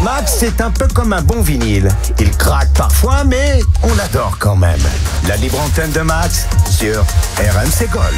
Max, c'est un peu comme un bon vinyle. Il craque parfois, mais on l'adore quand même. La libre antenne de Max sur RMC Gold.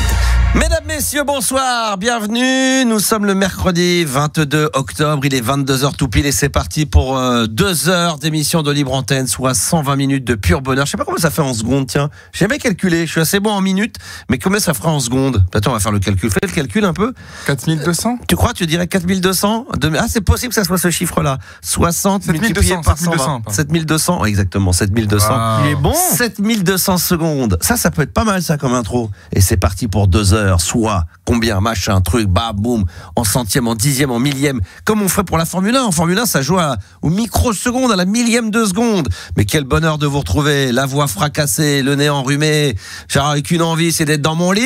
Mesdames, messieurs, bonsoir, bienvenue. Nous sommes le mercredi 22 octobre, il est 22h tout pile et c'est parti pour 2 heures d'émission de libre antenne, soit 120 minutes de pur bonheur. Je sais pas comment ça fait en secondes, tiens. J'ai jamais calculé, je suis assez bon en minutes, mais combien ça fera en secondes? Attends, on va faire le calcul. Fais le calcul un peu. 4200 Tu crois, tu dirais 4200? Ah, c'est possible que ça soit ce chiffre-là. 60 multiplié par 120. 7200, exactement, 7200. Wow. Il est bon. 7200 secondes. Ça peut être pas mal, ça, comme intro. Et c'est parti pour 2 heures. Soit combien, machin, truc, bam, boum, en centième, en dixième, en millième, comme on ferait pour la Formule 1. En Formule 1, ça joue au microseconde, à la millième de seconde. Mais quel bonheur de vous retrouver, la voix fracassée, le nez enrhumé. J'aurais qu'une envie, c'est d'être dans mon lit.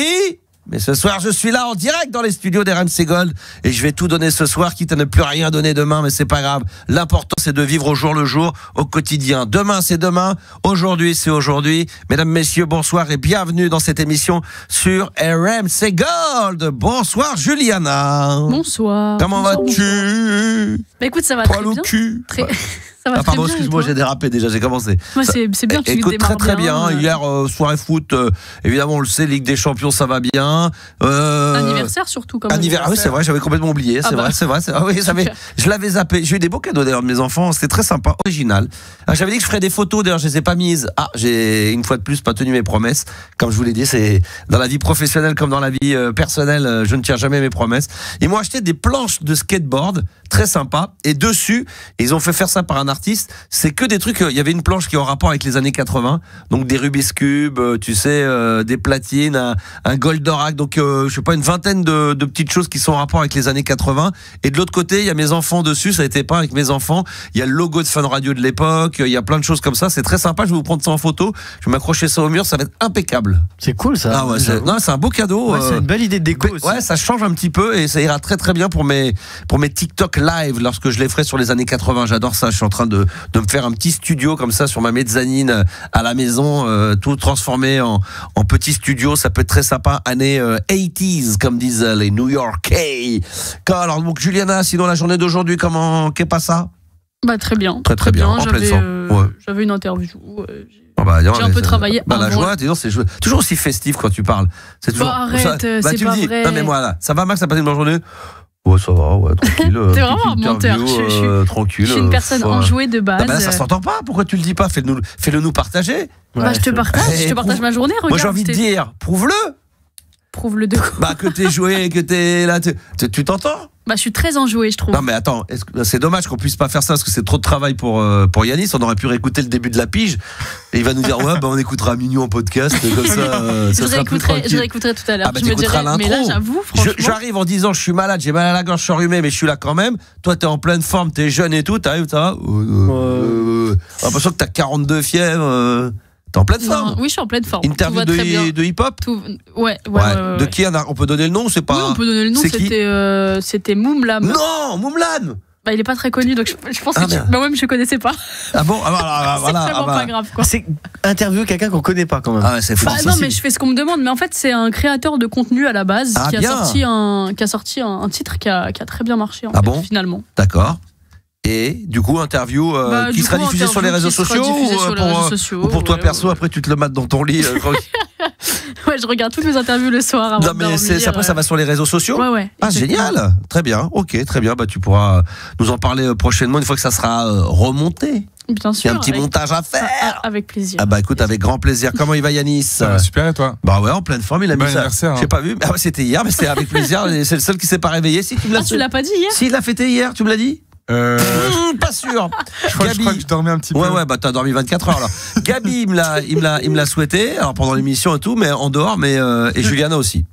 Mais ce soir, je suis là en direct dans les studios d'RMC Gold et je vais tout donner ce soir, quitte à ne plus rien donner demain, mais c'est pas grave. L'important, c'est de vivre au jour le jour, au quotidien. Demain, c'est demain. Aujourd'hui, c'est aujourd'hui. Mesdames, messieurs, bonsoir et bienvenue dans cette émission sur RMC Gold. Bonsoir, Juliana. Bonsoir. Comment vas-tu? Bah écoute, ça va Poil très au bien. cul. Très... Ça va pardon, très bien. excuse-moi, j'ai dérapé déjà, j'ai commencé. Moi, c'est bien, tu écoute, démarres très bien. Hier, soirée foot, évidemment, on le sait, Ligue des Champions, ça va bien. Anniversaire surtout, quand même. Ah oui, c'est vrai, j'avais complètement oublié. C'est vrai. Ah oui, je l'avais zappé. J'ai eu des beaux cadeaux d'ailleurs de mes enfants, c'était très sympa, original. J'avais dit que je ferais des photos, d'ailleurs, je les ai pas mises. J'ai une fois de plus pas tenu mes promesses. Comme je vous l'ai dit, c'est dans la vie professionnelle comme dans la vie personnelle, je ne tiens jamais mes promesses. Ils m'ont acheté des planches de skateboard, très sympa, et dessus, ils ont fait faire ça par un artiste. C'est que des trucs. Il y avait une planche qui est en rapport avec les années 80, donc des Rubik's Cube, tu sais, des platines, un Goldorak, donc je sais pas, une vingtaine de petites choses qui sont en rapport avec les années 80. Et de l'autre côté, il y a mes enfants dessus. Ça a été peint avec mes enfants. Il y a le logo de Fun Radio de l'époque. Il y a plein de choses comme ça. C'est très sympa. Je vais vous prendre ça en photo. Je vais m'accrocher ça au mur. Ça va être impeccable. C'est cool ça. Ah ouais, c'est un beau cadeau. Ouais, c'est une belle idée de déco aussi. Ouais, ça change un petit peu et ça ira très très bien pour mes TikTok live lorsque je les ferai sur les années 80. J'adore ça. Je suis en train de me faire un petit studio comme ça sur ma mezzanine à la maison, tout transformé en petit studio. Ça peut être très sympa. Année 80s comme disent les New Yorkais. Alors donc Juliana, sinon la journée d'aujourd'hui, qu'est pas ça? Bah très bien. Très bien. En pleine forme. Ouais. J'avais une interview. J'ai un peu travaillé avant. La joie, c'est toujours aussi festif quand tu parles. C'est toujours. Arrête, c'est tu pas me dis, vrai. non mais moi là, ça va Max, ça a passé une bonne journée? Ouais, ça va, ouais, tranquille. T'es vraiment un menteur. Tranquille. Je suis une personne enjouée de base. Ça s'entend pas. Pourquoi tu le dis pas? Fais-le nous partager. Bah je te partage ma journée. Regarde, moi j'ai envie de dire, prouve-le. Prouve-le de quoi? Bah que t'es joué, que t'es là, tu t'entends? Bah je suis très enjouée, je trouve. Non mais attends, c'est dommage qu'on puisse pas faire ça parce que c'est trop de travail pour Yanis. On aurait pu réécouter le début de la pige et il va nous dire ouais bah on écoutera Mignon en podcast comme ça. Ça sera plus tranquille. Je réécouterai tout à l'heure. Ah bah je me dirais, l'intro. mais là j'avoue franchement. J'arrive en disant je suis malade, j'ai mal à la gorge, je suis enrhumé, mais je suis là quand même. Toi t'es en pleine forme, t'es jeune et tout, t'arrives, ça va. L'impression que t'as 42 fièvres. T'es en pleine forme? Non, oui, je suis en pleine forme. Interview de hip-hop? Ouais. De qui on peut donner le nom? C'est pas. Oui, on peut donner le nom. C'était Moumlan. Non, Moumlan. Bah, il est pas très connu, donc je pense que moi-même je connaissais pas. Ah bon? C'est vraiment pas grave, quoi. C'est interview quelqu'un qu'on connaît pas quand même. Ah ouais, c'est fou. Bah, non, mais je fais ce qu'on me demande. Mais en fait, c'est un créateur de contenu à la base qui a sorti un titre qui a très bien marché finalement. D'accord. Et du coup, interview qui sera diffusée sur les réseaux sociaux ou pour toi perso, après tu te le mates dans ton lit. Ouais, je regarde toutes mes interviews le soir avant non, mais après ça va sur les réseaux sociaux. Ouais. Ah, génial. Très bien. Ok, très bien. Bah, tu pourras nous en parler prochainement une fois que ça sera remonté. Bien sûr. Il y a un petit montage à faire. Avec plaisir. Ah bah écoute, avec grand plaisir. Comment il va Yanis? Super, et toi? Bah ouais, en pleine forme, il a mis ça. Anniversaire. J'ai pas vu. Ah ouais, c'était hier, mais c'était avec plaisir. C'est le seul qui s'est pas réveillé. Si tu me l'as. Tu l'as pas dit hier? Si, il l'a fêté hier. Tu me l'as dit? Pas sûr. Je crois que je dormais un petit peu. Ouais, bah t'as dormi 24 heures là. Gabi, il me l'a souhaité, alors pendant l'émission et tout, mais en dehors, et Juliana aussi.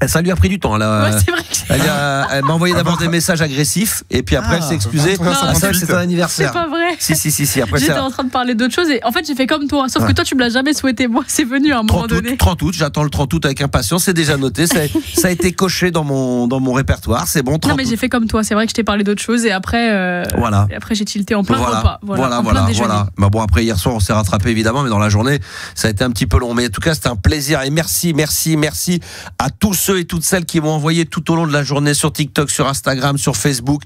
Ça lui a pris du temps. C'est vrai que elle m'a envoyé d'abord des messages agressifs et puis après elle s'est excusée. Non, c'était ton anniversaire. C'est pas vrai. Si. Après, j'étais en train de parler d'autre chose et en fait, j'ai fait comme toi. Sauf que toi, tu me l'as jamais souhaité. Moi, c'est venu à un moment donné. 30 août, j'attends le 30 août avec impatience. C'est déjà noté. Ça a été coché dans mon répertoire. C'est bon. 30 non, mais j'ai fait comme toi. C'est vrai que je t'ai parlé d'autre chose et après, et après j'ai tilté en plein repas. Voilà. Bah bon, après, hier soir, on s'est rattrapé évidemment, mais dans la journée, ça a été un petit peu long. Mais en tout cas, c'était un plaisir et merci à tous ceux et toutes celles qui m'ont envoyé tout au long de la journée sur TikTok, sur Instagram, sur Facebook,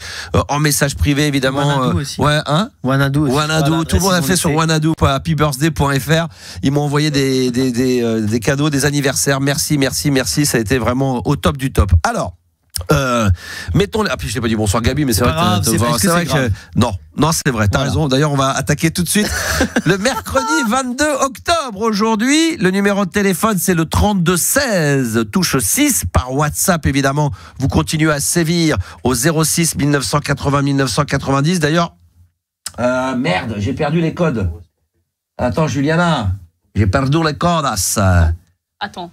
en message privé évidemment. Wanadoo aussi. Wanadoo, tout le monde a fait sur wanadoo.happybirthday.fr. Ils m'ont envoyé des cadeaux, des anniversaires. Merci, ça a été vraiment au top du top. Alors, mettons. Ah puis je t'ai pas dit bonsoir Gabi, mais c'est vrai que non, c'est vrai. T'as raison. D'ailleurs, on va attaquer tout de suite le mercredi 22 octobre. Aujourd'hui, le numéro de téléphone c'est le 32 16 touche 6 par WhatsApp évidemment. Vous continuez à sévir au 06 1980 1990. D'ailleurs, merde, j'ai perdu les codes. Attends, Juliana, j'ai perdu les codes.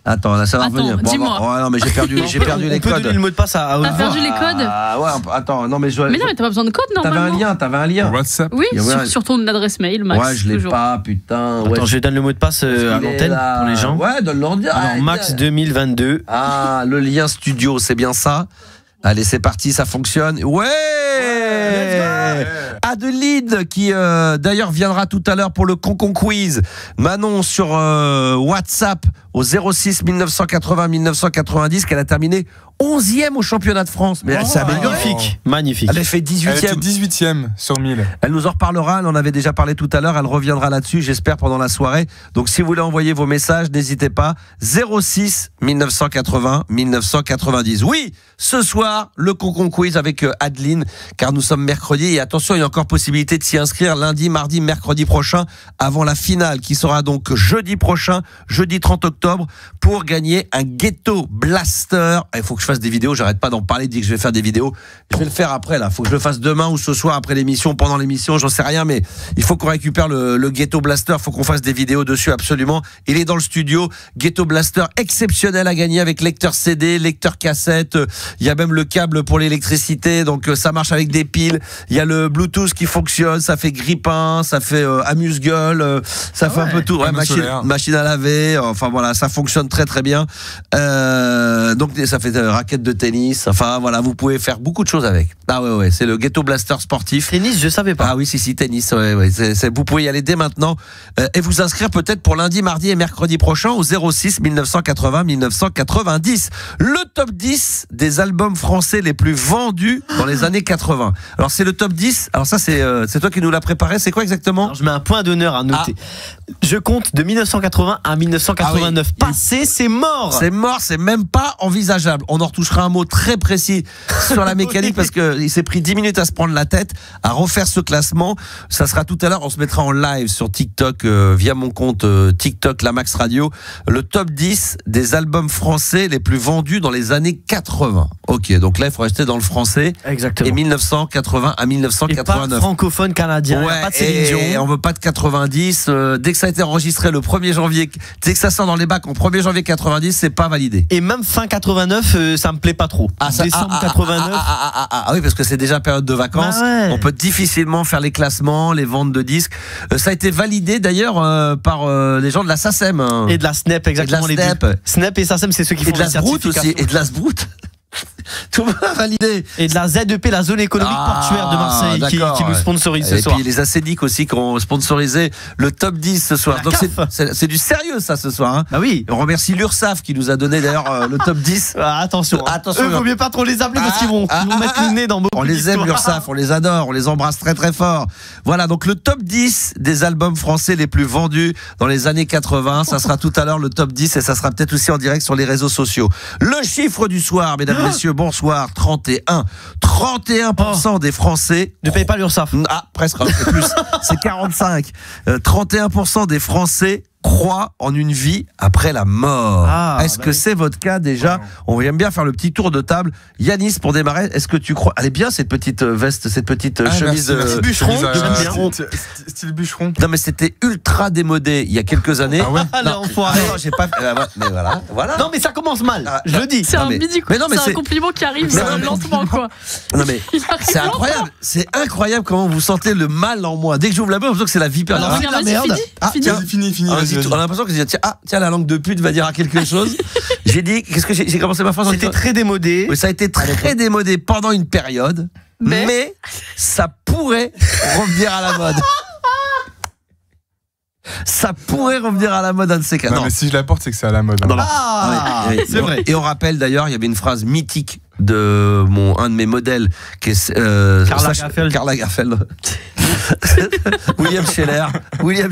Attends, là, ça va revenir. Dis-moi. Non, mais j'ai perdu les codes. On peut donner le mot de passe à T'as perdu les codes ouais, attends, non, mais Mais non, mais t'as pas besoin de code, normalement. T'avais un lien. WhatsApp. Oui, sur ton adresse mail, Max. Ouais, je l'ai pas, putain. Attends, je donne le mot de passe à l'antenne pour les gens. Ouais, donne-le. Alors, Max 2022. Ah, le lien studio, c'est bien ça. Allez, c'est parti, ça fonctionne. Ouais, Adeline qui d'ailleurs viendra tout à l'heure pour le Concon Quiz. Manon sur WhatsApp au 06 1980 1990 qu'elle a terminé 11e au championnat de France. Mais c'est magnifique. Elle a fait 18e. Elle était 18e sur 1000. Elle nous en reparlera, elle en avait déjà parlé tout à l'heure, elle reviendra là-dessus, j'espère, pendant la soirée. Donc si vous voulez envoyer vos messages, n'hésitez pas. 06 1980 1990. Oui, ce soir, le Concon Quiz avec Adeline, car nous sommes mercredi. Et attention, il y a encore possibilité de s'y inscrire lundi, mardi, mercredi prochain, avant la finale, qui sera donc jeudi prochain, jeudi 30 octobre, pour gagner un Ghetto Blaster. Il faut que je fasse des vidéos, j'arrête pas d'en parler, de dire que je vais faire des vidéos. Je vais le faire après, là. Faut que je le fasse demain ou ce soir après l'émission, pendant l'émission, j'en sais rien, mais il faut qu'on récupère le Ghetto Blaster. Faut qu'on fasse des vidéos dessus, absolument. Il est dans le studio. Ghetto Blaster exceptionnel à gagner avec lecteur CD, lecteur cassette. Il y a même le câble pour l'électricité, donc ça marche avec des piles. Il y a le Bluetooth qui fonctionne, ça fait grippin, ça fait amuse-gueule, ça fait un peu tout. Ouais, machine à laver. Enfin voilà, ça fonctionne très très bien. Donc ça fait raquette de tennis. Enfin voilà, vous pouvez faire beaucoup de choses avec. Ah ouais, c'est le Ghetto Blaster sportif. Tennis, je savais pas. Ah oui, si, tennis. Ouais. Vous pouvez y aller dès maintenant et vous inscrire peut-être pour lundi, mardi et mercredi prochain au 06 1980 1990. Le top 10 des albums français les plus vendus dans les années 80. Alors c'est le top 10. Alors ça c'est toi qui nous l'as préparé. C'est quoi exactement? Alors, je mets un point d'honneur à noter. Je compte de 1980 à 1989. Ah oui. Passé, c'est mort. C'est mort, c'est même pas envisageable. On en retouchera un mot très précis sur la mécanique parce qu'il s'est pris 10 minutes à se prendre la tête, à refaire ce classement. Ça sera tout à l'heure. On se mettra en live sur TikTok via mon compte TikTok La Max Radio. Le top 10 des albums français les plus vendus dans les années 80. Ok, donc là il faut rester dans le français. Exactement. Et 1980 à 1989. Et pas francophone canadien. Ouais, pas de Céline Dion. Et on veut pas de 90. Dès que ça a été enregistré le 1er janvier, dès que ça sort dans les bacs en 1er janvier 90, c'est pas validé. Et même fin 89, ça me plaît pas trop. Décembre 89. Ah oui, parce que c'est déjà période de vacances. On peut difficilement faire les classements, les ventes de disques. Ça a été validé d'ailleurs par les gens de la SACEM. Et de la SNEP, exactement. Et de la SNEP. SNEP et SACEM, c'est ceux qui font la SBROUT aussi. Et de la SBROUT. Tout le monde a validé. Et de la ZEP, la zone économique portuaire de Marseille, qui nous sponsorise ce soir. Et puis les ACDIC aussi qui ont sponsorisé le top 10 ce soir. Donc c'est du sérieux ça ce soir. Hein. Bah oui. On remercie l'URSSAF qui nous a donné d'ailleurs le top 10. Attention. Eux, vaut mieux pas trop les appeler parce qu'ils vont mettre le nez dans beaucoup. On les aime l'URSSAF, on les adore, on les embrasse très très fort. Voilà, donc le top 10 des albums français les plus vendus dans les années 80. Ça sera tout à l'heure le top 10 et ça sera peut-être aussi en direct sur les réseaux sociaux. Le chiffre du soir, mesdames, messieurs, bonsoir, 31. 31% des Français ne payent pas l'URSSAF. Ah, presque, c'est plus. C'est 45. 31% des Français croit en une vie après la mort. Est-ce que c'est votre cas déjà? On aime bien faire le petit tour de table. Yanis, pour démarrer, est-ce que tu crois? Elle est bien cette petite veste, cette petite chemise bûcheron. Style bûcheron. Non mais c'était ultra démodé il y a quelques années. Ah ouais. Non, j'ai pas. Mais voilà. Non mais ça commence mal. Je le dis. C'est un compliment qui arrive lentement quoi. Non mais c'est incroyable. C'est incroyable comment vous sentez le mal en moi. Dès que j'ouvre la bouche, j'ai l'impression que c'est la vipère. La merde. Fini. On a l'impression que tiens, la langue de pute va dire quelque chose. J'ai dit, qu'est-ce que j'ai commencé ma phrase en disant. C'était très démodé. Oui, ça a été très démodé pendant une période, mais ça pourrait revenir à la mode. Ça pourrait revenir à la mode un de ces cas. Non, mais si je la porte, c'est que c'est à la mode. C'est vrai. Et on rappelle d'ailleurs, il y avait une phrase mythique de un de mes modèles qui est Karla Garfeld. William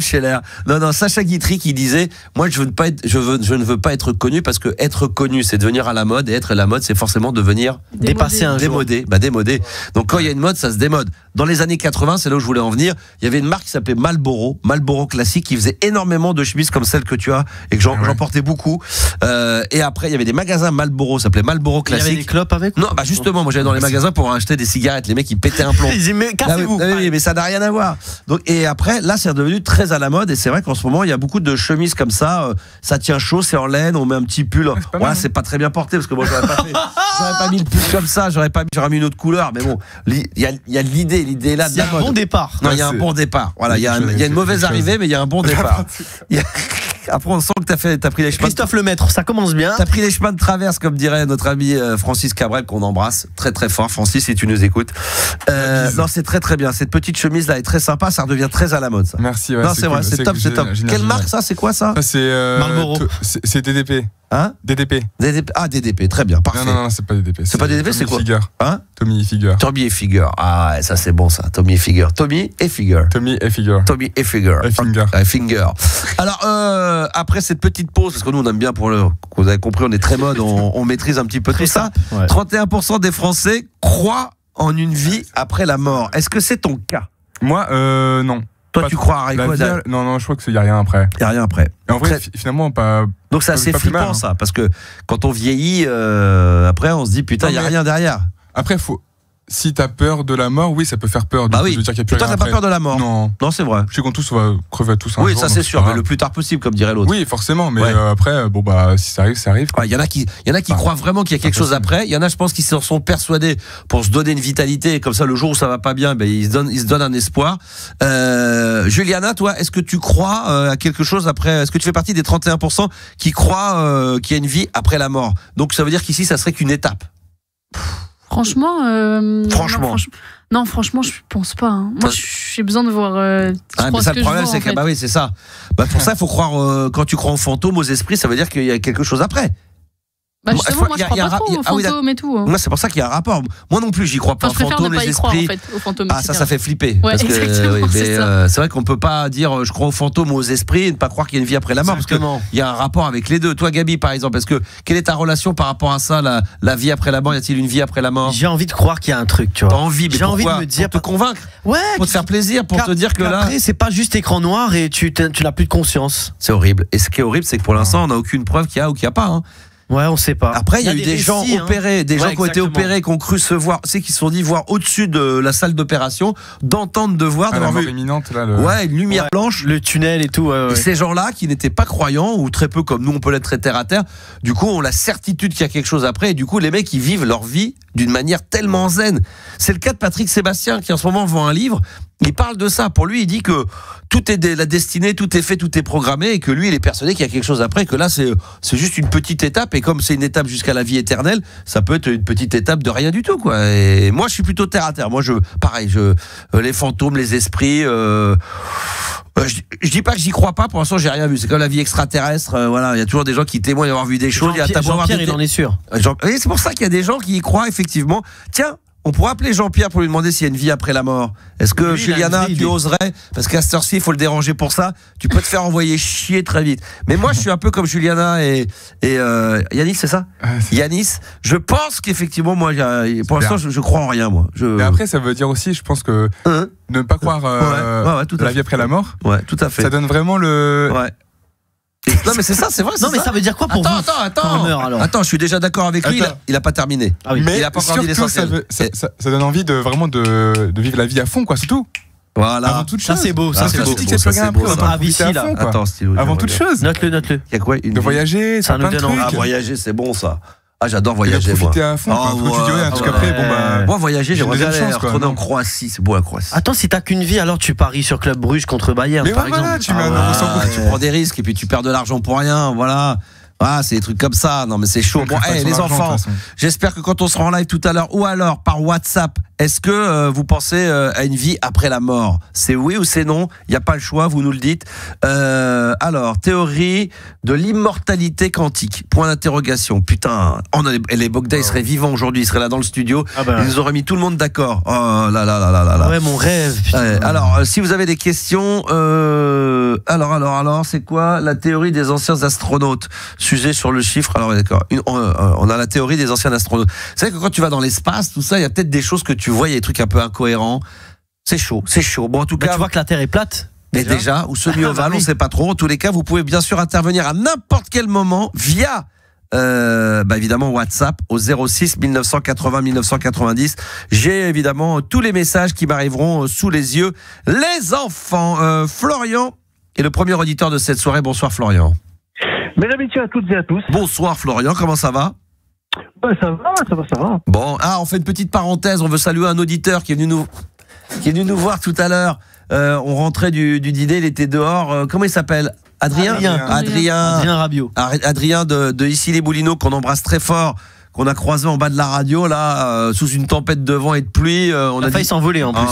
Scheller. Non, Sacha Guitry qui disait, moi je ne veux pas être connu parce que être connu c'est devenir à la mode et être à la mode c'est forcément devenir démodé. Démodé. Donc quand il y a une mode, ça se démode. Dans les années 80, c'est là où je voulais en venir, il y avait une marque qui s'appelait Marlboro classique qui faisait énormément de chemises comme celle que tu as et que j'en portais beaucoup. Et après il y avait des magasins Marlboro, ça s'appelait Marlboro classique. Il y avait des clopes avec? Non, justement, moi j'allais dans les magasins pour acheter des cigarettes, les mecs ils pétaient un plomb. Ils disaient mais cassez-vous. Mais ça n'a rien à voir. Donc, et après, là, c'est devenu très à la mode. Et c'est vrai qu'en ce moment, il y a beaucoup de chemises comme ça. Ça tient chaud, c'est en laine. On met un petit pull. C'est pas très bien porté parce que moi, j'aurais pas mis le pull comme ça. J'aurais mis une autre couleur. Mais bon, il y a l'idée. L'idée est là de la mode. Il y a un bon départ. Non, il y a un bon départ. Voilà, il y a une mauvaise arrivée, mais il y a un bon départ. Après, on sent que t'as pris les chemins. Christophe Lemaître, ça commence bien. T'as pris les chemins de traverse, comme dirait notre ami Francis Cabrel, qu'on embrasse très très fort. Francis, si tu nous écoutes. Non, c'est très très bien. Cette petite chemise là est très sympa. Ça redevient très à la mode. Ça. Merci. Non, c'est vrai, c'est top. Quelle marque ça? C'est quoi ça? C'est Marlboro. C'est DDP. Hein? DDP. Ah, DDP, très bien, parfait. Non, c'est pas DDP. C'est pas DDP, c'est quoi? Hein? Tommy Hilfiger. Tommy Hilfiger. Ah, ça c'est bon ça. Tommy Hilfiger. Tommy Hilfiger. Alors, après cette petite pause, parce que nous on aime bien vous avez compris, on est très mode, on maîtrise un petit peu tout ça. 31% des Français croient en une vie après la mort. Est-ce que c'est ton cas? Moi, non. Toi, tu crois à quoi? Non, je crois qu'il n'y a rien après. Il n'y a rien après. Et en vrai, finalement, pas. Donc, c'est assez flippant, ça, parce que quand on vieillit, après, on se dit, putain, il n'y a rien derrière. Après, si t'as peur de la mort, oui, ça peut faire peur. Bah oui. Je veux dire qu'il y a plus toi, t'as pas peur de la mort? Non, c'est vrai. Je sais qu'on va crever tous un jour. Oui, ça c'est sûr, mais le plus tard possible, comme dirait l'autre. Oui, forcément, mais après, si ça arrive, ça arrive. Il y en a qui croient vraiment qu'il y a quelque chose après. Il y en a, je pense, qui se sont persuadés pour se donner une vitalité. Et comme ça, le jour où ça va pas bien, ils se donnent un espoir. Juliana, toi, est-ce que tu crois à quelque chose après? Est-ce que tu fais partie des 31% qui croient qu'il y a une vie après la mort? Donc ça veut dire qu'ici, ça serait qu'une étape. Franchement, non, franchement, je pense pas. Hein. Moi, j'ai besoin de voir. Mais ça, le problème, c'est que oui, c'est ça. Pour ça, il faut croire. Quand tu crois en fantômes, aux esprits, ça veut dire qu'il y a quelque chose après. Justement, moi je crois pas trop aux fantômes et tout. Moi, c'est pour ça qu'il y a un rapport. Moi non plus, j'y crois pas aux fantômes, les esprits. Aux fantômes. Ah, ça fait flipper. Ouais, parce que c'est vrai qu'on peut pas dire je crois aux fantômes, aux esprits et ne pas croire qu'il y a une vie après la mort. Exactement. Parce qu'il y a un rapport avec les deux. Toi, Gabi, par exemple, quelle est ta relation par rapport à ça, la vie après la mort? Y a-t-il une vie après la mort? J'ai envie de croire qu'il y a un truc, tu vois. J'ai envie de me dire, pour te convaincre. Ouais. Pour te faire plaisir, pour te dire que là. Après, c'est pas juste écran noir et tu n'as plus de conscience. C'est horrible. Et ce qui est horrible, c'est que pour l'instant, on n'a aucune preuve qu'il y a ou qu'il n'y a pas. Ouais, on sait pas. Après, il y a eu des gens opérés, des gens qui ont été opérés, qui ont cru se voir, qui se sont dit voir au-dessus de la salle d'opération, d'entendre, de voir, d'avoir vu imminente, là, une lumière blanche, le tunnel et tout. Et ces gens-là, qui n'étaient pas croyants ou très peu comme nous, on peut l'être très terre à terre, du coup, ont la certitude qu'il y a quelque chose après. Et du coup, les mecs, ils vivent leur vie d'une manière tellement zen. C'est le cas de Patrick Sébastien qui en ce moment vend un livre. Il parle de ça. Pour lui, il dit que tout est la destinée, tout est fait, tout est programmé, et que lui, il est persuadé qu'il y a quelque chose après, que là, c'est juste une petite étape, et comme c'est une étape jusqu'à la vie éternelle, ça peut être une petite étape de rien du tout, quoi. Et moi, je suis plutôt terre à terre. Moi, les fantômes, les esprits. Je dis pas que j'y crois pas. Pour l'instant, j'ai rien vu. C'est comme la vie extraterrestre. Voilà, il y a toujours des gens qui témoignent d'avoir vu des choses. Jean-Pierre, il en est sûr. C'est pour ça qu'il y a des gens qui y croient effectivement. Tiens. On pourrait appeler Jean-Pierre pour lui demander s'il y a une vie après la mort. Est-ce que Juliana, tu oserais? Parce qu'à cette heure-ci, il faut le déranger pour ça. Tu peux te faire envoyer chier très vite. Mais moi, je suis un peu comme Juliana et Yanis, c'est ça? Yanis. Je pense qu'effectivement, moi, pour l'instant, je crois en rien, moi. Mais après, ça veut dire aussi, je pense que ne pas croire la vie après la mort. Ouais, tout à fait. Ça donne vraiment Non mais c'est ça, c'est vrai. Non mais ça veut dire quoi pour vous? Attends, je suis déjà d'accord avec lui. Il a pas terminé. Ah oui. Mais il a pas encore dit l'essentiel. Ça donne envie de vraiment de vivre la vie à fond, quoi. C'est tout. Voilà. Avant toute chose. Ça c'est beau. Ça c'est beau. Attends, stylo. Avant toute chose. Note-le. Il y a quoi? De voyager, ça plein de trucs. Ah, voyager, c'est bon ça. Ah, j'adore voyager. Profiter à fond. Parce qu'après, moi, voyager, j'aimerais bien aller retourner en Croatie. C'est beau la Croatie. Attends, si t'as qu'une vie, alors tu paries sur Club Bruges contre Bayern, par exemple. Tu prends des risques et puis tu perds de l'argent pour rien. Voilà. Ah, c'est des trucs comme ça. Non, mais c'est chaud. Bon, les enfants, j'espère que quand on sera en live tout à l'heure ou alors par WhatsApp, est-ce que vous pensez à une vie après la mort? C'est oui ou c'est non? Il n'y a pas le choix, vous nous le dites. Alors, théorie de l'immortalité quantique. Point d'interrogation. Putain, les Bogda, ils seraient vivants aujourd'hui, ils seraient là dans le studio. Ils nous auraient mis tout le monde d'accord. Oh là là là là là. Ouais, mon rêve. Alors, si vous avez des questions, alors, c'est quoi la théorie des anciens astronautes? Sujet sur le chiffre. Alors, d'accord. On a la théorie des anciens astronautes. C'est vrai que quand tu vas dans l'espace, tout ça, il y a peut-être des choses que tu vois, il y a des trucs un peu incohérents. C'est chaud. Bon, en tout cas. Tu vois que la Terre est plate? Déjà, ou semi-ovale, on sait pas trop. En tous les cas, vous pouvez bien sûr intervenir à n'importe quel moment via, évidemment, WhatsApp au 06 1980 1990. J'ai évidemment tous les messages qui m'arriveront sous les yeux. Les enfants, Florian est le premier auditeur de cette soirée. Bonsoir, Florian. Mesdames et messieurs, à toutes et à tous. Bonsoir Florian, comment ça va? Ça va. Bon, on fait une petite parenthèse, on veut saluer un auditeur qui est venu nous voir tout à l'heure. On rentrait du dîner, il était dehors. Comment il s'appelle? Adrien Rabiot. Adrien de ici les Moulineaux, qu'on embrasse très fort, qu'on a croisé en bas de la radio là, sous une tempête de vent et de pluie. On a failli s'envoler en plus.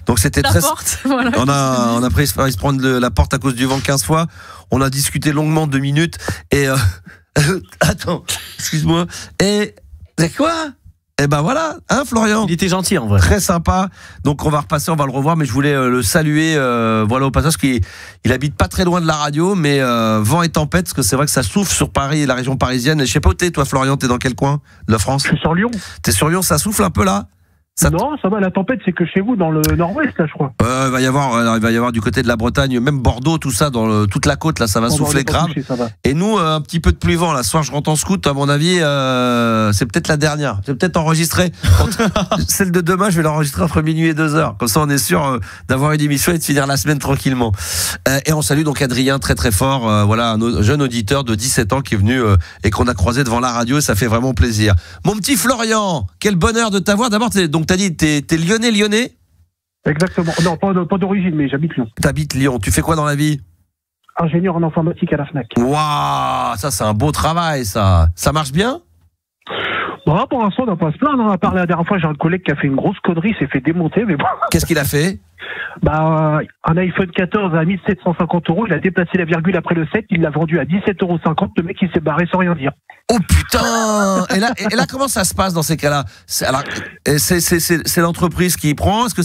Donc c'était la très. Porte, voilà. On a failli se prendre la porte à cause du vent 15 fois. On a discuté longuement 2 minutes et attends, excuse-moi. Et c'est quoi? Eh ben voilà, hein Florian? Il était gentil en vrai. Très sympa. Donc on va repasser, on va le revoir, mais je voulais le saluer voilà au passage, parce qu'il habite pas très loin de la radio, mais vent et tempête, parce que c'est vrai que ça souffle sur Paris et la région parisienne. Je sais pas où t'es toi Florian, t'es dans quel coin de la France? Je suis sur Lyon. T'es sur Lyon, ça souffle un peu là? Non, ça va, la tempête, c'est que chez vous, dans le nord-ouest, là, je crois. Il va y avoir du côté de la Bretagne, même Bordeaux, tout ça, toute la côte, là, ça va souffler grave. Et nous, un petit peu de pluie vent, là. Ce soir, je rentre en scout, à mon avis, c'est peut-être la dernière. Je vais peut-être enregistrer. Celle de demain, je vais l'enregistrer entre minuit et 2h. Comme ça, on est sûr d'avoir une émission et de finir la semaine tranquillement. Et on salue donc Adrien, très très fort, voilà, un jeune auditeur de 17 ans qui est venu et qu'on a croisé devant la radio, et ça fait vraiment plaisir. Mon petit Florian, quel bonheur de t'avoir. D'abord, donc t'as dit, t'es lyonnais? Exactement. Non, pas d'origine, mais j'habite Lyon. T'habites Lyon. Tu fais quoi dans la vie? Ingénieur en informatique à la FNAC. Waouh, ça c'est un beau travail, ça. Ça marche bien? Bon, pour l'instant, on n'a pas à se plaindre. On a parlé la dernière fois, j'ai un collègue qui a fait une grosse connerie, s'est fait démonter, mais bon. Qu'est-ce qu'il a fait? Un iPhone 14 à 1750 €, il a déplacé la virgule après le 7, il l'a vendu à 17,50 €, le mec il s'est barré sans rien dire. Oh putain! Et là, comment ça se passe dans ces cas-là? C'est l'entreprise qui prend? Il y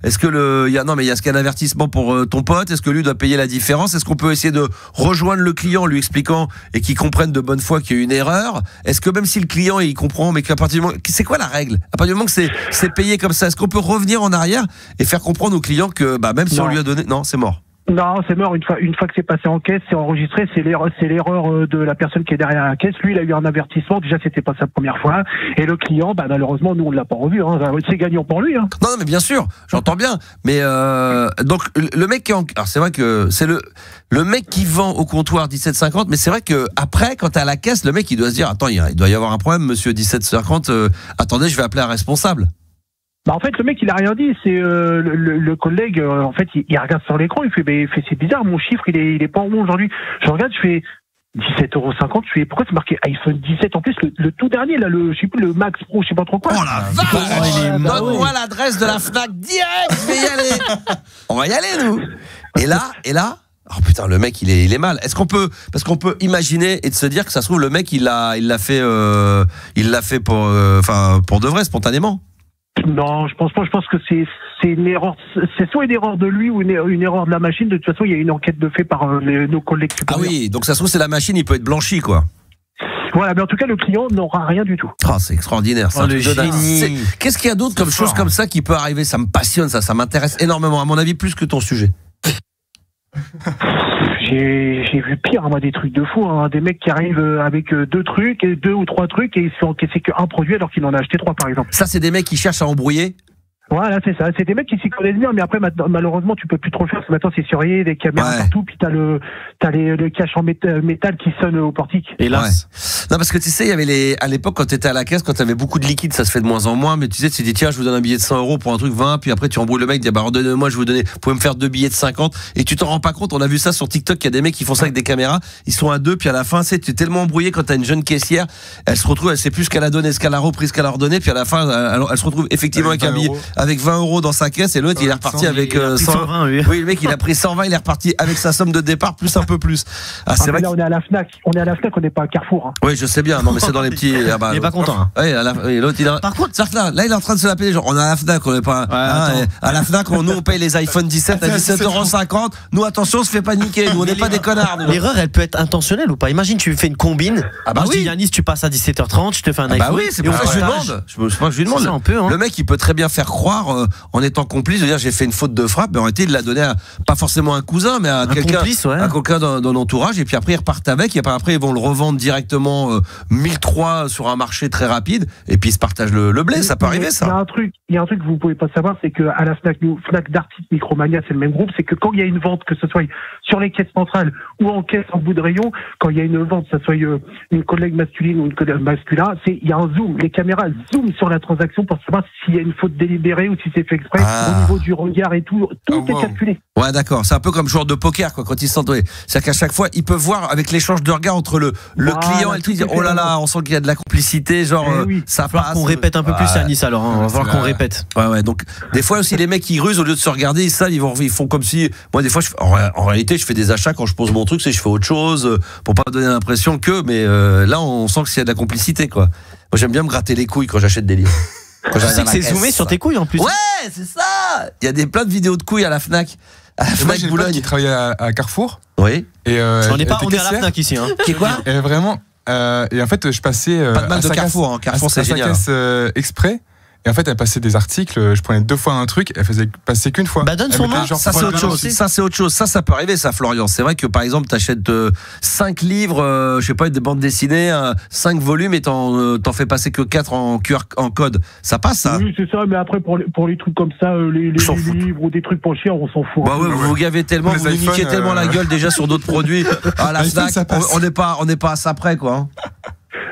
a ce qu'il y a un avertissement pour ton pote? Est-ce que lui doit payer la différence? Est-ce qu'on peut essayer de rejoindre le client en lui expliquant et qu'il comprenne de bonne foi qu'il y a eu une erreur? Est-ce que même si le client il comprend, mais qu'à partir du moment, c'est quoi la règle? À partir du moment que c'est payé comme ça, est-ce qu'on peut revenir en arrière et faire comprendre aux clients que même si on lui a donné, non, c'est mort? Non, c'est mort. Une fois que c'est passé en caisse, c'est enregistré, c'est l'erreur de la personne qui est derrière la caisse. Lui, il a eu un avertissement. Déjà, c'était pas sa première fois. Et le client, malheureusement, nous, on l'a pas revu. Hein. C'est gagnant pour lui. Hein. Non, mais bien sûr, j'entends bien. Mais donc le mec alors c'est vrai que c'est le mec qui vend au comptoir 17,50. Mais c'est vrai que après, quand t'es à la caisse, le mec il doit se dire, attends, il doit y avoir un problème, monsieur 17,50. Attendez, je vais appeler un responsable. En fait, le mec, il a rien dit. C'est le collègue, en fait, il regarde sur l'écran, il fait c'est bizarre, mon chiffre, il est pas en rond aujourd'hui. Je regarde, je fais 17,50 €, je fais pourquoi c'est marqué iPhone 17 en plus, le tout dernier, là, je sais plus, le Max Pro, je sais pas trop quoi. Oh la vache! Donne-moi l'adresse de la FNAC direct, je vais y aller. On va y aller, nous. Et là. Oh putain, le mec il est mal. Est-ce qu'on peut, parce qu'on peut imaginer et de se dire que ça se trouve le mec il l'a fait pour de vrai, spontanément. Non, je pense pas. Je pense que c'est une erreur. C'est soit une erreur de lui ou une erreur de la machine. De toute façon, il y a une enquête de fait par nos collègues supérieurs. Ah oui, donc ça se trouve c'est la machine, il peut être blanchi quoi. Voilà, mais en tout cas, le client n'aura rien du tout. Oh, c'est extraordinaire ça. Le génie. Qu'est-ce qu'il y a d'autre comme chose comme ça qui peut arriver? Ça me passionne, ça m'intéresse énormément. À mon avis, plus que ton sujet. J'ai vu pire, moi, des trucs de fou, hein. Des mecs qui arrivent avec 2 ou 3 trucs et ils se font encaisser qu'un produit alors qu'ils en ont acheté 3, par exemple. Ça, c'est des mecs qui cherchent à embrouiller. Voilà, c'est ça. C'est des mecs qui s'y connaissent bien, mais après, malheureusement, tu peux plus trop le faire, parce que maintenant, c'est surveillé, des caméras partout, puis t'as le cache en métal qui sonne au portique. Hélas. Ouais. Non, parce que tu sais, il y avait à l'époque, quand t'étais à la caisse, quand t'avais beaucoup de liquide, ça se fait de moins en moins, mais tu sais, tu dis, tiens, je vous donne un billet de 100 € pour un truc 20, puis après, tu embrouilles le mec, tu dis, bah, redonnez-moi, je vous donner, vous pouvez me faire 2 billets de 50, et tu t'en rends pas compte. On a vu ça sur TikTok, il y a des mecs qui font ça avec des caméras, ils sont à 2, puis à la fin, tu es tellement embrouillé quand t'as une jeune caissière, elle se retrouve, elle sait plus ce qu'elle a donné, ce qu'elle a repris, ce qu'elle a redonné, puis à la fin, elle se retrouve effectivement avec un billet, avec 20 € dans sa caisse, et l'autre il est reparti avec 120. Oui, le mec il a pris 120, il est reparti avec sa somme de départ plus un peu plus. Ah, c'est vrai. Là on est à la Fnac, on n'est pas à Carrefour. Hein. Oui, je sais bien. Non mais c'est dans les petits. Il est pas content. Hein. Oui, l'autre il a. Par contre, là il est en train de se la payer. Genre on est à la Fnac, on n'est pas. À la Fnac, nous on paye les iPhone 17 à 17,50 €. Nous attention, on se fait pas niquer. Nous on n'est pas des connards. L'erreur elle peut être intentionnelle ou pas. Imagine tu fais une combine. Ah bah oui. Yanis, tu passes à 17h30, je te fais un iPhone. Bah oui, c'est pour ça que je lui demande. Je lui demande. Le mec il peut très bien faire croire en étant complice de dire j'ai fait une faute de frappe, mais en réalité il l'a donné à, pas forcément à un cousin, mais à quelqu'un dans l'entourage, et puis après ils repartent avec, et après ils vont le revendre directement 1003 sur un marché très rapide, et puis ils se partagent le blé. Ça peut arriver, ça. Il y a un truc que vous pouvez pas savoir, c'est que à la Fnac d'Artiste Micromania, c'est le même groupe, c'est que quand il y a une vente, que ce soit sur les caisses centrales ou en caisse en bout de rayon, quand il y a une vente, que ce soit une collègue masculine ou une collègue masculin, il y a un zoom, les caméras zooment sur la transaction pour savoir s'il y a une faute délibérée ou si c'est fait exprès, au niveau du regard et tout est calculé. Ouais, d'accord. C'est un peu comme joueur de poker, quoi, quand ils sont entourés. C'est-à-dire qu'à chaque fois, ils peuvent voir avec l'échange de regard entre le client et le truc, dire, oh là là, on sent qu'il y a de la complicité, genre, ça passe. On répète un peu plus à Nice, alors, hein. On va voir qu'on répète. Ouais. Donc, des fois aussi, les mecs, ils rusent, au lieu de se regarder, ils font comme si, moi, des fois, en réalité, je fais des achats quand je pose mon truc, je fais autre chose, pour pas donner l'impression mais là, on sent qu'il y a de la complicité, quoi. Moi, j'aime bien me gratter les couilles quand j'achète des livres. Je sais que c'est zoomé sur tes couilles en plus. Ouais, c'est ça. Il y a plein de vidéos de couilles à la Fnac. Moi, j'ai une pote qui travaillait à Carrefour. Oui. Et on est à la Fnac ici. Hein. Qui est quoi? Et vraiment. Et en fait, je passais. Pas de mal de Carrefour. Hein. Carrefour, c'est génial. Sa caisse exprès. Et en fait, elle passait des articles, je prenais 2 fois un truc, elle faisait passer qu'une fois. Bah donne son nom. Ça c'est autre chose. Ça c'est autre chose. Ça peut arriver, ça, Florian. C'est vrai que par exemple, t'achètes 5 livres, je sais pas, des bandes dessinées, 5 volumes, et t'en fais passer que 4 en QR en code. Ça passe, ça. Oui, c'est ça. Mais après, pour les trucs comme ça, les livres ou des trucs pas chers, on s'en fout. Bah ouais, vous gavez tellement, vous nous niquez tellement la gueule déjà sur d'autres produits. À la Fnac, on n'est pas à ça près, quoi.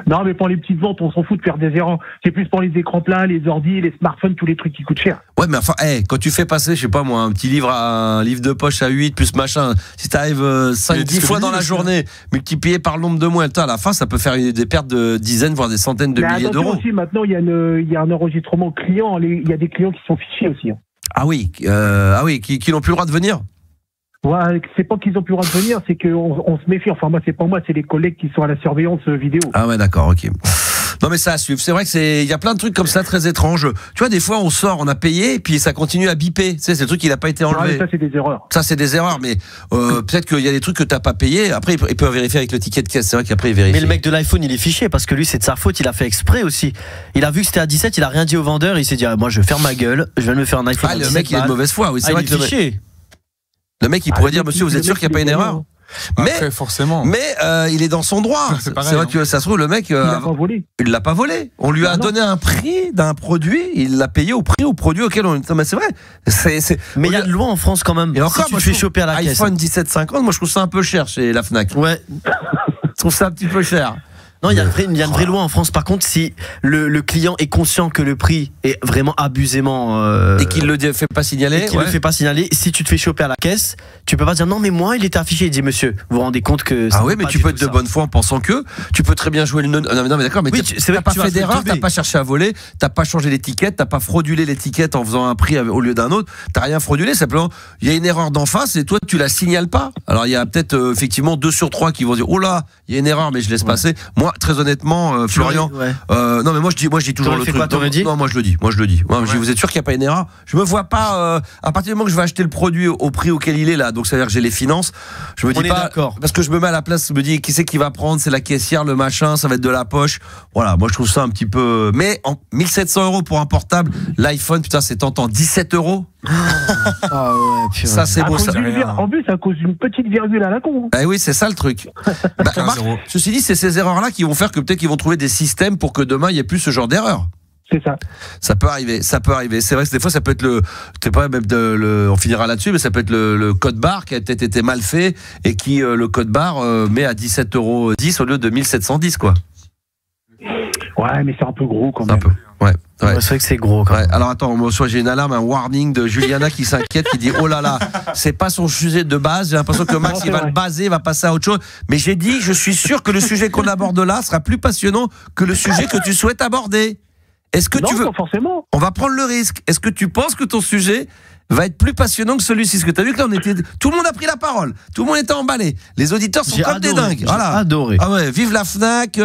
Non, mais pour les petites ventes, on s'en fout de faire des erreurs. C'est plus pour les écrans plats, les ordi, les smartphones, tous les trucs qui coûtent cher. Ouais, mais enfin, quand tu fais passer, je sais pas moi, un petit livre un livre de poche à 8 plus machin, si t'arrives 5-10 fois dans la journée, multiplié par le nombre de mois, à la fin, ça peut faire des pertes de dizaines, voire des centaines de milliers d'euros. Aussi, maintenant, il y a un enregistrement client. Il y a des clients qui sont fichés aussi. Hein. Ah oui, qui n'ont plus le droit de venir. Ouais, c'est pas qu'ils ont plus le droit de venir, c'est qu'on se méfie. Enfin, c'est les collègues qui sont à la surveillance vidéo. Ah ouais, d'accord, ok. Non mais ça à suivre. C'est vrai que il y a plein de trucs comme ça très étranges. Tu vois, des fois on sort, on a payé, et puis ça continue à biper. Tu sais, c'est le truc qui n'a pas été enlevé. Ça c'est des erreurs. Ça c'est des erreurs, mais peut-être qu'il y a des trucs que t'as pas payé. Après ils peuvent vérifier avec le ticket de caisse. C'est vrai qu'après ils vérifient. Mais le mec de l'iPhone il est fiché parce que lui c'est de sa faute. Il a fait exprès aussi. Il a vu que c'était à 17, il a rien dit au vendeur. Il s'est dit moi je vais faire ma gueule, je vais me faire un iPhone. Ah le mec il est de mauvaise foi. Oui, c'est vrai que fiché. Le mec, il pourrait dire, monsieur, vous êtes sûr qu'il n'y a pas une erreur? Après, forcément. Mais il est dans son droit. C'est vrai que ça se trouve, le mec, il l'a pas volé. On lui a donné un prix d'un produit, il l'a payé au produit auquel on. Mais c'est vrai. Mais il y a de loin en France quand même. Et encore, si tu fais choper à la caisse. iPhone 1750, moi je trouve ça un peu cher chez la Fnac. Ouais. Je trouve ça un petit peu cher. Non, il y a une vraie loi en France. Par contre, si le client est conscient que le prix est vraiment abusément et qu'il le fait pas signaler, le fait pas signaler, si tu te fais choper à la caisse, tu peux pas dire non mais moi il était affiché. Il dit monsieur, vous vous rendez compte que ah oui, mais tu peux être de bonne foi en pensant que tu peux très bien jouer le non mais d'accord, mais oui, t'as pas fait d'erreur, t'as pas cherché à voler, t'as pas changé l'étiquette, t'as pas fraudulé l'étiquette en faisant un prix au lieu d'un autre, t'as rien fraudulé, simplement il y a une erreur d'en face et toi tu la signales pas. Alors il y a peut-être effectivement 2 sur 3 qui vont dire oh là il y a une erreur mais je laisse passer. Moi très honnêtement, Florian. Non, mais moi je dis toujours le truc. Non, moi je le dis. Moi, vous êtes sûr qu'il n'y a pas une erreur? Je me vois pas. À partir du moment que je vais acheter le produit au prix auquel il est là, donc ça veut dire que j'ai les finances. Je me dis pas. Parce que je me mets à la place, je me dis qui c'est qui va prendre? C'est la caissière, le machin, ça va être de la poche. Voilà, moi je trouve ça un petit peu. Mais 1700 € pour un portable, l'iPhone, putain, c'est tentant. 17 €. Ah ouais, puis ça c'est beau ça. En plus, à cause d'une petite virgule à la con. Bah oui, c'est ça le truc. Ceci dit, c'est ces erreurs-là qui vont faire que peut-être qu'ils vont trouver des systèmes pour que demain il n'y ait plus ce genre d'erreur. C'est ça. Ça peut arriver. C'est vrai que des fois ça peut être on finira là-dessus, mais ça peut être le code barre qui a peut-être été mal fait et qui le code barre met à 17,10 € au lieu de 1710 quoi. Ouais, mais c'est un peu gros quand même. Un peu. Ouais. C'est vrai que c'est gros quand même. Alors attends, moi j'ai une alarme, un warning de Juliana qui s'inquiète, qui dit oh là là, c'est pas son sujet de base. J'ai l'impression que Max il va le baser, il va passer à autre chose. Mais j'ai dit, je suis sûr que le sujet qu'on aborde là sera plus passionnant que le sujet que tu souhaites aborder. Est-ce que tu veux? Non, pas forcément. On va prendre le risque. Est-ce que tu penses que ton sujet va être plus passionnant que celui-ci? Parce que tu as vu que là, tout le monde a pris la parole. Tout le monde était emballé. Les auditeurs sont comme des dingues. Voilà. J'ai adoré. Ah ouais, vive la Fnac,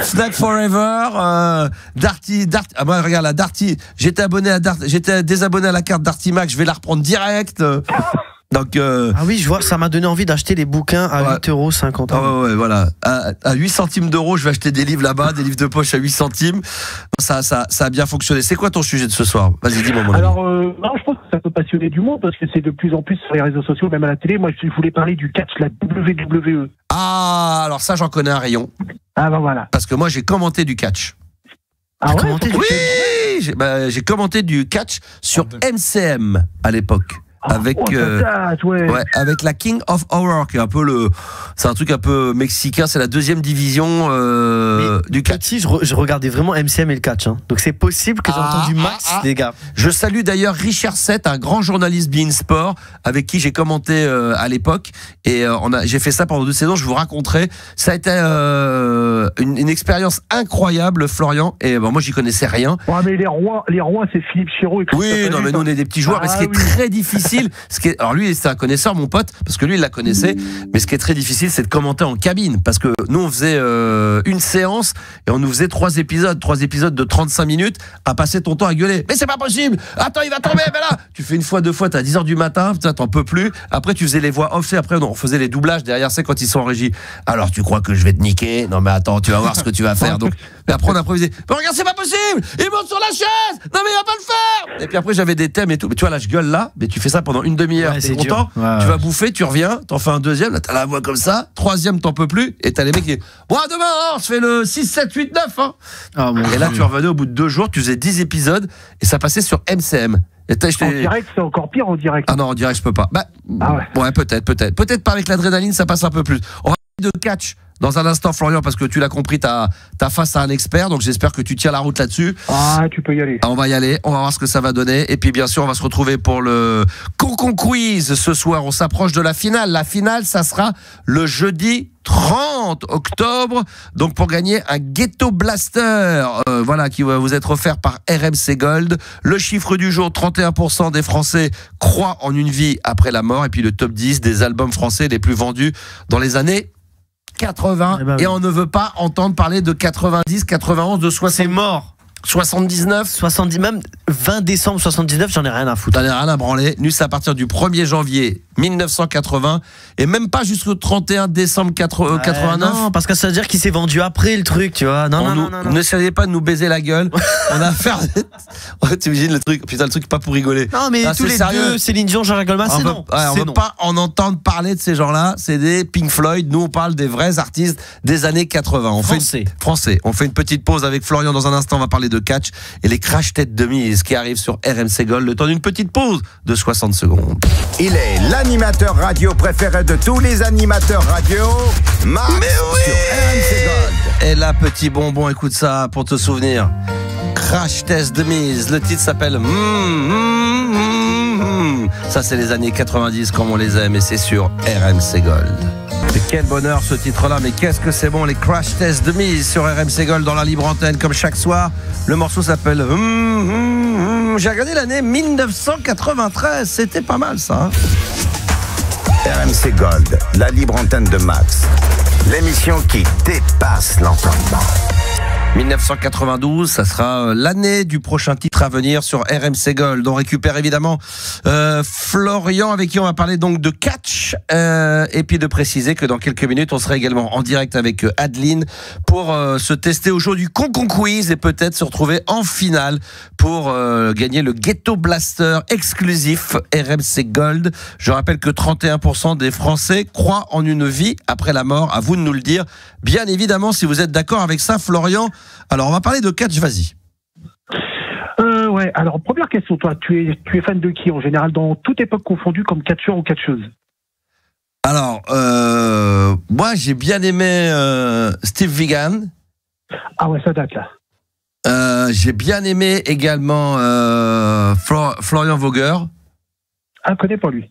Fnac Forever, Darty. Ah bah regarde la Darty. J'étais désabonné à la carte Darty Max. Je vais la reprendre direct. Donc ah oui, je vois, ça m'a donné envie d'acheter les bouquins à 8,50 €. Ah ouais, voilà. À 8 centimes d'euros, je vais acheter des livres là-bas, des livres de poche à 8 centimes. Ça a bien fonctionné. C'est quoi ton sujet de ce soir? Vas-y, dis-moi mon ami. Alors, non, je pense que ça peut passionner du monde parce que c'est de plus en plus sur les réseaux sociaux, même à la télé. Moi, je voulais parler du catch, la WWE. Ah, alors ça, j'en connais un rayon. Ah ben voilà. Parce que moi, j'ai commenté du catch. Ah ouais, oui, j'ai commenté du catch sur MCM à l'époque. Avec avec la King of Horror qui est un peu c'est un truc un peu mexicain, c'est la 2e division du catch. Si je regardais vraiment MCM et le catch, hein. Donc c'est possible que j'ai entendu Max, les gars. Je salue d'ailleurs Richard Sett, un grand journaliste beIN Sport avec qui j'ai commenté à l'époque et j'ai fait ça pendant 2 saisons. Je vous raconterai. Ça a été une expérience incroyable, Florian. Et moi j'y connaissais rien. Ouais, mais les rois c'est Philippe Chiraud. Oui, non mais nous on est des petits joueurs. Mais ce qui est très difficile. Alors lui c'est un connaisseur mon pote parce que lui il la connaissait, mais ce qui est très difficile c'est de commenter en cabine parce que nous on faisait une séance et on nous faisait 3 épisodes de 35 minutes à passer ton temps à gueuler mais c'est pas possible, attends il va tomber, mais là tu fais une fois, 2 fois, t'as 10h du matin, putain t'en peux plus, après tu faisais les voix off, après on faisait les doublages derrière, c'est quand ils sont en régie, alors tu crois que je vais te niquer, non mais attends tu vas voir ce que tu vas faire, donc mais après on improvisait, mais regarde c'est pas possible, il monte sur la chaise, non mais il va pas le faire, et puis après j'avais des thèmes et tout, mais tu vois là je gueule là, mais tu fais ça pendant une demi-heure, t'es content, tu vas bouffer, tu reviens, t'en fais un deuxième, là t'as la voix comme ça, 3e t'en peux plus, et t'as les mecs qui disent bon demain on se fait le 6, 7, 8, 9 hein. Et là tu revenais au bout de 2 jours, tu faisais 10 épisodes et ça passait sur MCM. En direct c'est encore pire, en direct. Ah non, en direct je peux pas. Ouais, peut-être pas avec l'adrénaline ça passe un peu plus. On va parler de catch dans un instant, Florian, parce que tu l'as compris, t'as face à un expert, donc j'espère que tu tiens la route là-dessus. Ah, tu peux y aller. On va y aller, on va voir ce que ça va donner. Et puis, bien sûr, on va se retrouver pour le Concon Quiz ce soir. On s'approche de la finale. La finale, ça sera le jeudi 30 octobre. Donc, pour gagner un Ghetto Blaster, qui va vous être offert par RMC Gold. Le chiffre du jour, 31% des Français croient en une vie après la mort. Et puis, le top 10 des albums français les plus vendus dans les années 80, et on ne veut pas entendre parler de 90, 91, de 60. C'est mort. 79, 70, même 20 décembre 79, j'en ai rien à foutre. T'en as rien à branler. Nous, c'est à partir du 1er janvier 1980 et même pas jusqu'au 31 décembre 89. Non, parce que ça veut dire qu'il s'est vendu après le truc, tu vois. Non. N'essayez pas de nous baiser la gueule. On a affaire. T'imagines le truc, putain, le truc pas pour rigoler. Non, mais tous les deux, Céline Dion, Jean-Jacques Goldman, c'est non. On veut pas en entendre parler de ces gens-là. C'est des Pink Floyd. Nous, on parle des vrais artistes des années 80. Français. On fait une petite pause avec Florian dans un instant. On va parler de catch et les crash têtes de mise qui arrivent sur RMC Gold. Le temps d'une petite pause de 60 secondes. Il est l'animateur radio préféré de tous les animateurs radio, Max, sur RMC Gold. Et là, petit bonbon, écoute ça pour te souvenir. Crash test de mise. Le titre s'appelle Ça, c'est les années 90 comme on les aime et c'est sur RMC Gold. Mais quel bonheur ce titre-là, mais qu'est-ce que c'est bon, les crash tests de mise sur RMC Gold dans la libre antenne comme chaque soir. Le morceau s'appelle J'ai regardé l'année 1993, c'était pas mal ça. RMC Gold, la libre antenne de Max. L'émission qui dépasse l'entendement. 1992, ça sera l'année du prochain titre à venir sur RMC Gold. On récupère évidemment Florian, avec qui on va parler donc de catch, et puis de préciser que dans quelques minutes, on sera également en direct avec Adeline pour se tester au jeu du Concon Quiz et peut-être se retrouver en finale pour gagner le Ghetto Blaster exclusif RMC Gold. Je rappelle que 31% des Français croient en une vie après la mort. À vous de nous le dire, bien évidemment, si vous êtes d'accord avec ça, Florian. Alors, on va parler de catch, vas-y. Ouais, alors, première question, toi, tu es fan de qui, en général, dans toute époque confondue, comme catcheur ou catcheuse? Alors, moi, j'ai bien aimé Steve Vigan. Ah ouais, ça date, là. J'ai bien aimé également Florian Voger. Ah, je connais pas lui.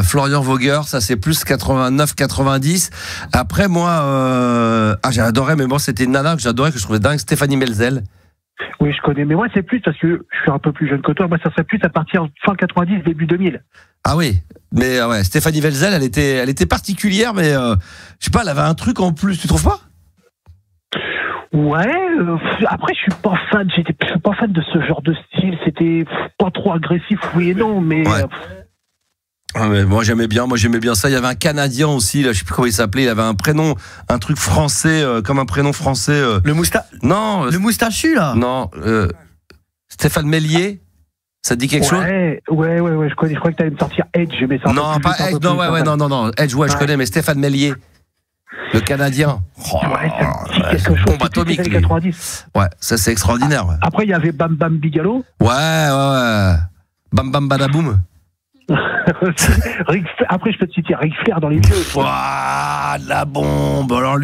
Florian Voger, ça c'est plus 89-90. Après moi, j'ai adoré, mais moi c'était une nana que j'adorais, que je trouvais dingue, Stéphanie Melzel. Oui, je connais, mais moi c'est plus parce que je suis un peu plus jeune que toi. Moi, ça serait plus à partir fin 90, début 2000. Ah oui, mais ouais, Stéphanie Melzel, elle était particulière, mais je sais pas, elle avait un truc en plus, tu trouves pas? Ouais, après je suis pas fan de ce genre de style, c'était pas trop agressif, oui et non, mais... Ouais. Mais moi j'aimais bien ça. Il y avait un Canadien aussi, là, je sais plus comment il s'appelait, il avait un prénom, un truc français, comme un prénom français. Non. Le moustachu là. Non, Stéphane Mélier. Ça te dit quelque chose? Ouais, je connais. Je crois que t'allais me sortir Edge, mais ça. Non, pas Edge. Non, Edge, ouais, je connais, mais Stéphane Mélier. Le Canadien. Bombe atomique. Ouais, ça c'est extraordinaire. Après, il y avait Bam Bam Bigelow. Ouais. Bam Bam Badaboum. Après, je peux te citer Ric Flair dans les vieux. Waouh, la bombe. Alors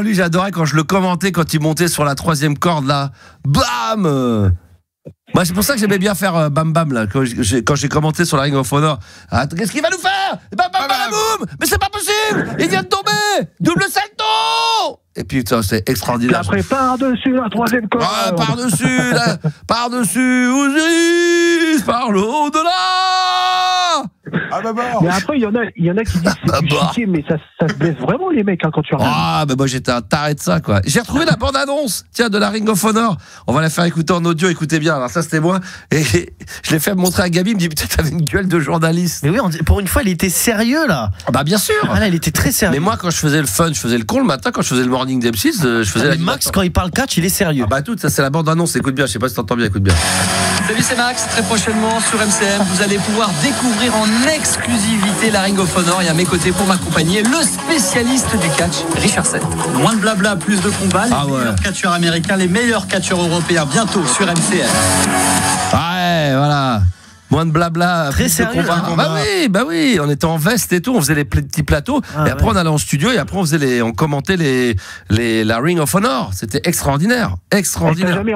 lui, j'adorais quand je le commentais, quand il montait sur la 3e corde là. Bam. Moi, c'est pour ça que j'aimais bien faire Bam Bam là, quand j'ai commenté sur la Ring of Honor. Ah, qu'est-ce qu'il va nous faire? Bam Bam Badaboum. Mais c'est pas possible. Il vient de tomber. Double salto. Et puis c'est extraordinaire. Après, par-dessus la 3e corde. Ouais, par-dessus, Osiris, par l'au-delà. Ah bah bon. Mais après, il y en a qui disent c'est du chiquet, mais ça se blesse vraiment les mecs quand tu regardes. Ah, bah moi j'étais un taré de ça, quoi. J'ai retrouvé la bande-annonce, tiens, de la Ring of Honor. On va la faire écouter en audio, écoutez bien. Alors ça, c'était moi. Et je l'ai fait montrer à Gabi, il me dit, putain, t'avais une gueule de journaliste. Mais oui, pour une fois, il était sérieux, là. Bah bien sûr. Ah là, il était très sérieux. Mais moi, quand je faisais le fun, je faisais le con le matin, quand je faisais le morning d'M6, je faisais mais Max, quand il parle catch, il est sérieux. Ah bah tout, ça c'est la bande-annonce, écoute bien, je sais pas si t'entends bien, écoute bien. Salut, c'est Max, très prochainement sur MCM, vous allez pouvoir découvrir en exclusivité la Ring of Honor, et à mes côtés pour m'accompagner, le spécialiste du catch, Richard Seth. Moins de blabla, plus de combats, les meilleurs catcheurs américains, les meilleurs catcheurs européens, bientôt sur MCM. Ouais, voilà. Moins de blabla, très sérieux. Bah oui, on était en veste et tout, on faisait les petits plateaux, et après on allait en studio et après on commentait la Ring of Honor. C'était extraordinaire. T'as jamais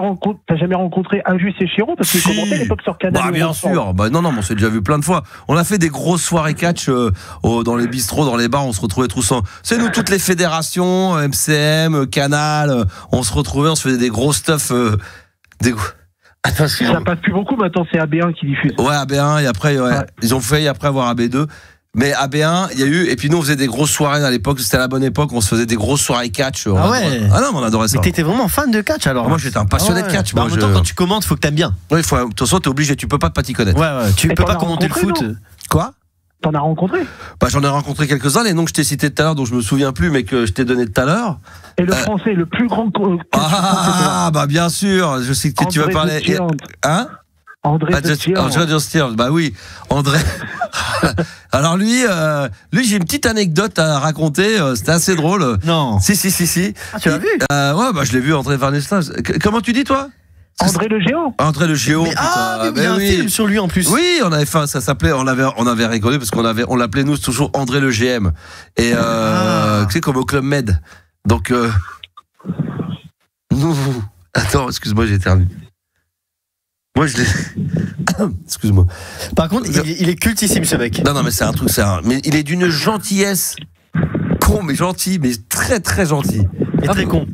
rencontré Injus et Chiro parce qu'ils commentaient à l'époque sur Canal? Bah bien sûr. Bah non, on s'est déjà vu plein de fois. On a fait des grosses soirées catch dans les bistrots, dans les bars, on se retrouvait tous c'est nous toutes les fédérations, MCM, Canal, on se retrouvait, on se faisait des gros stuff Attention. Ça passe plus beaucoup maintenant, c'est AB1 qui diffuse. Ouais, AB1 et après ils ont failli après avoir AB2. Mais AB1, il y a eu, et puis nous on faisait des grosses soirées à l'époque, c'était la bonne époque, on se faisait des grosses soirées catch. Ah ouais. Ah non, mais on adorait ça. Mais t'étais vraiment fan de catch alors? Moi j'étais un passionné de catch. En même temps, quand tu commentes, faut que t'aimes bien. Oui, de toute façon t'es obligé, tu peux pas t'y connaître. Ouais, tu peux pas commenter le foot. Quoi? T'en as rencontré? Bah j'en ai rencontré quelques-uns, les noms que je t'ai cités tout à l'heure, dont je me souviens plus, mais que je t'ai donné tout à l'heure. Et le français, le plus grand. Bah bien sûr, je sais que tu vas parler. Hein? André de Stirl, bah oui, André. Alors lui, j'ai une petite anecdote à raconter. C'était assez drôle. Non. Si. Ah, tu l'as vu? Ouais, bah je l'ai vu, André Varneslas. Comment tu dis toi? André le Géant. André le Géant. Il y a un film sur lui en plus. Oui, on avait fait, ça s'appelait, on avait rigolé parce on l'appelait nous toujours André le GM. Et tu sais, comme au Club Med. Donc attends, excuse-moi, j'ai éternué. Moi je l'ai. Excuse-moi. Par contre, il est cultissime ce mec. Non mais c'est un truc, mais il est d'une gentillesse. Con, mais gentil, mais très très gentil. Et très con.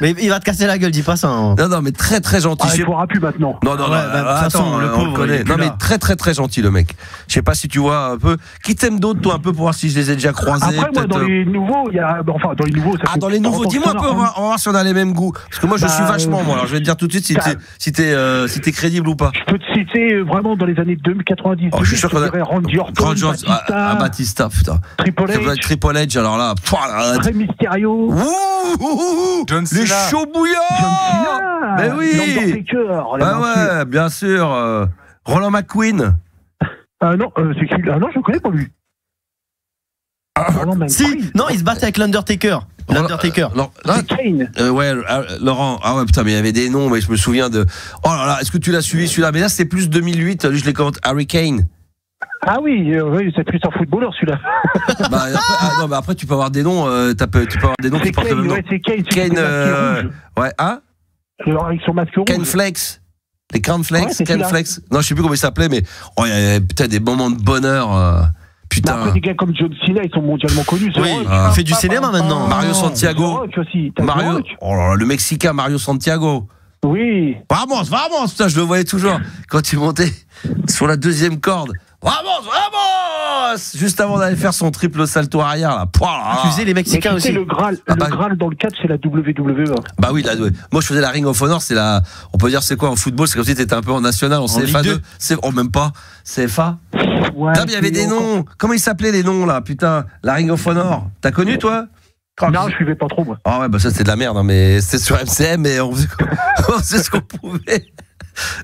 Mais il va te casser la gueule, dis pas ça. Hein. Non, mais très très gentil. Il ne pourra plus maintenant. Non, attends, le pauvre, on le connaît. Non, mais très très très gentil le mec. Je sais pas si tu vois un peu. Qui t'aime d'autres, toi, un peu, pour voir si je les ai déjà croisés. Après, moi, dans les nouveaux, il y a. Enfin, dans les nouveaux, ça dans les nouveaux, dis-moi un peu, on va voir si on a les mêmes goûts. Parce que moi, je suis vachement, moi. Alors, je vais te dire tout de suite si t'es crédible ou pas. Je peux te citer vraiment dans les années 2090. Je suis sûr qu'on a. Randy Orton, Batista, putain. Triple H, alors là. Très Mysterio. John Cena. Les chauds bouillants. Mais oui. Ouais, bien sûr. Roland McQueen. Non, c'est qui? Non, je connais pas lui. Si, non, il se battait avec l'Undertaker. C'est Kane. Ouais, Laurent. Ah ouais, putain, mais il y avait des noms, mais je me souviens de. Oh là là, est-ce que tu l'as suivi celui-là? Mais là, c'était plus 2008. Lui, je l'ai commenté. Harry Kane. Ah oui, c'est plus un footballeur celui-là. Non, mais après tu peux avoir des noms. Tu peux avoir des noms qui portent le même nom. C'est Kane. Kane. Ouais, hein? Avec son masque rouge. Kane Flex. Les Crown Flex. Kane Flex. Non, je sais plus comment il s'appelait, mais il y avait peut-être des moments de bonheur. Putain. Après, des gars comme John Cena, ils sont mondialement connus. Oui, il fait du cinéma maintenant. Mario Santiago. Mario. Oh là là, le Mexicain Mario Santiago. Oui. Vamos, putain, je le voyais toujours quand il montait sur la deuxième corde. Vamos! Juste avant d'aller faire son triple salto arrière, là. Tu faisais les Mexicains aussi. Le Graal dans le catch, c'est la WWE. Bah oui, moi je faisais la Ring of Honor, on peut dire c'est quoi en football, c'est comme si t'étais un peu en national, en CFA2. Même pas. CFA? Ouais. Il y avait des noms. Comment ils s'appelaient les noms là? Putain, la Ring of Honor. T'as connu toi? Non, je suivais pas trop moi. Ah ouais, bah ça c'était de la merde, hein, mais c'était sur MCM et on faisait ce qu'on pouvait.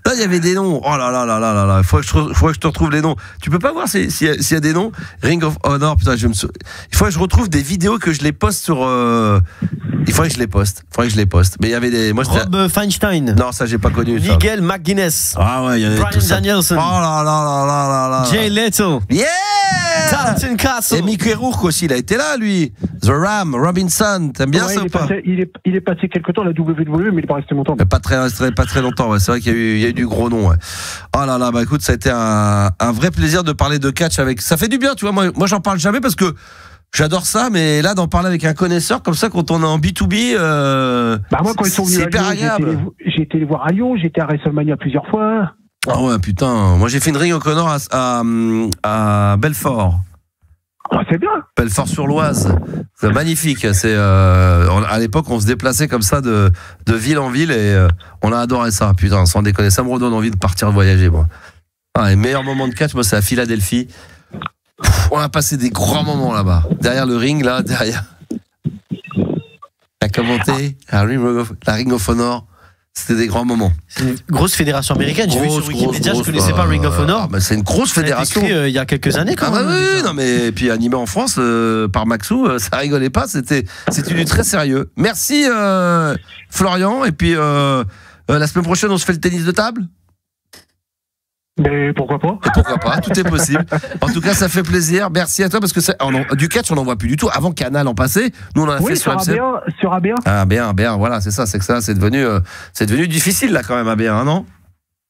Là, il y avait des noms. Oh là là là là là là. Il faudrait que je te retrouve les noms. Tu peux pas voir s'il y a des noms. Ring of Honor, putain, il faudrait que je retrouve des vidéos que je les poste sur. Il faudrait que je les poste. Mais il y avait des. Rob Feinstein. Non, ça j'ai pas connu. Miguel McGuinness. Ah ouais, il y avait Bryan Danielson. Oh là là là là là là. Jay Leto. Yeah. Dalton Castle. Et Mickey Rourke aussi, il a été là, lui. The Ram, Robinson. T'aimes bien ça ou pas? Il est passé quelque temps à la WWE, mais il est pas resté longtemps. Mais pas très longtemps. Ouais. C'est vrai qu'il y a eu du gros nom. Ouais. Oh là là, bah écoute, ça a été un vrai plaisir de parler de catch avec. Ça fait du bien, tu vois. Moi, j'en parle jamais parce que. J'adore ça, mais là, d'en parler avec un connaisseur comme ça, quand on est en B2B, moi, quand ils sont venus c'est hyper agréable. J'ai été les voir à Lyon, j'ai été à WrestleMania plusieurs fois. Ah ouais, putain. Moi, j'ai fait une Ring of Honor à Belfort. Ah, c'est bien. Belfort-sur-Loise. C'est magnifique. C'est à l'époque, on se déplaçait comme ça de ville en ville et on a adoré ça. Putain, sans déconner, ça me redonne envie de partir voyager, moi. Les meilleurs moments de catch, moi, c'est à Philadelphie. On a passé des grands moments là-bas. Derrière le ring, là, derrière. La commenté, la Ring of Honor. C'était des grands moments. C'est une grosse fédération américaine. J'ai vu sur Wikipédia, je ne connaissais pas Ring of Honor. C'est une grosse fédération. Ça a été créé il y a quelques années quand même. Oui, non mais puis animé en France par Maxou, ça rigolait pas. C'était du très sérieux. Merci Florian. Et puis la semaine prochaine, on se fait le tennis de table. Mais pourquoi pas? Pourquoi pas, tout est possible. En tout cas, ça fait plaisir. Merci à toi parce que du catch, on n'en voit plus du tout. Avant Canal en passait, nous on en a fait sur AB1. Sur AB1. Ah, AB1, voilà, c'est ça, c'est devenu difficile là quand même, AB1, non?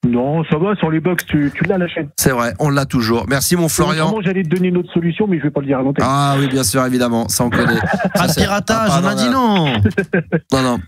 Non, ça va, sur les box, tu l'as la chaîne. C'est vrai, on l'a toujours. Merci mon Florian. Vraiment, j'allais te donner une autre solution, mais je vais pas le dire à l'antenne. Ah oui, bien sûr, évidemment, ça on connaît. Pas de piratage, on a dit non. Non.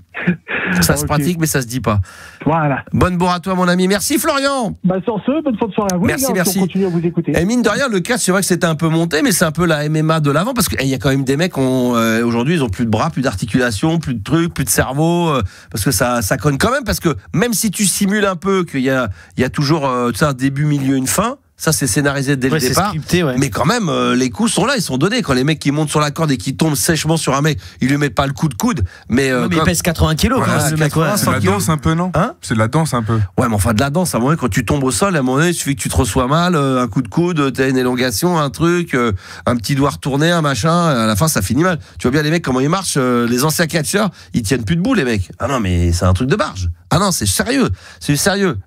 Ça se pratique, mais ça se dit pas. Voilà. Bonne bourre à toi, mon ami. Merci, Florian. Sur ce, bonne fin de soirée à vous. Merci. On continue à vous écouter. Et mine de rien, le catch, c'est vrai que c'était un peu monté, mais c'est un peu la MMA de l'avant, parce qu'il y a quand même des mecs, aujourd'hui, ils ont plus de bras, plus d'articulation, plus de trucs, plus de cerveau, parce que ça conne quand même, parce que même si tu simules un peu qu'il y a toujours un début, milieu, une fin, ça c'est scénarisé dès le départ, scripté, mais quand même les coups sont là, ils sont donnés. Quand les mecs qui montent sur la corde et qui tombent sèchement sur un mec, ils lui mettent pas le coup de coude, mais il pèse 80 kilos quand même, le mec. C'est de la danse un peu, non? C'est de la danse un peu. Ouais, mais enfin de la danse, à un moment quand tu tombes au sol, à un moment donné, il suffit que tu te reçois mal, un coup de coude, t'as une élongation, un truc, un petit doigt retourné, un machin, à la fin ça finit mal. Tu vois bien les mecs comment ils marchent, les anciens catcheurs, ils tiennent plus debout les mecs. Ah non, mais c'est un truc de barge. Ah non, c'est sérieux,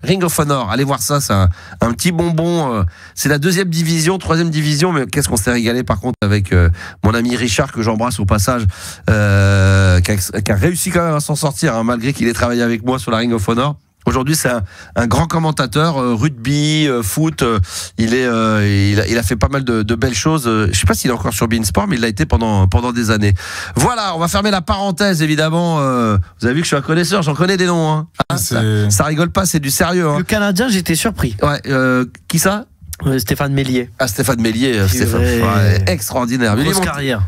Ring of Honor, allez voir ça, c'est un petit bonbon. C'est la 2e division, 3e division, mais qu'est-ce qu'on s'est régalé par contre avec mon ami Richard, que j'embrasse au passage, qui a réussi quand même à s'en sortir, malgré qu'il ait travaillé avec moi sur la Ring of Honor. Aujourd'hui, c'est un grand commentateur rugby, foot. Il a fait pas mal de belles choses. Je sais pas s'il est encore sur beIN Sport, mais il l'a été pendant des années. Voilà, on va fermer la parenthèse, évidemment. Vous avez vu que je suis un connaisseur, j'en connais des noms. Hein. Ça rigole pas, c'est du sérieux. Hein. Le Canadien, j'étais surpris. Ouais, qui ça? Stéphane Mélier. Ah, Stéphane Mélier, extraordinaire. Grosse carrière.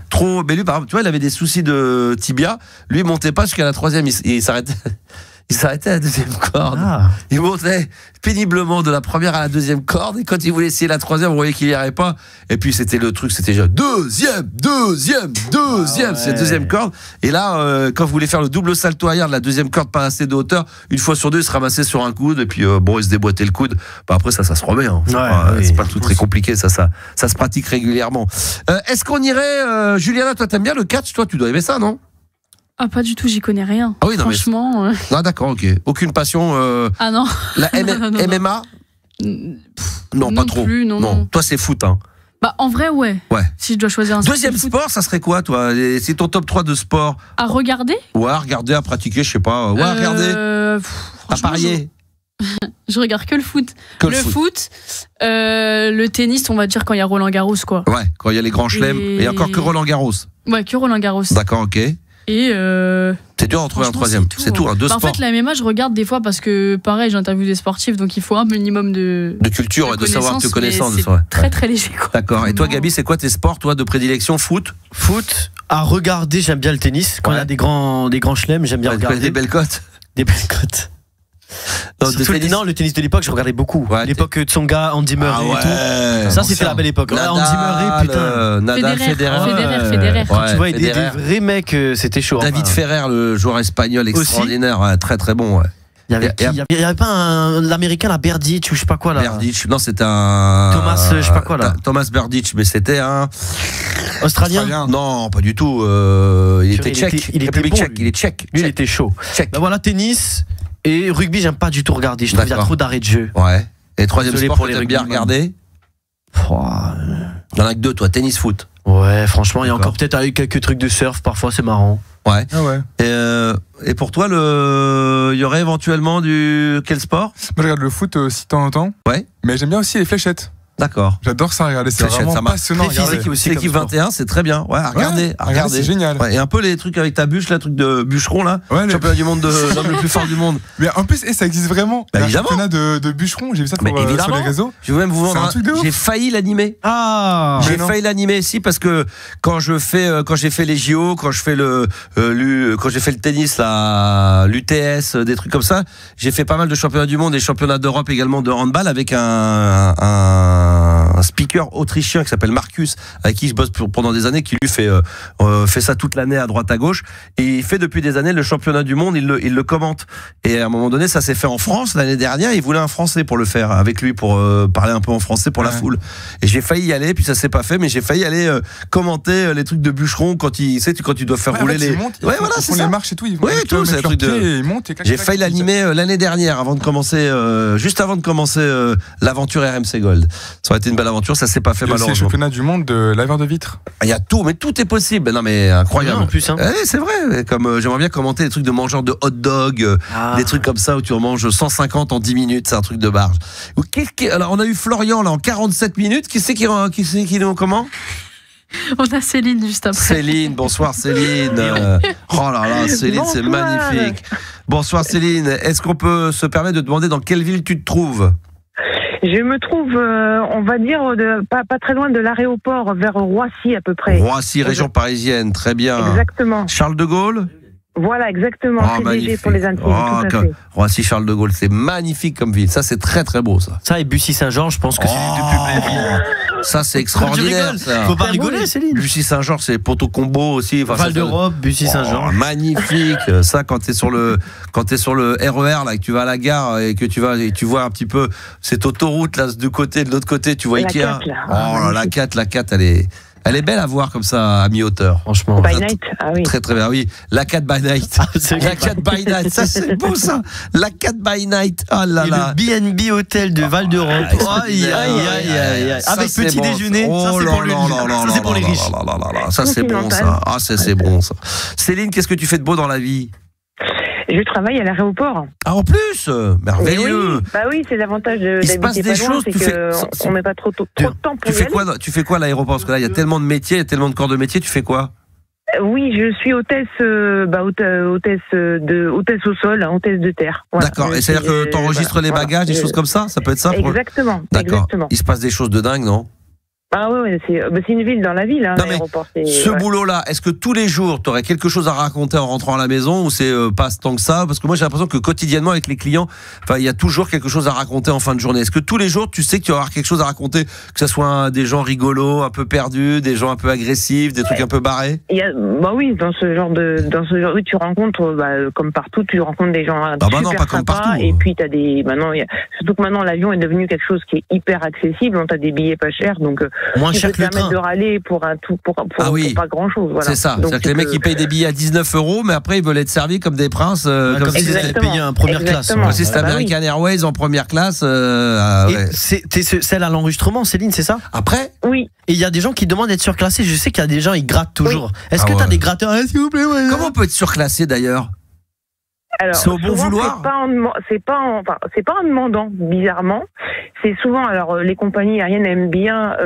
Mais lui, par exemple, tu vois, il avait des soucis de tibia. Lui, il montait pas jusqu'à la 3e. Il s'arrêtait. Il s'arrêtait à la 2e corde. Il montait péniblement de la 1re à la 2e corde. Et quand il voulait essayer la 3e, vous voyez qu'il n'y arrivait pas. Et puis c'était le truc, c'était déjà 2e. C'est la 2e corde. Et là, quand vous voulez faire le double salto arrière de la 2e corde, pas assez de hauteur, une fois sur deux, il se ramassait sur un coude. Et puis il se déboîtait le coude. Après ça se remet. Hein. C'est pas le truc très compliqué. Ça se pratique régulièrement. Est-ce qu'on irait, Juliana, toi t'aimes bien le catch? Toi tu dois aimer ça, non? Ah, pas du tout, j'y connais rien. Ah oui, non, franchement. Ah d'accord, ok. Aucune passion. Ah non. La MMA? Non, pas trop. Plus, non. Toi, c'est foot, hein. Bah, en vrai, ouais. Si je dois choisir un deuxième sport, ça serait quoi, toi? C'est ton top 3 de sport? À regarder? Ouais, à regarder, à pratiquer, je sais pas. Ouais, à regarder. À parier. Je regarde que le foot. Le tennis, on va dire quand il y a Roland Garros, quoi. Ouais, quand il y a les grands chelems. Et encore que Roland Garros. Ouais, que Roland Garros. D'accord, ok. Et c'est dur d'en trouver un troisième. C'est tout, deux sports. En fait, la MMA, je regarde des fois parce que, pareil, j'interviewe des sportifs, donc il faut un minimum de culture et de savoir, de connaissance. C'est très très léger, quoi. D'accord. Et toi, Gabi, c'est quoi tes sports, toi, de prédilection? Foot. À regarder, j'aime bien le tennis. Quand il y a des grands chelems, j'aime bien regarder. Des belles cotes. Non, le tennis de l'époque, je regardais beaucoup. L'époque Tsonga, Andy Murray et tout. Ça, c'était la belle époque. Andy Murray, putain. Nadal, Federer. Tu vois, des vrais mecs, c'était chaud. David Ferrer, le joueur espagnol extraordinaire, très très bon. Il y avait pas l'américain, la Berdych, ou je sais pas quoi là. Berdych, non, c'était un Thomas, je sais pas quoi là. Thomas Berdych, mais c'était un Australien. Non, pas du tout. Il était tchèque. Il était bon, il est tchèque. Lui, il était chaud. Bah voilà, tennis et rugby, j'aime pas du tout regarder. Je trouve qu'il y a trop d'arrêts de jeu. Ouais. Et troisième sport pour les bien regarder. Il y en a que deux, toi, tennis, foot. Ouais, franchement, il y a encore peut-être quelques trucs de surf, parfois c'est marrant. Ouais. Et pour toi, il y aurait éventuellement quel sport? Moi, je regarde le foot aussi de temps en temps. Ouais. Mais j'aime bien aussi les fléchettes. D'accord. J'adore ça, regarder. C'est vraiment passionnant. L'équipe 21, c'est très bien. Ouais, à regarder. C'est génial. Ouais, et un peu les trucs avec ta bûche, le truc de bûcheron là. Ouais, championnat du monde l'homme le plus fort du monde. Mais en plus, ça existe vraiment. Bah, le championnat de bûcheron, j'ai vu ça sur les réseaux. Je vais même vous vendre. J'ai failli l'animer. J'ai failli l'animer, si, parce que quand j'ai fait les JO, quand j'ai fait le tennis, l'UTS, des trucs comme ça, j'ai fait pas mal de championnats du monde et championnats d'Europe également de handball avec un speaker autrichien qui s'appelle Marcus, avec qui je bosse pendant des années, qui lui fait ça toute l'année à droite à gauche, et il fait depuis des années le championnat du monde, il le commente. Et à un moment donné, ça s'est fait en France l'année dernière, il voulait un Français pour le faire avec lui, pour parler un peu en français pour la foule. Et j'ai failli y aller, puis ça s'est pas fait, mais j'ai failli aller commenter les trucs de bûcheron quand tu dois faire rouler les. C'est les marches et tout. Tout, c'est un truc de. J'ai failli l'animer l'année dernière, juste avant de commencer l'aventure RMC Gold. Ça aurait été une belle aventure, ça s'est pas fait malheureusement. C'est le championnat du monde de laveur de vitres. Il y a tout, mais tout est possible. Non mais incroyable. En plus, hein. C'est vrai. Comme j'aimerais bien commenter des trucs de mangeurs de hot dog, des trucs comme ça où tu en manges 150 en 10 minutes, c'est un truc de barge. Alors on a eu Florian là en 47 minutes. Qui c'est qui nous comment? On a Céline juste après. Céline, bonsoir Céline. Oh là là, Céline, c'est magnifique. Bonsoir Céline. Est-ce qu'on peut se permettre de demander dans quelle ville tu te trouves? Je me trouve, on va dire, pas très loin de l'aéroport, vers Roissy à peu près. Roissy, région parisienne, très bien. Exactement. Charles de Gaulle? Voilà, exactement. CDG pour les intimes, tout à fait. Roissy, Charles de Gaulle, c'est magnifique comme ville. Ça, c'est très très beau, ça. Ça et Bussy-Saint-Georges, je pense que c'est les deux plus belles villes. Ça, c'est extraordinaire. Ça. Faut pas rigoler, Céline. Bussy-Saint-Georges, c'est Ponto Combo aussi. Val d'Europe, Bussy-Saint-Georges. Magnifique. Ça, quand t'es sur le RER, là, que tu vas à la gare et que tu vois un petit peu cette autoroute, là, de l'autre côté, tu vois Ikea. La 4, elle est belle à voir comme ça à mi-hauteur, franchement. By night, oui. Très très bien, oui. La 4 by night. La 4 by night, ça c'est beau ça. La 4 by night. Oh là là. Et le B&B hôtel de Val d'Europe. Aïe. Avec petit déjeuner. Ça c'est pour les riches. Ça c'est bon ça. Ah c'est bon ça. Céline, qu'est-ce que tu fais de beau dans la vie? Je travaille à l'aéroport. Ah, en plus, merveilleux. Oui. Bah oui, c'est l'avantage d'habiter pas loin, c'est qu'on met pas trop de temps pour y aller. Tu fais quoi à l'aéroport? Parce que là, il y a tellement de métiers, il y a tellement de corps de métier. Tu fais quoi? Oui, je suis hôtesse au sol, hôtesse de terre. Voilà. D'accord. Et c'est-à-dire que tu enregistres les bagages, des choses comme ça? Ça peut être ça? Exactement. D'accord. Exactement. Il se passe des choses de dingue, non? Ah ouais, c'est une ville dans la ville, l'aéroport. Ce boulot-là, est-ce que tous les jours, tu aurais quelque chose à raconter en rentrant à la maison ou c'est pas tant que ça? Parce que moi, j'ai l'impression que quotidiennement, avec les clients, il y a toujours quelque chose à raconter en fin de journée. Est-ce que tous les jours, tu sais que tu vas avoir quelque chose à raconter, que ce soit des gens rigolos, un peu perdus, des gens un peu agressifs, des trucs un peu barrés? Oui, dans ce genre tu rencontres, comme partout, tu rencontres des gens super pas comme sympas. partout. Et puis, surtout que maintenant, l'avion est devenu quelque chose qui est hyper accessible. On a des billets pas chers, donc moins cher que le train. De râler pour pas grand chose. Voilà. C'est ça. C'est-à-dire que les mecs ils payent des billets à 19 €, mais après ils veulent être servis comme des princes, comme si c'était payé en première classe. Comme si c'était American Airways en première classe. T'es celle à l'enregistrement, Céline, c'est ça? Après? Oui. Et il y a des gens qui demandent d'être surclassés. Je sais qu'il y a des gens, ils grattent toujours. Est-ce que t'as des gratteurs? S'il vous plaît, Comment on peut être surclassé d'ailleurs? Alors, c'est au bon vouloir. C'est pas en demandant, bizarrement. C'est souvent, les compagnies aériennes aiment bien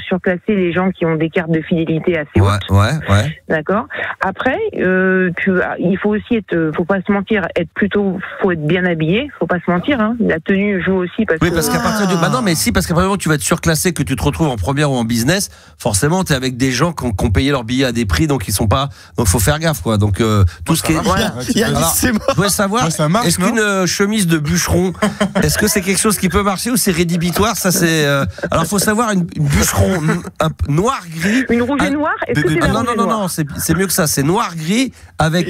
surclasser les gens qui ont des cartes de fidélité assez hautes. Ouais. D'accord. Après, il faut aussi faut pas se mentir, faut être bien habillé. Faut pas se mentir, hein. La tenue joue aussi parce qu'à partir du, parce qu'à partir du moment où tu vas être surclassé, que tu te retrouves en première ou en business, forcément, t'es avec des gens qui ont payé leur billet à des prix, donc ils sont pas, donc faut faire gaffe, quoi. Donc, tout ce qui est, je voudrais savoir, est-ce qu'une chemise de bûcheron, est-ce que c'est quelque chose qui peut marcher ou c'est rédhibitoire? Ça, c'est. Alors, faut savoir, une bûcheron noir-gris. Une rouge et noire? Est-ce que c'est non, c'est mieux que ça. C'est noir-gris avec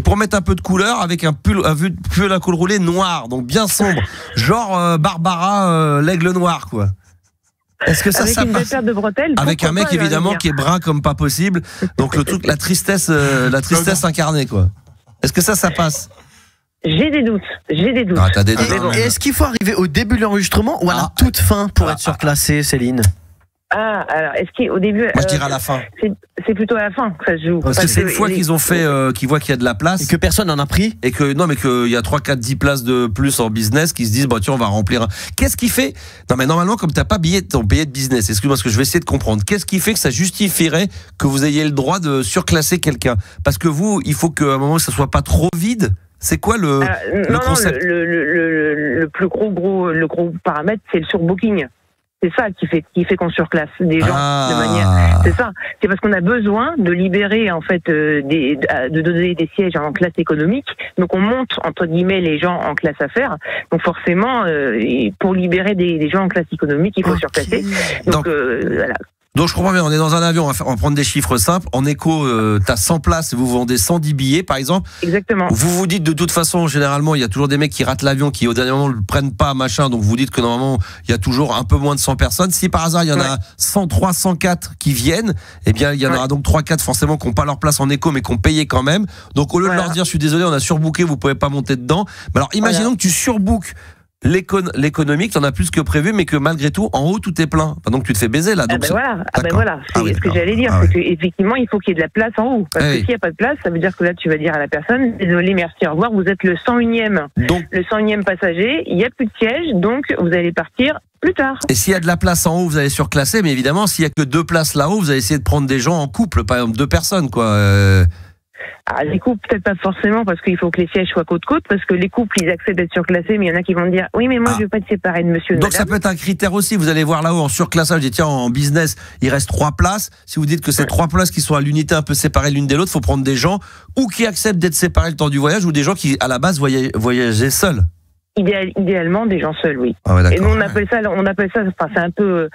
pour mettre un peu de couleur avec un pull à col roulé noir, donc bien sombre, genre Barbara l'aigle noir, quoi. Est-ce que ça une belle paire de bretelles, avec un mec évidemment qui est brun comme pas possible, donc le truc, la tristesse incarnée, quoi. Est-ce que ça passe? J'ai des doutes. Ah, t'as des doutes. Et est-ce qu'il faut arriver au début de l'enregistrement ou à la toute fin pour être surclassé, Céline? Alors, est-ce qu'au début... Moi, je dirais à la fin. C'est plutôt à la fin que ça se joue. Parce que c'est une fois qu'ils ont fait, qu'ils voient qu'il y a de la place. Et que personne n'en a pris. Et que, non, mais qu'il y a 3, 4, 10 places de plus en business, qui se disent, tiens, on va remplir. Qu'est-ce qui fait? Non, mais normalement, comme t'as pas ton billet de business, excuse-moi, ce que je vais essayer de comprendre. Qu'est-ce qui fait que ça justifierait que vous ayez le droit de surclasser quelqu'un? Parce que vous, il faut qu'à un moment, ça soit pas trop vide. C'est quoi le concept? Le gros paramètre, c'est le surbooking. C'est ça qui fait qu'on surclasse des gens de manière. C'est ça. C'est parce qu'on a besoin de libérer en fait de donner des sièges en classe économique. Donc on monte entre guillemets les gens en classe affaires. Donc forcément, pour libérer des gens en classe économique, il faut surclasser. Donc voilà. Donc je comprends bien, on est dans un avion, on va prendre des chiffres simples. En éco, t'as 100 places et vous vendez 110 billets, par exemple. Exactement. Vous vous dites de toute façon, généralement, il y a toujours des mecs qui ratent l'avion, qui au dernier moment ne le prennent pas, machin. Donc vous dites que normalement, il y a toujours un peu moins de 100 personnes. Si par hasard, il y en a 103, 104 qui viennent, eh bien, il y en aura donc 3-4 forcément qui n'ont pas leur place en éco, mais qui ont payé quand même. Donc au lieu de leur dire, je suis désolé, on a surbooké, vous pouvez pas monter dedans. Mais alors imaginons que tu surbookes l'économique, t'en as plus que prévu, mais que malgré tout, en haut, tout est plein. Donc tu te fais baiser là. Donc voilà. C'est ce que j'allais dire. C'est qu'effectivement, il faut qu'il y ait de la place en haut. Parce que s'il n'y a pas de place, ça veut dire que là, tu vas dire à la personne, désolé, merci, au revoir, vous êtes le 101e. Donc, le 101e passager, il n'y a plus de siège, donc vous allez partir plus tard. Et s'il y a de la place en haut, vous allez surclasser, mais évidemment, s'il n'y a que 2 places là-haut, vous allez essayer de prendre des gens en couple, par exemple 2 personnes, quoi. Les couples, peut-être pas forcément, parce qu'il faut que les sièges soient côte-côte, parce que les couples, ils acceptent d'être surclassés, mais il y en a qui vont dire, oui, mais moi, je veux pas être séparé de monsieur. Donc ça peut être un critère aussi, vous allez voir là-haut en surclassage, tiens, en business, il reste 3 places. Si vous dites que c'est 3 places qui sont à l'unité un peu séparées l'une de l'autre, faut prendre des gens ou qui acceptent d'être séparés le temps du voyage, ou des gens qui, à la base, voyageaient seuls. Idéalement des gens seuls, oui. Et nous on appelle ça, enfin c'est un peu,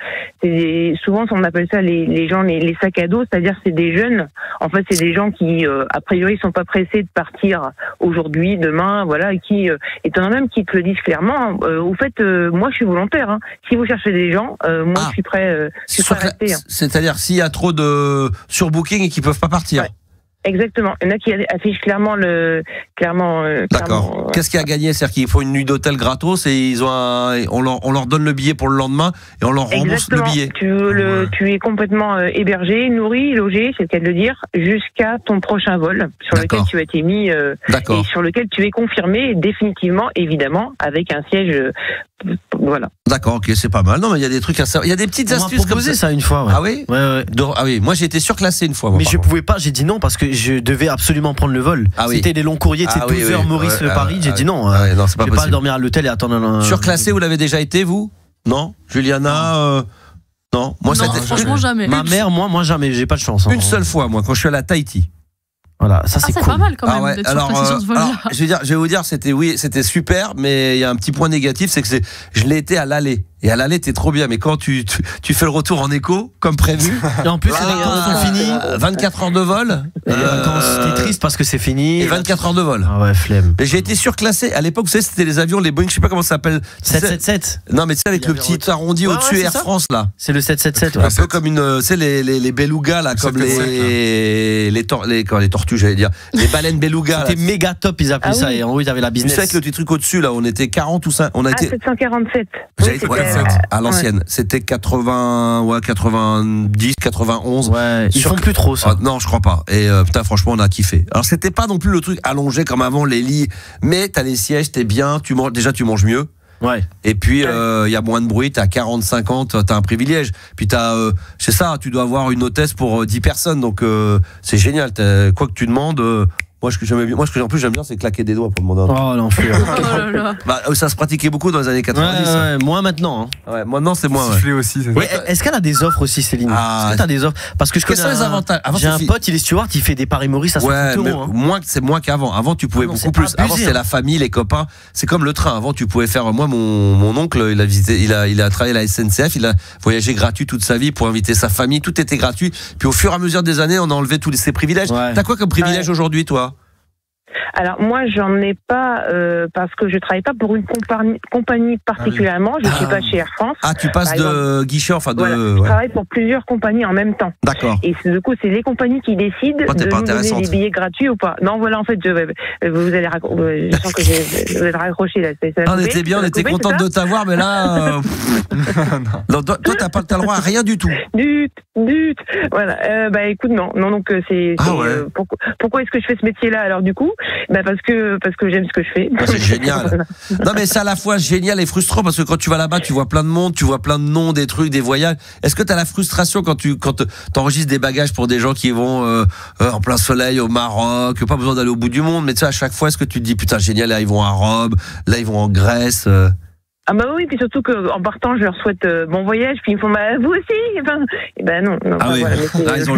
souvent on appelle ça les gens les sacs à dos, c'est-à-dire c'est des jeunes. En fait c'est des gens qui a priori sont pas pressés de partir aujourd'hui, demain, voilà, et qui étant même qui te le disent clairement. Au fait, moi je suis volontaire. Hein. Si vous cherchez des gens, moi je suis prêt à rester. C'est-à-dire s'il y a trop de surbooking et qu'ils peuvent pas partir. Exactement. Il y en a qui affichent clairement D'accord. Qu'est-ce qu'il y a gagné? C'est-à-dire qu'il faut une nuit d'hôtel gratos et on leur donne le billet pour le lendemain et on leur rembourse le billet. Tu es complètement hébergé, nourri, logé, c'est le cas de le dire, jusqu'à ton prochain vol sur lequel tu as été mis et sur lequel tu es confirmé définitivement, évidemment, avec un siège. Voilà. D'accord, ok, c'est pas mal. Non, mais il y a des trucs à savoir. Il y a des petites astuces comme ça une fois. Ouais. Ah oui? Ouais. Ah oui, moi j'ai été surclassé une fois. Mais je pouvais pas, j'ai dit non parce que je devais absolument prendre le vol. C'était des longs courriers, c'était 12 heures Maurice-Paris. J'ai dit non, non, c'est pas je vais pas dormir à l'hôtel et attendre. Surclassé, vous l'avez déjà été, vous? Non? Juliana? Non, moi non, franchement jamais. Ma mère, moi jamais, j'ai pas de chance. Une seule fois, moi, quand je suis allé à Tahiti. Voilà, ça c'est cool. pas mal quand même. Alors, je vais vous dire, c'était super, mais il y a un petit point négatif, c'est que je l'ai été à l'aller. Et à l'aller, t'es trop bien, mais quand tu fais le retour en écho, comme prévu. Et en plus, les vacances sont finies. 24 heures de vol. Et les vacances, t'es triste parce que c'est fini. Et 24 heures de vol. Ah ouais, flemme. Mais j'ai été surclassé. À l'époque, vous savez, c'était les avions, les Boeing, je sais pas comment ça s'appelle. 777. Non, mais tu sais, avec le petit arrondi au-dessus, Air France, là. C'est le 777, Un peu comme tu sais, les belugas, là, comme les tortues, j'allais dire. Les baleines belugas. C'était méga top, ils appelaient ça. Et en haut, ils avaient la business. Tu sais, avec le petit truc au-dessus, là, on était 40 ou 5. On a été. 747. À l'ancienne, c'était 90, 91. Ouais, ils font plus trop ça. Non, je crois pas. Et putain, franchement, on a kiffé. Alors, c'était pas non plus le truc allongé comme avant, les lits, mais t'as les sièges, t'es bien, tu manges mieux. Ouais. Et puis y a moins de bruit, t'as 40-50, t'as un privilège. Puis c'est ça, tu dois avoir une hôtesse pour 10 personnes, donc c'est génial. Quoi que tu demandes. Moi, ce que j'aime bien, c'est claquer des doigts pour demander un truc. Oh, l'enfer. Ça se pratiquait beaucoup dans les années 90. Ouais, moins maintenant. Ouais, maintenant, c'est moins. Siffler aussi. Est-ce qu'elle a des offres aussi, Céline? Est-ce que t'as des offres? Parce que je connais les avantages. J'ai un pote, il est steward, il fait des Paris Maurice à 60 euros. C'est moins qu'avant. Avant, tu pouvais beaucoup plus. Avant, c'était la famille, les copains. C'est comme le train. Avant, tu pouvais faire. Moi, mon oncle, il a travaillé à la SNCF, il a voyagé gratuit toute sa vie pour inviter sa famille. Tout était gratuit. Puis au fur et à mesure des années, on a enlevé tous ces privilèges. T'as quoi comme privilège aujourd'hui, toi? Alors moi j'en ai pas parce que je travaille pas pour une compagnie particulièrement, je suis pas chez Air France. Ah, tu passes de guichet, enfin de... Voilà, je travaille pour plusieurs compagnies en même temps. D'accord. Et du coup c'est les compagnies qui décident de nous donner des billets gratuits ou pas. Non voilà, en fait je sens que vous allez raccrocher là. On était bien, on était contente de t'avoir, mais là non, toi t'as pas le droit à rien du tout. Voilà. Écoute non donc c'est pourquoi est-ce que je fais ce métier là alors du coup? Parce que j'aime ce que je fais. C'est génial. Non mais c'est à la fois génial et frustrant parce que quand tu vas là-bas, tu vois plein de monde, tu vois plein de noms, des trucs, des voyages. Est-ce que tu as la frustration quand t'enregistres des bagages pour des gens qui vont en plein soleil au Maroc, pas besoin d'aller au bout du monde, mais tu sais à chaque fois est-ce que tu te dis putain génial, là ils vont à Rome, là ils vont en Grèce Ah bah oui, puis surtout qu'en partant, je leur souhaite bon voyage, puis ils me font vous aussi. Non. Ah oui. Voilà, ils ont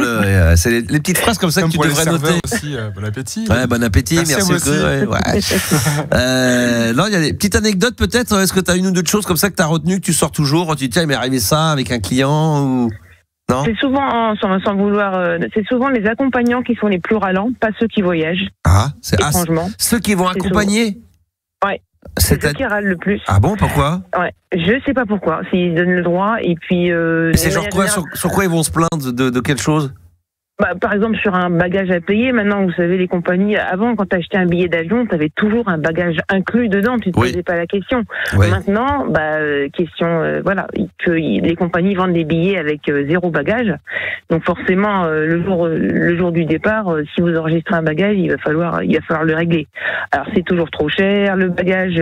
c'est les petites phrases comme ça que tu devrais noter. Aussi, bon appétit. Ouais, bon appétit, merci beaucoup. Non, il y a des petites anecdotes peut-être. Est-ce que tu as une ou deux choses comme ça que tu as retenues, que tu sors toujours quand tu te dis il m'est arrivé ça avec un client ou non? C'est souvent, sans vouloir, c'est souvent les accompagnants qui sont les plus râlants, pas ceux qui voyagent. Étrangement. Ceux qui vont accompagner. Ouais. C'est ceux qui râlent le plus. Ah bon, pourquoi? Ouais, je sais pas pourquoi. S'ils donnent le droit et puis. C'est genre quoi? Sur quoi ils vont se plaindre de quelle chose? Par exemple, sur un bagage à payer, maintenant, vous savez, les compagnies, avant, quand tu achetais un billet d'avion, tu avais toujours un bagage inclus dedans, tu ne te posais pas la question. Maintenant, que les compagnies vendent des billets avec 0 bagage. Donc forcément, le jour du départ, si vous enregistrez un bagage, il va falloir le régler. Alors c'est toujours trop cher, le bagage,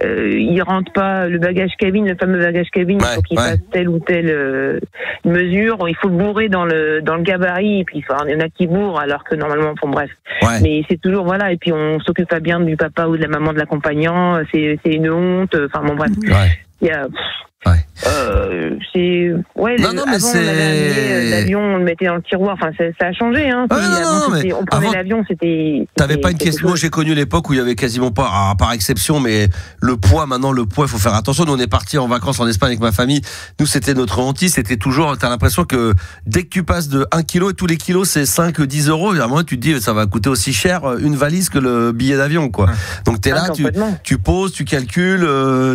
il rentre pas, le bagage cabine, le fameux bagage cabine, il faut qu'il fasse telle ou telle mesure, il faut le bourrer dans le gabarit. Et puis il y en a qui bourrent alors que normalement bref. Mais c'est toujours et puis on s'occupe pas bien du papa ou de la maman de l'accompagnant, c'est une honte, bref. Il y a l'avion on le mettait dans le tiroir, ça a changé on prenait l'avion, c'était t'avais pas une question. Moi j'ai connu l'époque où il y avait quasiment pas, par exception, mais le poids, il faut faire attention. Nous on est partis en vacances en Espagne avec ma famille, nous c'était notre hantise, c'était toujours, t'as l'impression que dès que tu passes de 1 kilo et tous les kilos c'est 5-10 euros, à un moment tu te dis ça va coûter aussi cher une valise que le billet d'avion quoi. Donc t'es là, tu poses, tu calcules,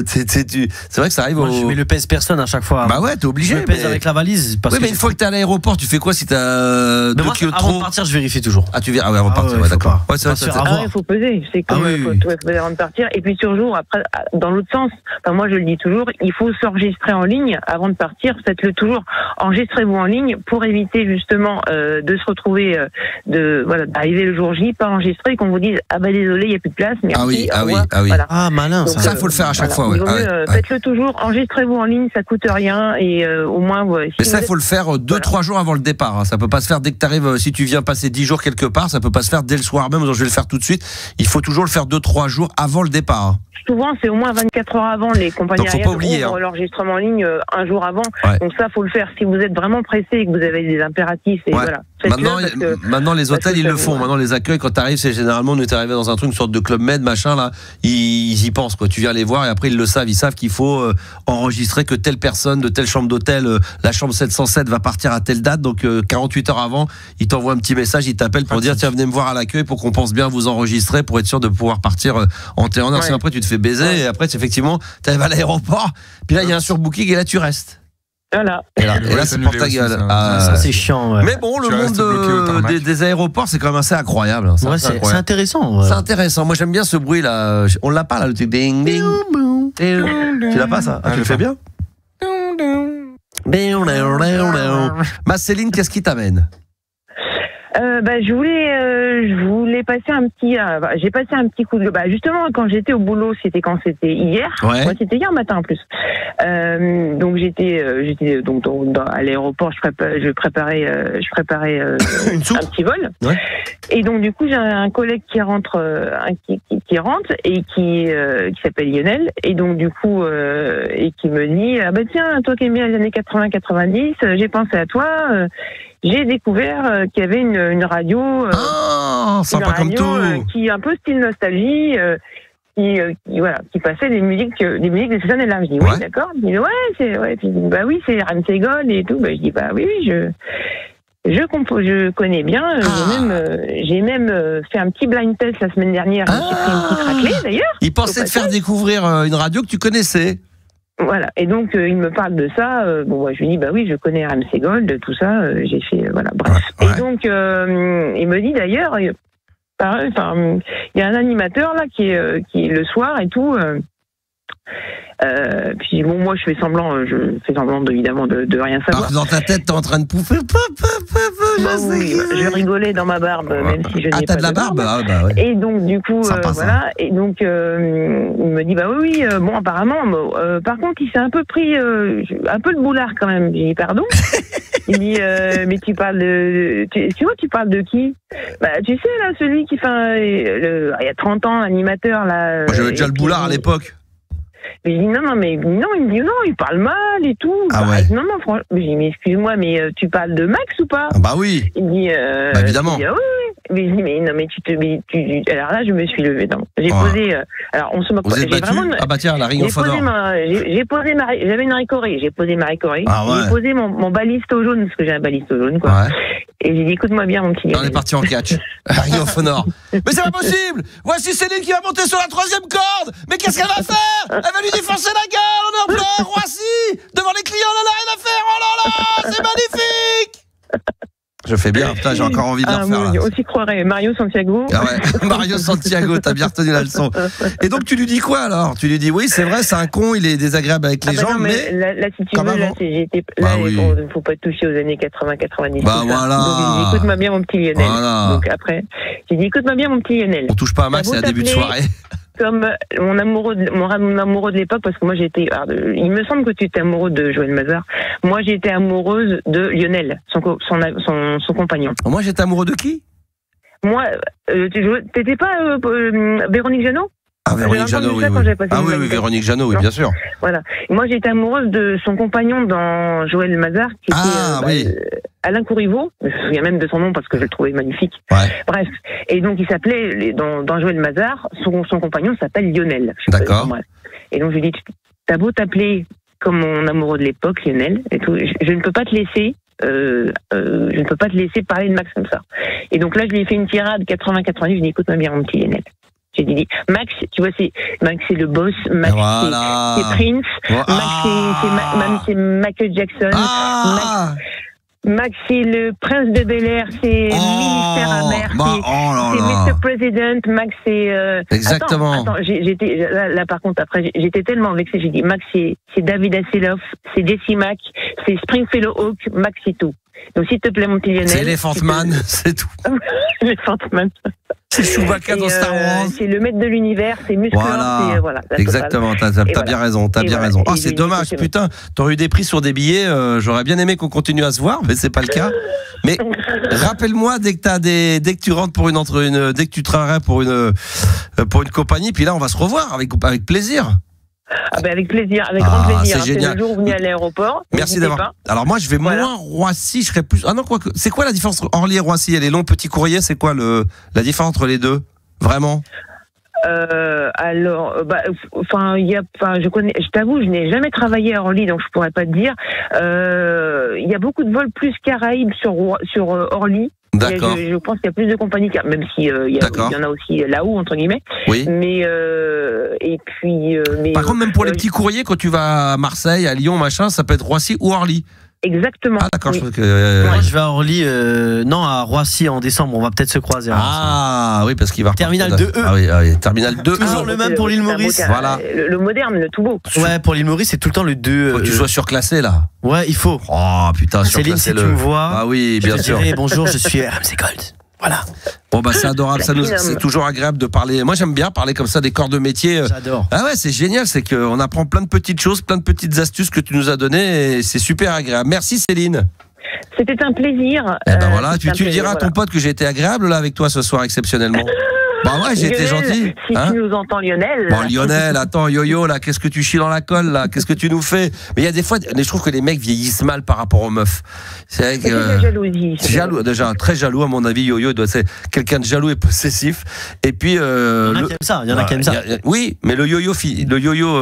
c'est vrai que ça arrive le pèse personne à chaque fois. Bah ouais, t'es obligé. Je mais avec la valise. Oui, mais une fois que t'es à l'aéroport, tu fais quoi si t'as 2 kilos trop? Avant de partir, je vérifie toujours. Ah, tu vérifies avant de partir, d'accord. Ouais, c'est vrai, il faut peser. C'est comme avant de partir. Et puis surjour, après, dans l'autre sens, moi je le dis toujours, il faut s'enregistrer en ligne avant de partir. Faites-le toujours. Enregistrez-vous en ligne pour éviter justement de se retrouver, d'arriver le jour J, pas enregistré, et qu'on vous dise ah bah désolé, il n'y a plus de place. Merci, ah oui. Voilà. Ah malin. Donc, ça, faut le faire à chaque fois. Faites-le toujours. Enregistrez-vous en ligne, ça coûte rien et au moins. Mais ça, il faut le faire 2-3 jours avant le départ. Ça peut pas se faire dès que tu arrives. Si tu viens passer 10 jours quelque part, ça peut pas se faire dès le soir même. Donc je vais le faire tout de suite. Il faut toujours le faire 2-3 jours avant le départ. Souvent, c'est au moins 24 heures avant. Les compagnies aériennes ouvrent l'enregistrement en ligne un jour avant. Ouais. Donc ça, faut le faire. Si vous êtes vraiment pressé et que vous avez des impératifs, et voilà. Maintenant, les hôtels, ils le font. Maintenant, les accueils, quand tu arrives, c'est généralement, on est arrivé dans un truc, une sorte de Club Med, machin, là. Ils y pensent, quoi. Tu viens les voir et après, ils le savent. Ils savent qu'il faut enregistrer que telle personne de telle chambre d'hôtel, la chambre 707 va partir à telle date. Donc, 48 heures avant, ils t'envoient un petit message, ils t'appellent pour dire, tiens, venez me voir à l'accueil pour qu'on pense bien vous enregistrer pour être sûr de pouvoir partir en temps en heure. Sinon, après, tu te fais baiser et après, effectivement, tu arrives à l'aéroport. Puis là, il y a un surbooking et là, tu restes. Voilà. Et là c'est pour ta gueule. Ça, c'est chiant. Ouais. Mais bon, le monde des aéroports, c'est quand même assez incroyable. C'est intéressant. C'est intéressant. Moi, j'aime bien ce bruit là. On l'a pas là, le truc ding ding. Tu l'as pas ça? Tu le fais bien? Céline, qu'est-ce qui t'amène? Je voulais passer un petit. J'ai passé un petit coup de. Justement, quand j'étais au boulot, c'était hier. Ouais. C'était hier matin en plus. Donc j'étais à l'aéroport. Je préparais une soupe, un petit vol. Ouais. Et donc du coup, j'ai un collègue qui rentre, qui rentre et qui s'appelle Lionel. Et donc du coup, et qui me dit tiens, toi qui aimes bien les années 80-90, j'ai pensé à toi. J'ai découvert qu'il y avait une radio, sympa comme tout, qui un peu style nostalgie, qui passait des musiques de ces années-là. Je dis oui, d'accord. Il dit oui, c'est RMC Gold et tout. Je dis oui, je connais bien. J'ai même fait un petit blind test la semaine dernière. J'ai pris une petite raclée d'ailleurs. Il pensait te faire découvrir une radio que tu connaissais. Voilà, et donc il me parle de ça. Je lui dis oui, je connais RMC Gold, tout ça. J'ai fait bref. Ouais. Et donc il me dit d'ailleurs, il y a un animateur là qui est le soir et tout. Puis moi je fais semblant évidemment de rien savoir. Alors que dans ta tête t'es en train de pouffer. Je rigolais dans ma barbe, même si je n'ai pas de la barbe. Ouais. Et donc du coup voilà. Et donc il me dit oui. Bon apparemment, par contre il s'est un peu pris un peu le boulard quand même. J'ai dit pardon. Il dit mais tu parles de tu parles de qui? Tu sais là celui qui il y a 30 ans animateur là. Moi j'avais déjà le boulard à l'époque. Mais je dis non, il me dit non, il parle mal et tout. Non, franchement. Je dis mais excuse-moi, mais tu parles de Max ou pas? Oui. Il me dit évidemment. Je dis, oui. Mais je dis mais non, mais alors là je me suis levée. J'ai posé. Alors on se moque. Vous êtes battu? Tiens, la Ring of Honor. J'avais une Marie-Corée. J'ai posé Marie-Corée. J'ai posé mon balisto jaune parce que j'ai un balisto jaune quoi. Ouais. Et j'ai dit écoute-moi bien mon petit. On est parti en catch. Ring of Honor. Mais c'est pas possible. Voici Céline qui va monter sur la 3e corde. Mais qu'est-ce qu'elle va faire? Elle va lui défoncer la gueule. On est en plein Roissy devant les clients. On n'a rien à faire. Oh là là, c'est magnifique. Je fais bien, putain, j'ai encore envie de le refaire là. Aussi croirait Mario Santiago. Mario Santiago, t'as bien retenu la leçon. Et donc tu lui dis quoi alors? Tu lui dis oui, c'est vrai, c'est un con, il est désagréable avec les gens, non, mais là si tu veux, il faut pas toucher aux années 80-90. Voilà. Donc écoute-moi bien mon petit Lionel. Voilà. Donc après, j'ai dit écoute-moi bien mon petit Lionel. On touche pas à Max, c'est à début de soirée. Comme mon amoureux de l'époque, parce que moi il me semble que tu étais amoureux de Joël Mazar. Moi j'étais amoureuse de Lionel, son compagnon. Moi j'étais amoureux de qui? Moi, t'étais pas Véronique Jeannot? Véronique Jeannot, oui. Oui, Véronique Jeannot, oui, bien sûr. Voilà. Moi, j'étais amoureuse de son compagnon dans Joël Mazar, qui était Alain Courriveau. Je me souviens même de son nom parce que je le trouvais magnifique. Ouais. Bref. Et donc, il s'appelait, dans Joël Mazar, son compagnon s'appelle Lionel. D'accord. Et donc, je lui ai dit, t'as beau t'appeler comme mon amoureux de l'époque, Lionel, et tout, je ne peux pas te laisser. Je ne peux pas te laisser parler de Max comme ça. Et donc là, je lui ai fait une tirade 80-90. Je lui ai dit, écoute-moi bien, mon petit Lionel. J'ai dit Max, tu vois, Max c'est le boss, Max c'est Prince, Max c'est Michael Jackson, Max c'est le prince de Bel-Air, c'est ministère amer, c'est Mr. President, Max c'est... Exactement. Attends, j'étais là par contre après j'étais tellement vexée, j'ai dit Max c'est David Hasselhoff, c'est Desi Mac, c'est Springfellow Hawk, Max c'est tout. Donc s'il te plaît mon petit Lionel. C'est Elephant Man, c'est tout. Elephant Man. C'est Chewbacca dans Star Wars. C'est le maître de l'univers, c'est Musclor, voilà. Exactement, t'as bien raison, bien raison. Ah, c'est dommage, putain, t'aurais eu des prix sur des billets, j'aurais bien aimé qu'on continue à se voir, mais c'est pas le cas. Mais rappelle-moi dès que tu rentres dès que tu travaillerais pour une compagnie, puis là on va se revoir avec plaisir. Ah ben avec plaisir, avec grand plaisir. C'est génial. Le jour où vous venez à l'aéroport. Merci d'avoir. Alors moi je vais moins Roissy, je serais plus. Ah non, quoi que. C'est quoi la différence entre Orly et Roissy? Et les longs petits courriers, c'est quoi la différence entre les deux? Vraiment? Alors, je t'avoue, je n'ai jamais travaillé à Orly, donc je pourrais pas te dire. Il y a beaucoup de vols plus Caraïbes sur Orly. D'accord. Je pense qu'il y a plus de compagnies, même si il y en a aussi là-haut entre guillemets. Oui. Mais par contre, même pour les petits courriers, quand tu vas à Marseille, à Lyon, machin, ça peut être Roissy ou Orly. Exactement. Ah d'accord, oui. je pense que... Moi je vais à Orly, non à Roissy en décembre, on va peut-être se croiser. Ah oui, parce qu'il va Terminal 2E. Ah oui, Terminal 2E. Toujours le même pour l'île Maurice. Voilà. Le moderne, le tout beau. Ouais, pour l'île Maurice, c'est tout le temps le 2. Faut que tu sois surclassé là. Ouais, il faut. Oh putain, Céline, si tu me vois. Ah oui, bien sûr. Bonjour, je suis RMC Gold. Voilà. Bon bah c'est adorable, c'est toujours agréable de parler. Moi j'aime bien parler comme ça des corps de métier. J'adore. Ah ouais, c'est génial, c'est qu'on apprend plein de petites choses, plein de petites astuces que tu nous as données et c'est super agréable. Merci Céline. C'était un plaisir. Et ben voilà, tu diras à ton pote que j'ai été agréable là avec toi ce soir exceptionnellement. Bah ouais, j'ai été gentil. Si tu nous entends, Lionel. Bon, Lionel, attends, Yo-Yo, là, qu'est-ce que tu chies dans la colle, là? Qu'est-ce que tu nous fais? Mais il y a des fois, je trouve que les mecs vieillissent mal par rapport aux meufs. C'est vrai que. La jalousie. Jaloux, déjà, très jaloux, à mon avis, Yo-Yo, c'est quelqu'un de jaloux et possessif. Et puis. Il y en a qui aiment ça, Oui, mais le yo-yo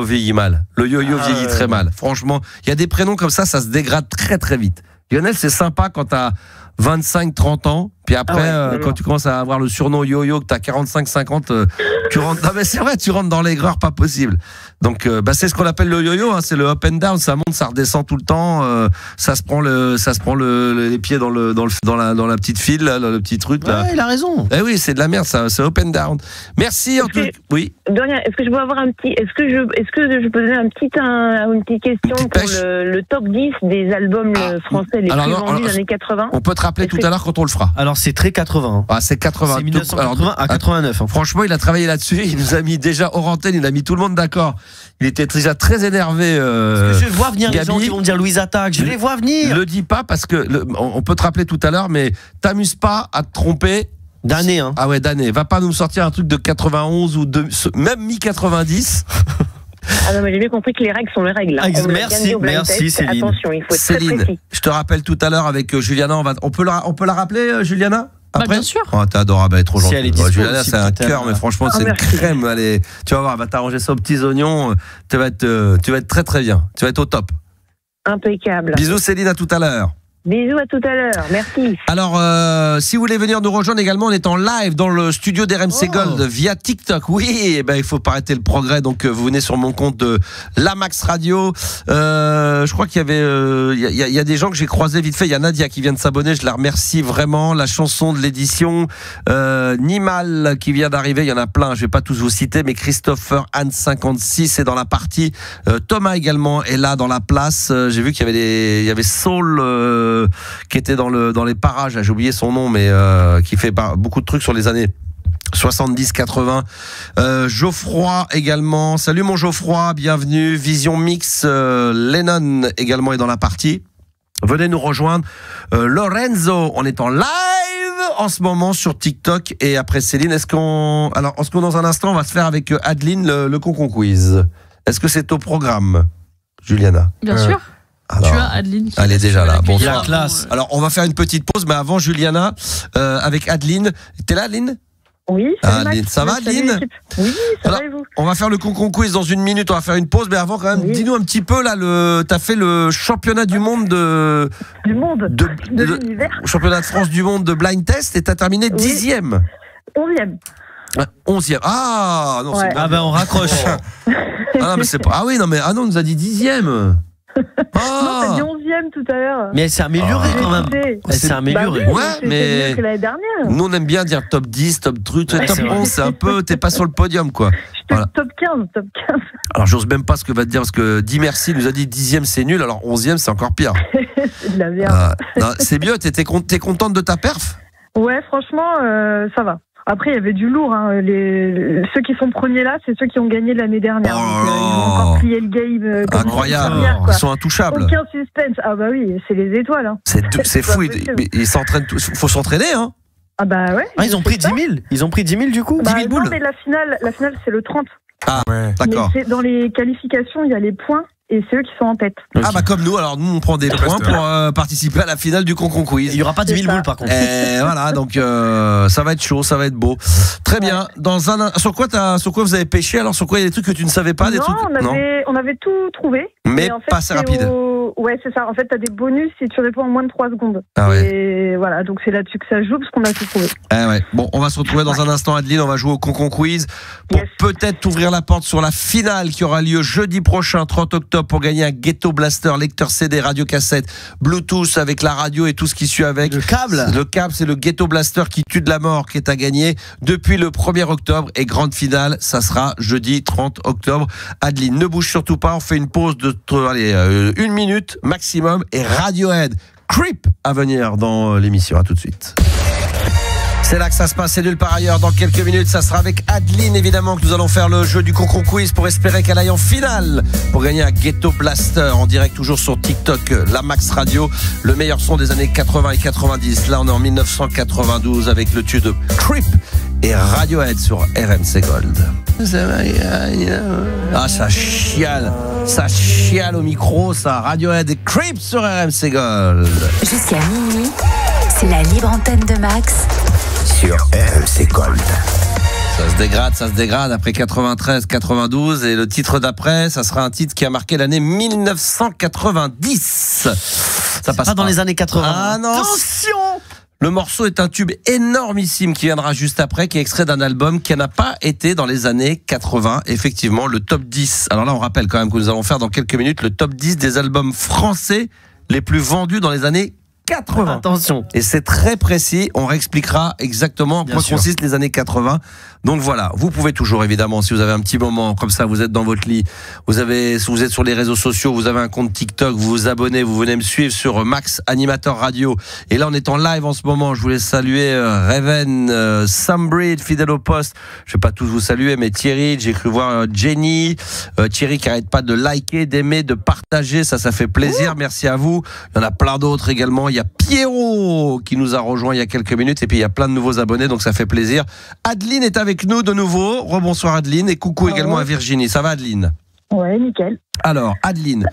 vieillit mal. Le yo-yo vieillit très mal. Franchement, il y a des prénoms comme ça se dégrade très, très vite. Lionel, c'est sympa quand t'as 25-30 ans, puis après quand tu commences à avoir le surnom yo-yo, que t'as 45-50, tu rentres. Non mais c'est vrai, tu rentres dans l'aigreur pas possible. Donc c'est ce qu'on appelle le yo-yo, hein, c'est le up and down, ça monte, ça redescend tout le temps, ça se prend les pieds dans la petite file, là, dans le petit truc là. Ouais, il a raison. Eh oui, c'est de la merde, ça, c'est up and down. Merci en tout cas. Oui. De rien, est-ce que je peux avoir est-ce que je peux donner une petite question pour le top 10 des albums français les plus vendus des années 80? On peut te rappeler tout à l'heure quand on le fera. Alors c'est très 80. Ah, c'est 80. C'est 1980 à 89. Hein. Franchement, il a travaillé là-dessus. Il nous a mis déjà hors antenne. Il a mis tout le monde d'accord. Il était déjà très énervé. Je vois venir Gabi. les gens qui vont dire Louise Attaque. Je les vois venir. Le dis pas parce que on peut te rappeler tout à l'heure, mais t'amuses pas à te tromper. D'année, hein. Ah ouais, d'année. Va pas nous sortir un truc de 91 ou même mi-90. Ah non, mais j'ai bien compris que les règles sont les règles. Hein. Merci Céline. Attention, il faut être Céline, très précis. je te rappelle tout à l'heure avec Juliana. On peut la rappeler, Juliana? Après, bien sûr. Oh, t'es adorable, elle est trop gentille. Juliana, c'est un cœur, mais franchement, c'est une crème. Allez, tu vas voir, elle va t'arranger ça aux petits oignons. Tu vas être très très bien. Tu vas être au top. Impeccable. Bisous Céline, à tout à l'heure. Bisous à tout à l'heure, merci. Alors, si vous voulez venir nous rejoindre également, on est en live dans le studio d'RMC Gold via TikTok. Oui, il faut pas arrêter le progrès. Donc, vous venez sur mon compte de La Max Radio. Je crois qu'il y avait, il y a des gens que j'ai croisés vite fait. Il y a Nadia qui vient de s'abonner. Je la remercie vraiment. La chanson de l'édition, Nimal qui vient d'arriver. Il y en a plein. Je vais pas tous vous citer, mais Christopher Anne 56 est dans la partie. Thomas également est là dans la place. J'ai vu qu'il y avait Saul. Qui était dans les parages, j'ai oublié son nom, mais qui fait beaucoup de trucs sur les années 70-80. Geoffroy également. Salut mon Geoffroy, bienvenue. Vision Mix, Lennon également est dans la partie. Venez nous rejoindre. Lorenzo, on est en live en ce moment sur TikTok. Et après Céline, est-ce qu'on dans un instant, on va se faire avec Adeline le Concon Quiz. Est-ce que c'est au programme, Juliana? Bien sûr. Alors, tu as Adeline. Elle est déjà là. Bon, la classe. Alors, on va faire une petite pause, mais avant, Juliana, avec Adeline. T'es là, Adeline? Oui, Adeline. Ça va, Adeline? Oui, ça va et vous? On va faire le Concon Quiz dans une minute. On va faire une pause, mais avant, quand même, dis-nous un petit peu, là, t'as fait le championnat du monde de l'univers. Championnat de France du monde de blind test et t'as terminé 10e. 11e. 11e. Ah non, ouais. Ah ben on raccroche. Non, mais c'est pas. Ah oui, non, mais on nous a dit 10e. Non, t'as dit 11e tout à l'heure. Mais elle s'est améliorée quand même. Elle s'est améliorée. Bah oui, ouais, mais. Mieux que l'année dernière. Nous, on aime bien dire top 10, top truc. Ouais, top 11, c'est un peu. T'es pas sur le podium, quoi. Voilà. Top 15. Alors, j'ose même pas ce que va te dire, parce que Dis Merci nous a dit 10e, c'est nul. Alors, 11e, c'est encore pire. C'est de la merde. Non, c'est mieux. T'es contente de ta perf? Ouais, franchement, ça va. Après, il y avait du lourd. Hein. Ceux qui sont premiers là, c'est ceux qui ont gagné l'année dernière. Donc, ils ont encore plié le game. Incroyable. Ils sont intouchables. Aucun suspense. Ah bah oui, c'est les étoiles. Hein. C'est fou. Ils s'entraînent tous. Faut s'entraîner, hein. Ah bah ouais. Ah, ils ont pris 10 000. Ils ont pris 10 000 du coup. 10 000 non, boules. mais la finale, c'est le 30. Ah ouais. D'accord. Mais dans les qualifications, il y a les points. Et c'est eux qui sont en tête. Ah bah comme nous, alors nous on prend des points pour participer à la finale du Concon Quiz. Il n'y aura pas 10 000 boules par contre. Et voilà, donc ça va être chaud, ça va être beau. Très bien. Sur quoi vous avez pêché? Alors sur quoi il y a des trucs que tu ne savais pas? On avait tout trouvé. Mais en fait, pas assez rapide. Ouais, c'est ça. En fait, t'as des bonus si tu réponds en moins de 3 secondes. Ah ouais. Et voilà, donc c'est là-dessus que ça joue parce qu'on a tout trouvé. Ah ouais. Bon, on va se retrouver dans un instant, Adeline. On va jouer au Concon Quiz pour peut-être t'ouvrir la porte sur la finale qui aura lieu jeudi prochain, 30 octobre, pour gagner un Ghetto Blaster, lecteur CD, radio cassette, Bluetooth avec la radio et tout ce qui suit avec. Le câble. Le câble, c'est le Ghetto Blaster qui tue de la mort, qui est à gagner depuis le 1er octobre. Et grande finale, ça sera jeudi 30 octobre. Adeline, ne bouge surtout pas. On fait une pause de 1 minute maximum. Et Radiohead, Creep à venir dans l'émission. À tout de suite. C'est là que ça se passe, c'est nulle part ailleurs. Dans quelques minutes, ça sera avec Adeline, évidemment, que nous allons faire le jeu du Concon Quiz pour espérer qu'elle aille en finale pour gagner un Ghetto Blaster en direct, toujours sur TikTok, la Max Radio, le meilleur son des années 80 et 90. Là, on est en 1992 avec le tube de Creep et Radiohead sur RMC Gold. Ah, ça chiale au micro, ça. Radiohead et Creep sur RMC Gold. Jusqu'à minuit, c'est la libre antenne de Max sur RMC Gold. Ça se dégrade après 93, 92 et le titre d'après, ça sera un titre qui a marqué l'année 1990. Ça passe pas dans les années 80. Ah non. Attention. Le morceau est un tube énormissime qui viendra juste après, qui est extrait d'un album qui n'a pas été dans les années 80. Effectivement, le top 10. Alors là, on rappelle quand même que nous allons faire dans quelques minutes le top 10 des albums français les plus vendus dans les années 80. Attention. Et c'est très précis. On réexpliquera exactement en quoi consistent les années 80. Donc voilà, vous pouvez toujours, évidemment, si vous avez un petit moment comme ça, vous êtes dans votre lit, si vous êtes sur les réseaux sociaux, vous avez un compte TikTok, vous vous abonnez, vous venez me suivre sur Max Animateur Radio. Et là, on est en live en ce moment. Je voulais saluer Raven, Sambridge, fidèle au poste. Je vais pas tous vous saluer, mais Thierry, j'ai cru voir Jenny, Thierry qui arrête pas de liker, d'aimer, de partager. Ça fait plaisir. Merci à vous. Il y en a plein d'autres également. Il y a Pierrot qui nous a rejoint il y a quelques minutes. Et puis, il y a plein de nouveaux abonnés. Donc, ça fait plaisir. Adeline est avec nous de nouveau. Rebonsoir Adeline et coucou également à Virginie. Ça va Adeline? Ouais, nickel. Alors Adeline,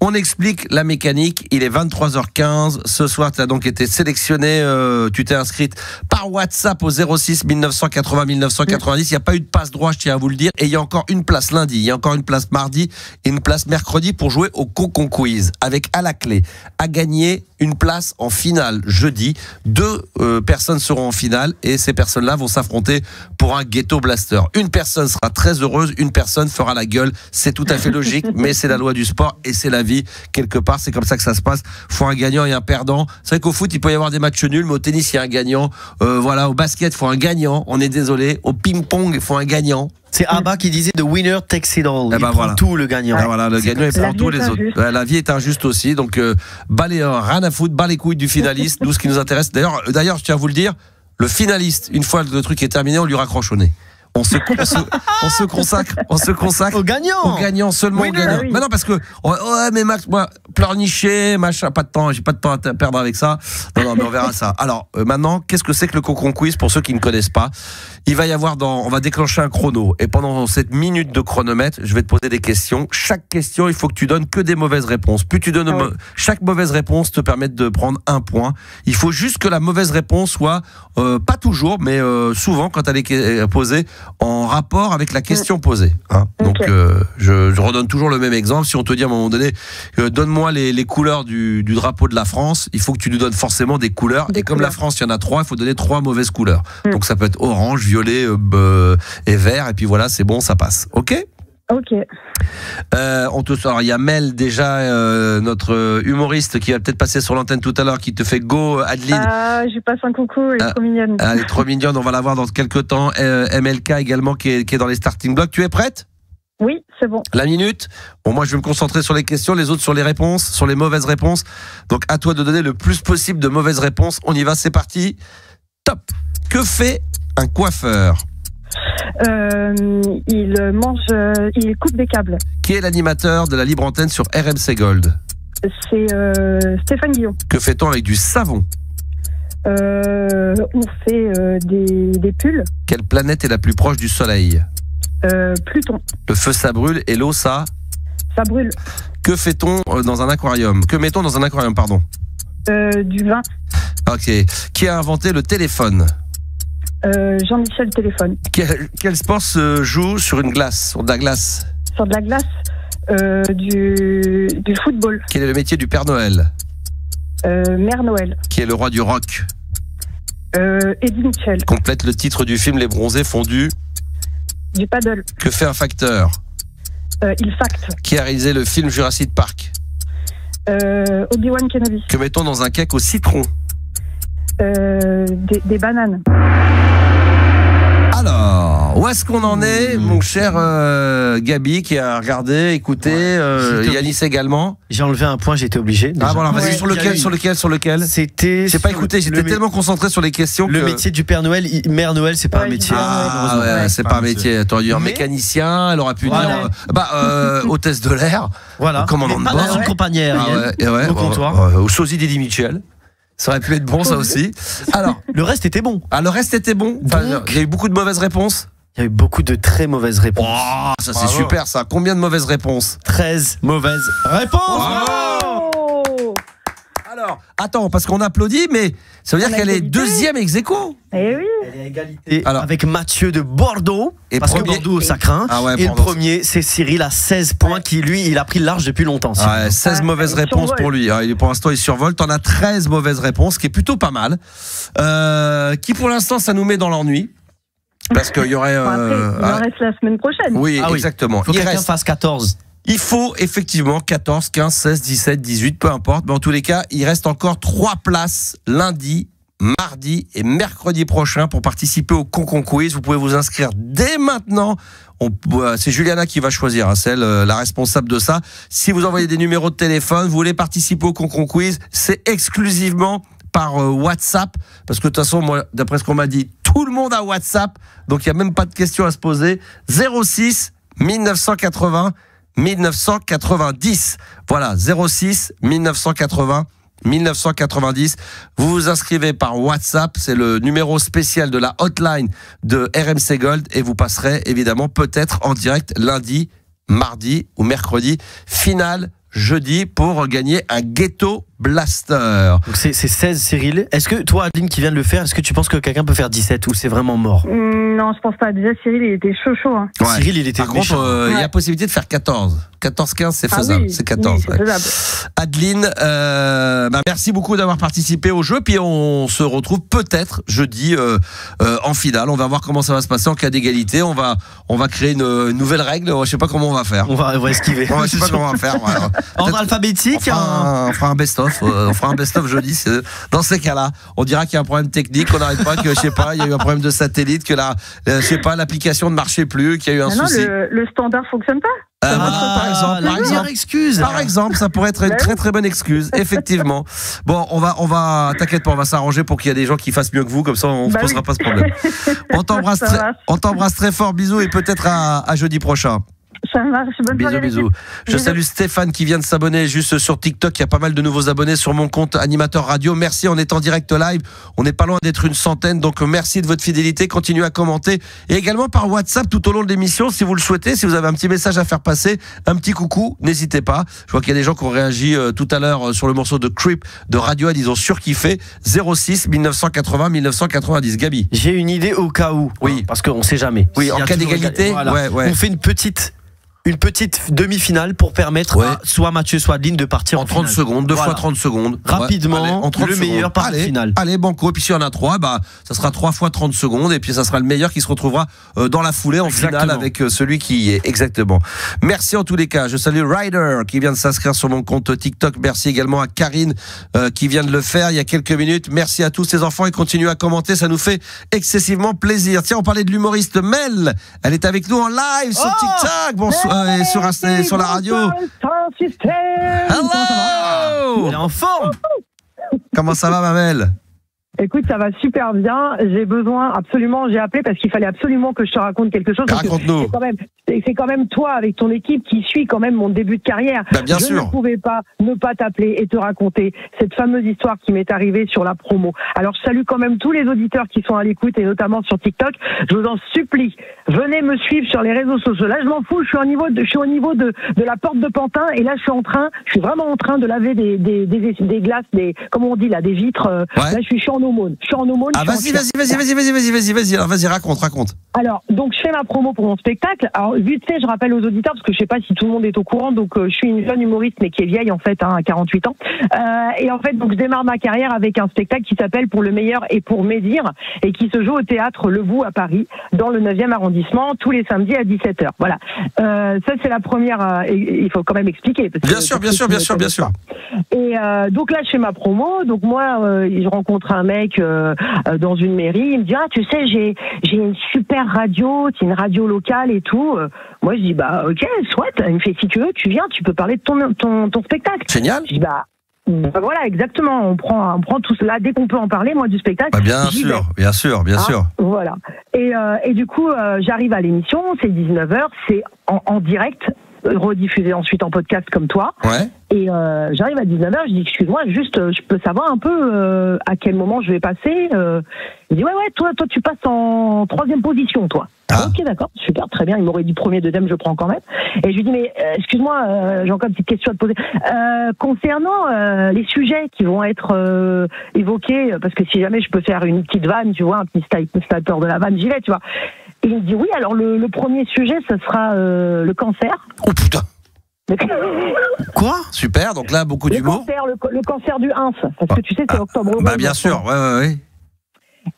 on explique la mécanique. Il est 23h15. Ce soir, tu as donc été sélectionnée. Tu t'es inscrite par WhatsApp au 06 1980 1990. Il n'y a pas eu de passe droit, je tiens à vous le dire. Et il y a encore une place lundi, il y a encore une place mardi et une place mercredi pour jouer au Concon Quiz. Avec à la clé, à gagner une place en finale jeudi. 2 personnes seront en finale et ces personnes-là vont s'affronter pour un Ghetto Blaster. Une personne sera très heureuse, une personne fera la gueule. C'est tout à fait logique, mais c'est la loi du sport et c'est la vie. Quelque part, c'est comme ça que ça se passe. Faut un gagnant et un perdant. C'est vrai qu'au foot, il peut y avoir des matchs nuls, mais au tennis, il y a un gagnant. Voilà, au basket, il faut un gagnant. On est désolé. Au ping-pong, il faut un gagnant. C'est Abba qui disait The winner takes it all. Il prend tout, le gagnant. Voilà, le gagnant, il prend tout, les autres. La vie est injuste aussi. Donc, rien à foutre, bas les couilles du finaliste. Nous, ce qui nous intéresse. D'ailleurs, je tiens à vous le dire, le finaliste, une fois le truc est terminé, on lui raccroche au nez. On se consacre au gagnant, seulement au gagnant. Oui. Mais non, parce que mais Max, moi, pleurnicher, machin, pas de temps, j'ai pas de temps à perdre avec ça. Non, mais on verra ça. Alors maintenant, qu'est-ce que c'est que le Concon Quiz pour ceux qui ne connaissent pas? Il va y avoir on va déclencher un chrono et pendant cette minute de chronomètre, je vais te poser des questions. Chaque question, il faut que tu donnes que des mauvaises réponses. Plus tu donnes chaque mauvaise réponse te permet de prendre 1 point. Il faut juste que la mauvaise réponse soit pas toujours, mais souvent quand elle est posée en rapport avec la question posée. Hein. Donc je redonne toujours le même exemple. Si on te dit à un moment donné, donne-moi les couleurs du drapeau de la France, il faut que tu nous donnes forcément des couleurs. Et comme la France, il y en a 3, il faut donner 3 mauvaises couleurs. Donc ça peut être orange, violet et vert. Et puis voilà, c'est bon, ça passe. Ok ? Ok. Alors, il y a Mel déjà, notre humoriste qui va peut-être passer sur l'antenne tout à l'heure, qui te fait go, Adeline. Je lui passe un coucou, elle est trop mignonne. Elle est trop mignonne, on va la voir dans quelques temps. MLK également qui est dans les starting blocks. Tu es prête ? Oui, c'est bon. La minute. Bon, moi je vais me concentrer sur les questions, les autres sur les réponses, sur les mauvaises réponses. Donc à toi de donner le plus possible de mauvaises réponses. On y va, c'est parti. Top. Que fait un coiffeur ? Il coupe des câbles. Qui est l'animateur de la libre antenne sur RMC Gold ? C'est Stéphane Guillon. Que fait-on avec du savon ? On fait des pulls. Quelle planète est la plus proche du Soleil ? Pluton. Le feu ça brûle et l'eau ça brûle. Que fait-on dans un aquarium ? Que mettons dans un aquarium, pardon ? Du vin. Ok. Qui a inventé le téléphone ? Jean-Michel Téléphone. Quel sport se joue sur une glace, sur de la glace ? Sur de la glace, du football. Quel est le métier du Père Noël ? Mère Noël. Qui est le roi du rock ? Eddie Mitchell. Complète le titre du film Les Bronzés fondus. Du paddle. Que fait un facteur ? Il facte. Qui a réalisé le film Jurassic Park ? Obi-Wan Kenobi. Que mettons dans un cake au citron ? Des bananes. Alors, où est-ce qu'on en est, mon cher Gabi, qui a regardé, écouté, Yanis également. J'ai enlevé un point, j'étais obligé. Déjà. Ah voilà, vas-y, sur lequel C'était. J'ai pas écouté, j'étais tellement concentré sur les questions. Le métier du Père Noël, Mère Noël, c'est pas un métier. Ah ouais, c'est pas un métier. T'aurais dû dire mécanicien, elle aurait pu dire hôtesse de l'air, commandant de bord. Dans une compagnie aérienne, au comptoir. Au sosie d'Eddie Mitchell. Ça aurait pu être bon, ça aussi. Alors, le reste était bon. Le reste était bon. Il y a eu beaucoup de mauvaises réponses. Il y a eu beaucoup de très mauvaises réponses. Oh, ça c'est super ça. Combien de mauvaises réponses ? 13 mauvaises réponses. Alors, attends, parce qu'on applaudit, mais ça veut dire qu'elle est deuxième ex aequo. Eh oui. Elle est à égalité avec Mathieu de Bordeaux. Et parce que Bordeaux, ça craint. Et le premier, c'est Cyril à 16 points qui, lui, il a pris le large depuis longtemps. 16 mauvaises réponses pour lui. Pour l'instant, il survole. T'en as 13 mauvaises réponses, ce qui est plutôt pas mal. Qui, pour l'instant, ça nous met dans l'ennui. Parce qu'il y aurait... il en reste la semaine prochaine. Oui, exactement. Il faut que quelqu'un fasse 14. Il faut effectivement 14, 15, 16, 17, 18, peu importe. Mais en tous les cas, il reste encore 3 places lundi, mardi et mercredi prochain pour participer au Concon Quiz. Vous pouvez vous inscrire dès maintenant. C'est Juliana qui va choisir, c'est la responsable de ça. Si vous envoyez des numéros de téléphone, vous voulez participer au Concon Quiz, c'est exclusivement par WhatsApp. Parce que de toute façon, moi, d'après ce qu'on m'a dit, tout le monde a WhatsApp. Donc il n'y a même pas de questions à se poser. 06 1980 1990. Voilà, 06 1980 1990. Vous vous inscrivez par WhatsApp, c'est le numéro spécial de la hotline de RMC Gold et vous passerez évidemment peut-être en direct lundi, mardi ou mercredi. Finale jeudi pour gagner un Ghetto Blaster. Donc c'est 16 Cyril. Est-ce que toi Adeline qui vient de le faire, est-ce que tu penses que quelqu'un peut faire 17 ou c'est vraiment mort? Non, je pense pas. Déjà Cyril il était chaud. Hein. Ouais. Cyril il était Par contre, il y a possibilité de faire 14. 14-15 c'est faisable. Oui, c'est 14. Oui, c'est faisable. Adeline, merci beaucoup d'avoir participé au jeu. Puis on se retrouve peut-être jeudi en finale. On va voir comment ça va se passer en cas d'égalité. On va créer une nouvelle règle. Je sais pas comment on va faire. On va esquiver. Je sais pas comment on va faire. Ouais. En alphabétique. On fera un best-of. On fera un best-of jeudi. Dans ces cas-là, on dira qu'il y a un problème technique, qu'on n'arrête pas, que je sais pas, il y a eu un problème de satellite, que je sais pas, l'application ne marchait plus, qu'il y a eu un souci. Non, le standard fonctionne pas. Par exemple, ça pourrait être une très très bonne excuse, effectivement. Bon, on va, t'inquiète pas, on va s'arranger pour qu'il y ait des gens qui fassent mieux que vous, comme ça on se posera pas ce problème. On t'embrasse très fort, bisous et peut-être à jeudi prochain. Ça marche, bonne soirée. Bisous. Je salue Stéphane qui vient de s'abonner juste sur TikTok. Il y a pas mal de nouveaux abonnés sur mon compte Animateur Radio. Merci, on est en direct live. On n'est pas loin d'être une centaine. Donc merci de votre fidélité. Continuez à commenter. Et également par WhatsApp tout au long de l'émission si vous le souhaitez. Si vous avez un petit message à faire passer, un petit coucou, n'hésitez pas. Je vois qu'il y a des gens qui ont réagi tout à l'heure sur le morceau de Creep de Radiohead. Ils ont surkiffé. 06 1980 1990. Gabi. J'ai une idée au cas où. Oui. Parce qu'on sait jamais. Oui, en cas d'égalité. Voilà. Ouais. On fait une petite une petite demi-finale pour permettre à soit Mathieu, soit Adeline de partir en 30 secondes, deux fois 30 secondes. Rapidement, le meilleur part en finale. Allez, banco. Et puis s'il y en a 3, ça sera 3 fois 30 secondes. Et puis ça sera le meilleur qui se retrouvera dans la foulée en finale avec celui qui y est. Exactement. Merci en tous les cas. Je salue Ryder qui vient de s'inscrire sur mon compte TikTok. Merci également à Karine qui vient de le faire il y a quelques minutes. Merci à tous ces enfants et continuez à commenter. Ça nous fait excessivement plaisir. Tiens, on parlait de l'humoriste Mel. Elle est avec nous en live sur TikTok. Bonsoir. Sur la radio. Hello. Elle est en forme. Comment ça va, Mamel? Écoute, ça va super bien. J'ai besoin absolument, j'ai appelé parce qu'il fallait absolument que je te raconte quelque chose. Raconte-nous. C'est quand même toi, avec ton équipe, qui suit quand même mon début de carrière. Bien sûr. Je ne pouvais pas ne pas t'appeler et te raconter cette fameuse histoire qui m'est arrivée sur la promo. Alors, je salue quand même tous les auditeurs qui sont à l'écoute et notamment sur TikTok. Je vous en supplie, venez me suivre sur les réseaux sociaux. Là, je m'en fous. Je suis au niveau de la porte de Pantin et là, je suis vraiment en train de laver des glaces, comment on dit là, des vitres. Là, je suis en aumône. Je suis en aumône. Ah, vas-y. Alors, vas-y, raconte. Alors, donc, je fais ma promo pour mon spectacle. Alors, vite fait, je rappelle aux auditeurs, parce que je sais pas si tout le monde est au courant, donc je suis une jeune humoriste, mais qui est vieille, en fait, à 48 ans. Et en fait, donc, je démarre ma carrière avec un spectacle qui s'appelle Pour le meilleur et pour médire, et qui se joue au théâtre Le Bout à Paris, dans le 9e arrondissement, tous les samedis à 17h. Voilà. Ça, c'est la première, il faut quand même expliquer. Bien sûr. Et donc là, je fais ma promo. Donc moi, je rencontre un mec dans une mairie. Il me dit, tu sais, j'ai une super radio, c'est une radio locale et tout. Moi, je dis, ok, soit. Il me fait, si tu veux, tu viens, tu peux parler de ton spectacle. Génial. Je dis, voilà, exactement. On prend tout cela dès qu'on peut en parler, moi, du spectacle. Bien sûr. Voilà. Et du coup, j'arrive à l'émission, c'est 19h, c'est en direct, rediffusé ensuite en podcast comme toi. Ouais. Et j'arrive à 19h, je dis, excuse-moi, juste, je peux savoir un peu à quel moment je vais passer. Il dit, ouais, toi, tu passes en 3e position, toi. Ok, d'accord, super, très bien. Il m'aurait dit premier, deuxième, je prends quand même. Et je lui dis, mais excuse-moi, j'ai encore une petite question à te poser. Concernant les sujets qui vont être évoqués, parce que si jamais je peux faire une petite vanne, tu vois, un petit sniper de la vanne, j'y vais, tu vois. Et il me dit, oui, alors le premier sujet, ce sera le cancer. Oh putain. Quoi? Super, donc là, beaucoup d'humour. Le cancer du ins, parce que tu sais, c'est octobre. Bien sûr, ouais.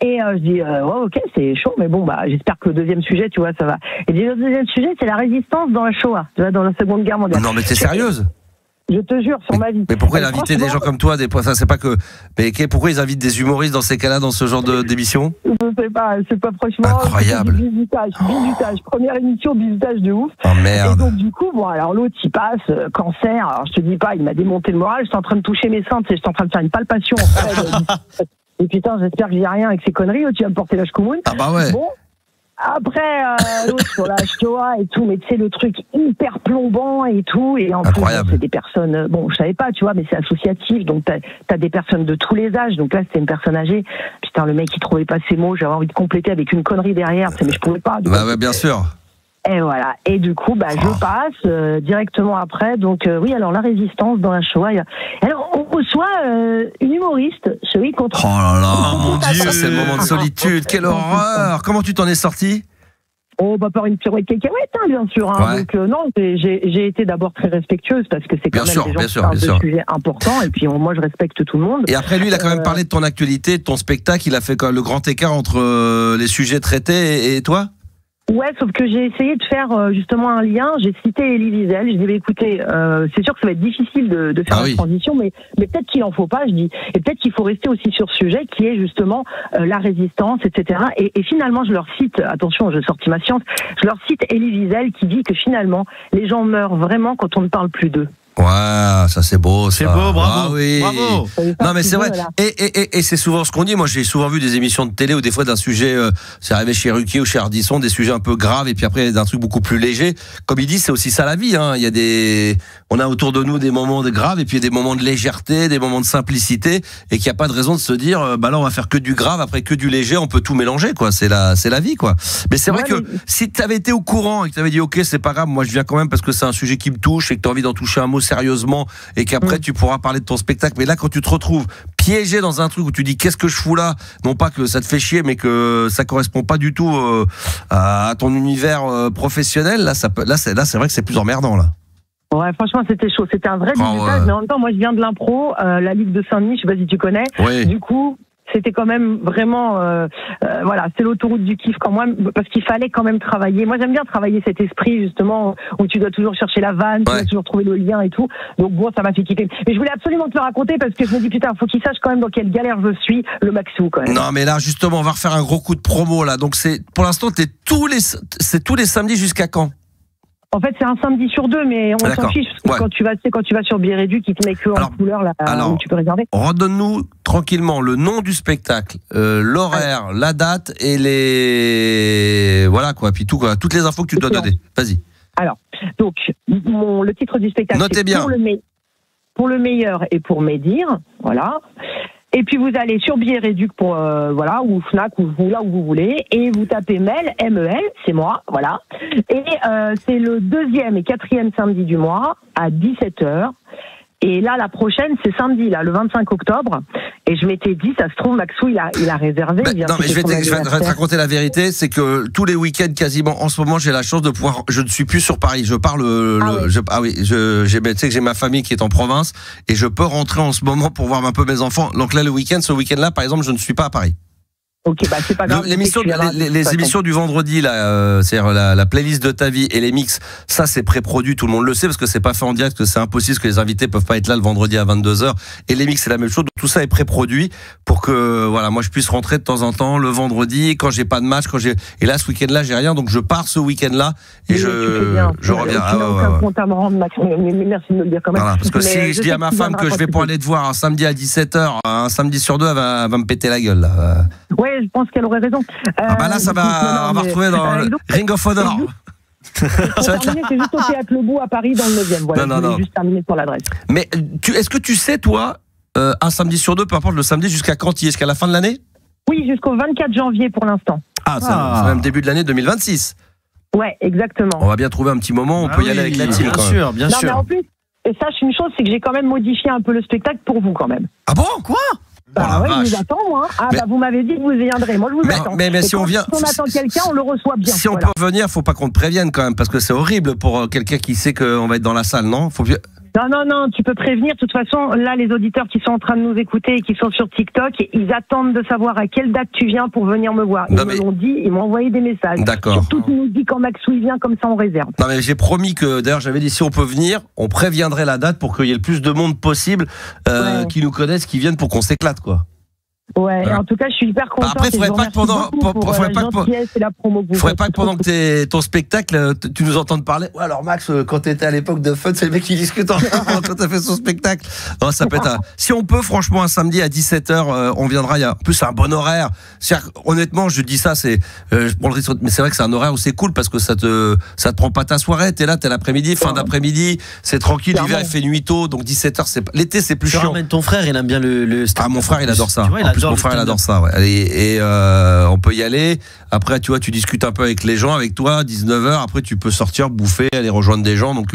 Et je dis, ok, c'est chaud, mais bon, j'espère que le deuxième sujet, tu vois, ça va. Et le deuxième sujet, c'est la résistance dans la Shoah, tu vois, dans la Seconde Guerre mondiale. Non, mais t'es sérieuse? Je te jure, sur ma vie. Mais pourquoi il a invité des gens comme toi, ça, c'est pas que. Mais pourquoi ils invitent des humoristes dans ces cas-là, dans ce genre d'émission? Je sais pas, c'est pas franchement. Incroyable. Bisutage. Première émission, bisutage de ouf. Oh merde. Et donc, du coup, alors l'autre, il passe, cancer. Alors, je te dis pas, il m'a démonté le moral. J'étais en train de toucher mes seins, j'étais en train de faire une palpation. Et putain, j'espère que j'ai rien avec ces conneries, tu vas me porter la chkoumoune. Ah bah ouais. Bon. Après, l'autre sur la Shoah et tout, mais tu sais, le truc hyper plombant et tout. Et en plus, c'est des personnes, je savais pas, tu vois, mais c'est associatif, donc t'as des personnes de tous les âges. Donc là, c'était une personne âgée. Putain, le mec, il trouvait pas ses mots, j'avais envie de compléter avec une connerie derrière, mais je pouvais pas. Ouais, bien sûr. Et voilà. Et du coup, je passe directement après. Donc oui, alors la résistance dans la Shoah. Alors on reçoit une humoriste, celui contre. Oh là là, mon Dieu, ça c'est le moment de solitude. Quelle horreur. Comment tu t'en es sorti? Par une pirouette cacahuète, bien sûr. Ouais. Donc non, j'ai été d'abord très respectueuse parce que c'est quand même des gens qui parlent de sujets importants. Et puis moi, je respecte tout le monde. Et après, lui, il a quand même parlé de ton actualité, de ton spectacle. Il a fait quand même le grand écart entre les sujets traités et toi? Ouais, sauf que j'ai essayé de faire justement un lien. J'ai cité Elie Wiesel. Je dis, écoutez, c'est sûr que ça va être difficile de faire la transition, mais peut-être qu'il en faut pas, je dis. Et peut-être qu'il faut rester aussi sur ce sujet qui est justement la résistance, etc. Et finalement, je leur cite, attention, je sortis ma science, je leur cite Elie Wiesel qui dit que finalement, les gens meurent vraiment quand on ne parle plus d'eux. Ouais, ça c'est beau, ça. C'est beau, bravo. Ah, oui. Bravo. Non mais c'est vrai. Et c'est souvent ce qu'on dit. Moi, j'ai souvent vu des émissions de télé où des fois d'un sujet, c'est arrivé chez Ruquier ou chez Ardisson, des sujets un peu graves et puis après d'un truc beaucoup plus léger. Comme il dit, c'est aussi ça la vie. Il y a on a autour de nous des moments de graves et puis des moments de légèreté, des moments de simplicité et qu'il n'y a pas de raison de se dire, là on va faire que du grave après que du léger, on peut tout mélanger quoi. C'est la vie quoi. Mais c'est vrai que si tu avais été au courant et que tu avais dit ok c'est pas grave, moi je viens quand même parce que c'est un sujet qui me touche et que tu as envie d'en toucher un mot sérieusement et qu'après tu pourras parler de ton spectacle. Mais là, quand tu te retrouves piégé dans un truc où tu dis qu'est-ce que je fous là, non pas que ça te fait chier, mais que ça correspond pas du tout à ton univers professionnel, là c'est vrai que c'est plus emmerdant là. Ouais, franchement, c'était chaud. C'était un vrai débutage, mais en même temps, moi, je viens de l'impro, la Ligue de Saint-Denis, je sais pas si tu connais. Oui. Du coup, c'était quand même vraiment, voilà, c'est l'autoroute du kiff quand même, parce qu'il fallait quand même travailler. Moi, j'aime bien travailler cet esprit, justement, où tu dois toujours chercher la vanne, tu dois toujours trouver le lien et tout. Donc bon, ça m'a fait kiffer. Mais je voulais absolument te le raconter parce que je me dis, putain, faut qu'il sache quand même dans quelle galère je suis, le Maxou, quand même. Non, mais là, justement, on va refaire un gros coup de promo, là. Donc pour l'instant, c'est tous les samedis jusqu'à quand? En fait, c'est un samedi sur 2, mais on s'en fiche. Parce que quand tu vas sur Biérédu, qui te met que en couleur, là, où tu peux réserver. Redonne-nous tranquillement le nom du spectacle, l'horaire, la date et les... Voilà, quoi. Puis tout, quoi. Toutes les infos que tu dois donner. Vas-y. Alors, donc, le titre du spectacle, notez bien. Pour le meilleur et pour médire. Voilà. Et puis vous allez sur Billet Réduc pour voilà, ou Fnac, ou là où vous voulez, et vous tapez Mel, M-E-L, c'est moi, voilà. Et c'est le 2e et 4e samedi du mois à 17h. Et là, la prochaine, c'est samedi, là, le 25 octobre. Et je m'étais dit, ça se trouve, Maxou, il a réservé. Non, mais je vais te raconter la vérité, c'est que tous les week-ends, quasiment, en ce moment, j'ai la chance de pouvoir. Je ne suis plus sur Paris. Je pars tu sais que j'ai ma famille qui est en province et je peux rentrer en ce moment pour voir un peu mes enfants. Donc là, ce week-end-là, par exemple, je ne suis pas à Paris. Ok, bah c'est pas grave. Les émissions du vendredi, là, c'est-à-dire la playlist de ta vie et les mix, ça c'est pré-produit, tout le monde le sait parce que c'est pas fait en direct, que c'est impossible, parce que les invités peuvent pas être là le vendredi à 22h. Et les mix c'est la même chose, donc tout ça est pré-produit pour que voilà, moi je puisse rentrer de temps en temps le vendredi quand j'ai pas de match, et là ce week-end-là j'ai rien, donc je pars ce week-end-là et je reviens. Merci de me le dire quand même. Voilà, parce que si je dis à ma femme que je vais pour aller te voir un samedi à 17h, un samedi sur 2, elle va me péter la gueule là. Ouais, je pense qu'elle aurait raison. Bah là, on va retrouver dans Ring of Honor. C'est juste au Théâtre Lebeau à Paris, dans le 9e. Voilà, je voulais juste terminer sur l'adresse. Mais est-ce que tu sais, toi, un samedi sur 2, peu importe le samedi, jusqu'à quand il est? Jusqu'à la fin de l'année? Oui, jusqu'au 24 janvier pour l'instant. C'est même début de l'année 2026. Ouais, exactement. On va bien trouver un petit moment, on peut y aller avec la team. Bien sûr. Mais en plus, sache une chose, c'est que j'ai quand même modifié un peu le spectacle pour vous quand même. Ah bon? Quoi? Bah ouais, je vous attends, moi. Vous m'avez dit que vous viendrez. Moi, je vous attends. Mais si on vient. Si on attend quelqu'un, on le reçoit bien. Si on peut venir, faut pas qu'on te prévienne quand même, parce que c'est horrible pour quelqu'un qui sait qu'on va être dans la salle, non? Non, tu peux prévenir. De toute façon, là, les auditeurs qui sont en train de nous écouter et qui sont sur TikTok, ils attendent de savoir à quelle date tu viens pour venir me voir. Ils me l'ont dit, ils m'ont envoyé des messages. D'accord. Surtout, tu nous dis quand Maxou il vient, comme ça on réserve. Non, mais j'ai promis que, d'ailleurs, j'avais dit si on peut venir, on préviendrait la date pour qu'il y ait le plus de monde possible qui nous connaissent, qui viennent pour qu'on s'éclate, quoi. Ouais, en tout cas, je suis hyper content. Après, faudrait pas que pendant que ton spectacle, tu nous entendes parler. Ouais, alors Max, quand t'étais à l'époque de Fun, c'est le mec qui discute quand t'as fait son spectacle. Non, ça peut être si on peut, franchement, un samedi à 17h, on viendra. En plus, c'est un bon horaire. Honnêtement, je dis ça, je prends le risque, mais c'est vrai que c'est un horaire où c'est cool parce que ça te prend pas ta soirée. T'es là, t'es l'après-midi, fin d'après-midi, c'est tranquille. L'hiver, il fait nuit tôt, donc 17h, l'été, c'est plus chiant. Tu ramènes ton frère, il aime bien le. Ah, mon frère, il adore ça. Mon frère, il adore ça, ouais. Et on peut y aller. Après, tu vois, tu discutes un peu avec les gens, avec toi, 19h. Après, tu peux sortir, bouffer, aller rejoindre des gens. Donc,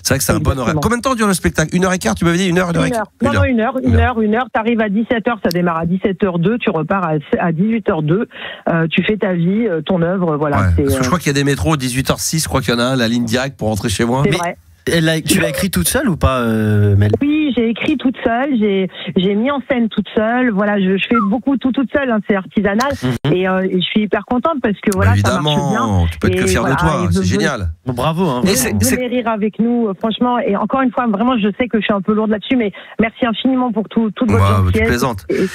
c'est vrai que c'est un bon horaire. Combien de temps dure le spectacle? 1h15, tu m'avais dit? 1h, 1h15? Non, 1h. T'arrives à 17h, ça démarre à 17h02, tu repars à 18h02. Tu fais ta vie, ton œuvre, voilà. Ouais, parce que je crois qu'il y a des métros 18h06, je crois qu'il y en a un, la ligne directe pour rentrer chez moi. C'est vrai. Tu l'as écrit toute seule ou pas, Mel? Oui, j'ai écrit toute seule, j'ai mis en scène toute seule. Voilà, je fais beaucoup toute seule, hein, c'est artisanal. Et je suis hyper contente parce que voilà, ça marche bien. Tu peux être que fier de toi, c'est génial. Bon, bravo. Hein, venez rire avec nous, franchement. Et encore une fois, vraiment, je sais que je suis un peu lourde là-dessus, mais merci infiniment pour toute votre gentillesse. Tu plaisantes. Et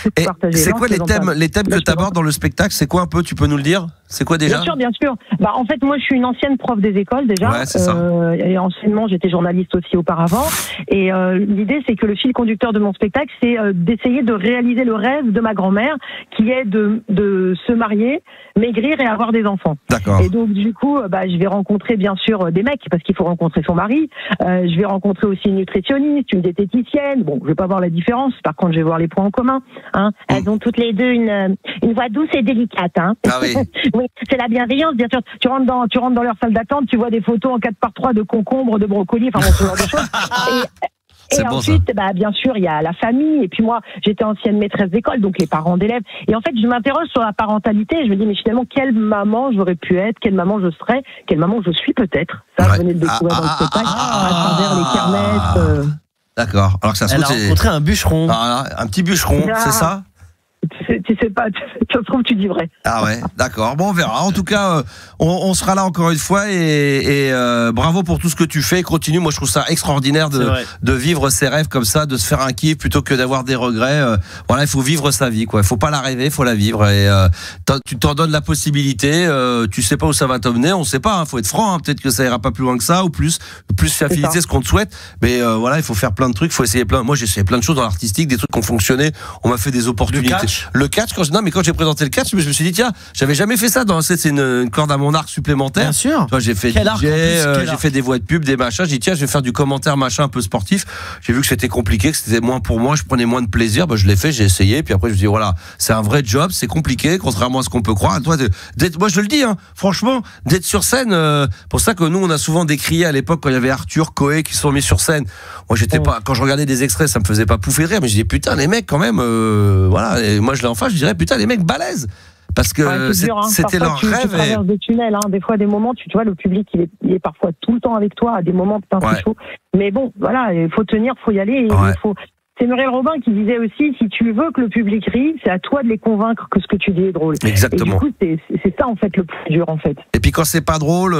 c'est quoi les thèmes que tu abordes dans le spectacle? C'est quoi un peu? Tu peux nous le dire? C'est quoi déjà? Bien sûr. Bah, en fait, moi, je suis une ancienne prof des écoles déjà. Ouais, c'est ça. Et anciennement, j'étais journaliste aussi auparavant. Et l'idée, c'est que le fil conducteur de mon spectacle, c'est d'essayer de réaliser le rêve de ma grand-mère, qui est de se marier, maigrir et avoir des enfants. D'accord. Et donc, du coup, je vais rencontrer bien sûr des mecs, parce qu'il faut rencontrer son mari. Je vais rencontrer aussi une nutritionniste, une diététicienne. Bon, je vais pas voir la différence. Par contre, je vais voir les points en commun. Hein. Elles ont toutes les deux une voix douce et délicate. Hein. Ah oui. Oui, c'est la bienveillance, bien sûr. Tu rentres dans leur salle d'attente, tu vois des photos en 4x3 de concombres, de brocolis. colis, enfin bon, ce genre de choses. Et ensuite, bien sûr, il y a la famille. Et puis moi, j'étais ancienne maîtresse d'école, donc les parents d'élèves. Et en fait, je m'interroge sur la parentalité. Et je me dis, mais finalement, quelle maman j'aurais pu être, quelle maman je serais, quelle maman je suis peut-être. Ça, je venais de découvrir dans le spectacle, à travers les kermesses. D'accord. Alors que ça se trouve, elle a rencontré un bûcheron. Un petit bûcheron, c'est ça? Tu sais pas, ça se trouve, tu dis vrai. Ah ouais, d'accord. Bon, on verra. En tout cas, on sera là encore une fois et bravo pour tout ce que tu fais. Continue. Moi, je trouve ça extraordinaire de vivre ses rêves comme ça, de se faire un kiff plutôt que d'avoir des regrets. Voilà, il faut vivre sa vie, quoi. Il faut pas la rêver, il faut la vivre. Et tu t'en donnes la possibilité. Tu sais pas où ça va t'emmener. On sait pas. Faut être franc. Peut-être que ça ira pas plus loin que ça ou plus affiniser ce qu'on te souhaite. Mais voilà, il faut faire plein de trucs. Il faut essayer plein. Moi, j'ai essayé plein de choses dans l'artistique, des trucs qui ont fonctionné. On m'a fait des opportunités. Le catch, quand j'ai présenté le catch, je me suis dit tiens, j'avais jamais fait ça. C'est une corde à mon arc supplémentaire. Bien sûr. Toi, j'ai fait DJ, j'ai fait des voix de pub, des machins. J'ai dit tiens, je vais faire du commentaire machin un peu sportif. J'ai vu que c'était compliqué, que c'était moins pour moi, je prenais moins de plaisir. Je l'ai fait, j'ai essayé. Puis après, je me suis dit voilà, c'est un vrai job, c'est compliqué, contrairement à ce qu'on peut croire. Toi, moi, je le dis, franchement, d'être sur scène. Pour ça que nous, on a souvent décrié à l'époque quand il y avait Arthur, Coé qui sont mis sur scène. Moi, j'étais pas. Quand je regardais des extraits, ça me faisait pas pouffer de rire. Mais je dis putain, les mecs quand même. Voilà. Et moi, je l'ai en face, je dirais putain, les mecs balèzes. Parce que c'était leur rêve. Tu traverses des tunnels, des fois, des moments, tu vois, le public, il est parfois tout le temps avec toi, à des moments, putain, c'est chaud. Mais bon, voilà, il faut tenir, il faut y aller. C'est Muriel Robin qui disait aussi, si tu veux que le public rie, c'est à toi de les convaincre que ce que tu dis est drôle. Exactement. Et du coup, c'est ça, en fait, le plus dur, en fait. Et puis quand c'est pas drôle,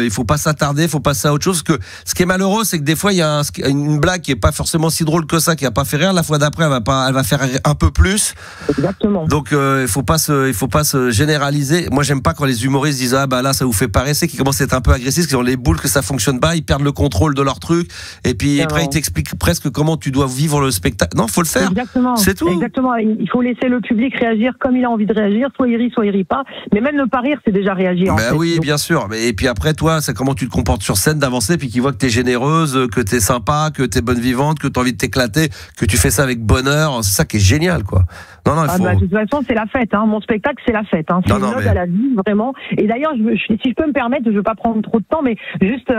il faut pas s'attarder, il faut passer à autre chose. Parce que ce qui est malheureux, c'est que des fois, il y a une blague qui est pas forcément si drôle que ça, qui a pas fait rire. La fois d'après, elle va faire rire un peu plus. Exactement. Donc, il faut pas se généraliser. Moi, j'aime pas quand les humoristes disent, là, ça vous fait pas rire, c'est qu'ils commencent à être un peu agressifs, qu'ils ont les boules, que ça fonctionne pas, ils perdent le contrôle de leur truc. Et puis, après, ils t'expliquent presque comment tu dois vivre le spectacle. Non, faut le faire. Exactement. C'est tout. Exactement. Il faut laisser le public réagir comme il a envie de réagir. Soit il rit pas. Mais même ne pas rire, c'est déjà réagir. Oui, bien sûr. Et puis après, toi, c'est comment tu te comportes sur scène, d'avancer, puis qu'ils voient que t'es généreuse, que t'es sympa, que t'es bonne vivante, que t'as envie de t'éclater, que tu fais ça avec bonheur. C'est ça qui est génial, quoi. Non, il faut... de toute façon, c'est la fête. Mon spectacle, c'est la fête. C'est une ode à la vie, vraiment. Et d'ailleurs, si je peux me permettre, je ne veux pas prendre trop de temps, mais juste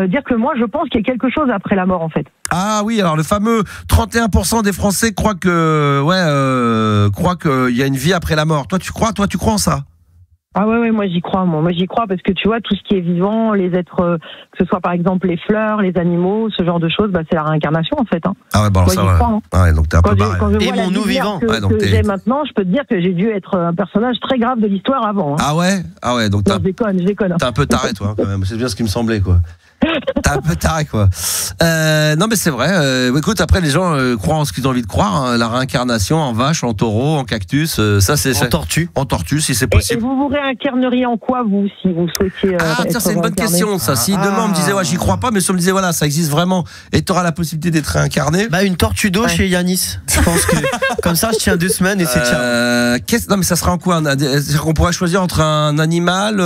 dire que moi, je pense qu'il y a quelque chose après la mort, en fait. Ah oui, alors le fameux 31% des Français croient qu'il y a une vie après la mort. Toi, tu crois en ça? Ah ouais, moi j'y crois, moi j'y crois parce que tu vois tout ce qui est vivant, les êtres, que ce soit par exemple les fleurs, les animaux, ce genre de choses, c'est la réincarnation en fait. Ah ouais, bon moi, ça va. Ah ouais, donc t'es un peu barré. Aimons-nous vivants. Que j'ai maintenant, je peux te dire que j'ai dû être un personnage très grave de l'histoire avant. Ah ouais, donc je déconne. T'es un peu taré toi quand même. C'est bien ce qui me semblait quoi. T'es un peu taré quoi. Non mais c'est vrai. Écoute, après les gens croient en ce qu'ils ont envie de croire. La réincarnation en vache, en taureau, en cactus, ça c'est en tortue si c'est possible. Et vous réincarneriez en quoi vous si vous souhaitiez ça c'est une bonne question ça. Si demain on me disait j'y crois pas, mais si on me disait voilà ça existe vraiment et t'auras la possibilité d'être réincarné. Une tortue d'eau chez Yanis. Je pense que comme ça je tiens 2 semaines et c'est tiens. Non mais ça sera en quoi on pourrait choisir entre un animal.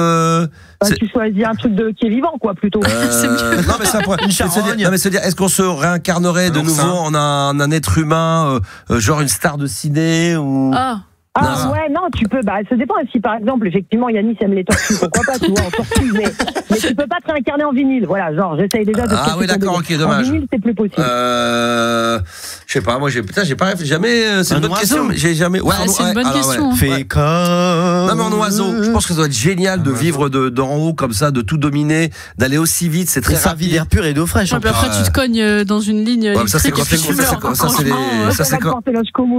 Tu choisis un truc qui est vivant, quoi, plutôt. Non, mais ça pourrait. Se dire, est-ce qu'on se réincarnerait de nouveau en un être humain, genre une star de ciné ou. Non, tu peux. Ça dépend. Si par exemple, effectivement, Yanis aime les tortues, pourquoi pas, tu vois, en tortue, mais tu peux pas te réincarner en vinyle. Voilà, genre, j'essaye déjà de. Ah oui, d'accord, ok, dommage. En vinyle, c'est plus possible. Je sais pas, moi, j'ai pas jamais. C'est une bonne question. J'ai jamais. C'est une bonne question. Fais comme. Non, mais en oiseau, je pense que ça doit être génial de vivre d'en haut comme ça, de tout dominer, d'aller aussi vite. C'est très rapide. D'air pur et d'eau fraîche. Après, tu te cognes dans une ligne électrique et puis tu meurs. Ça, c'est quoi?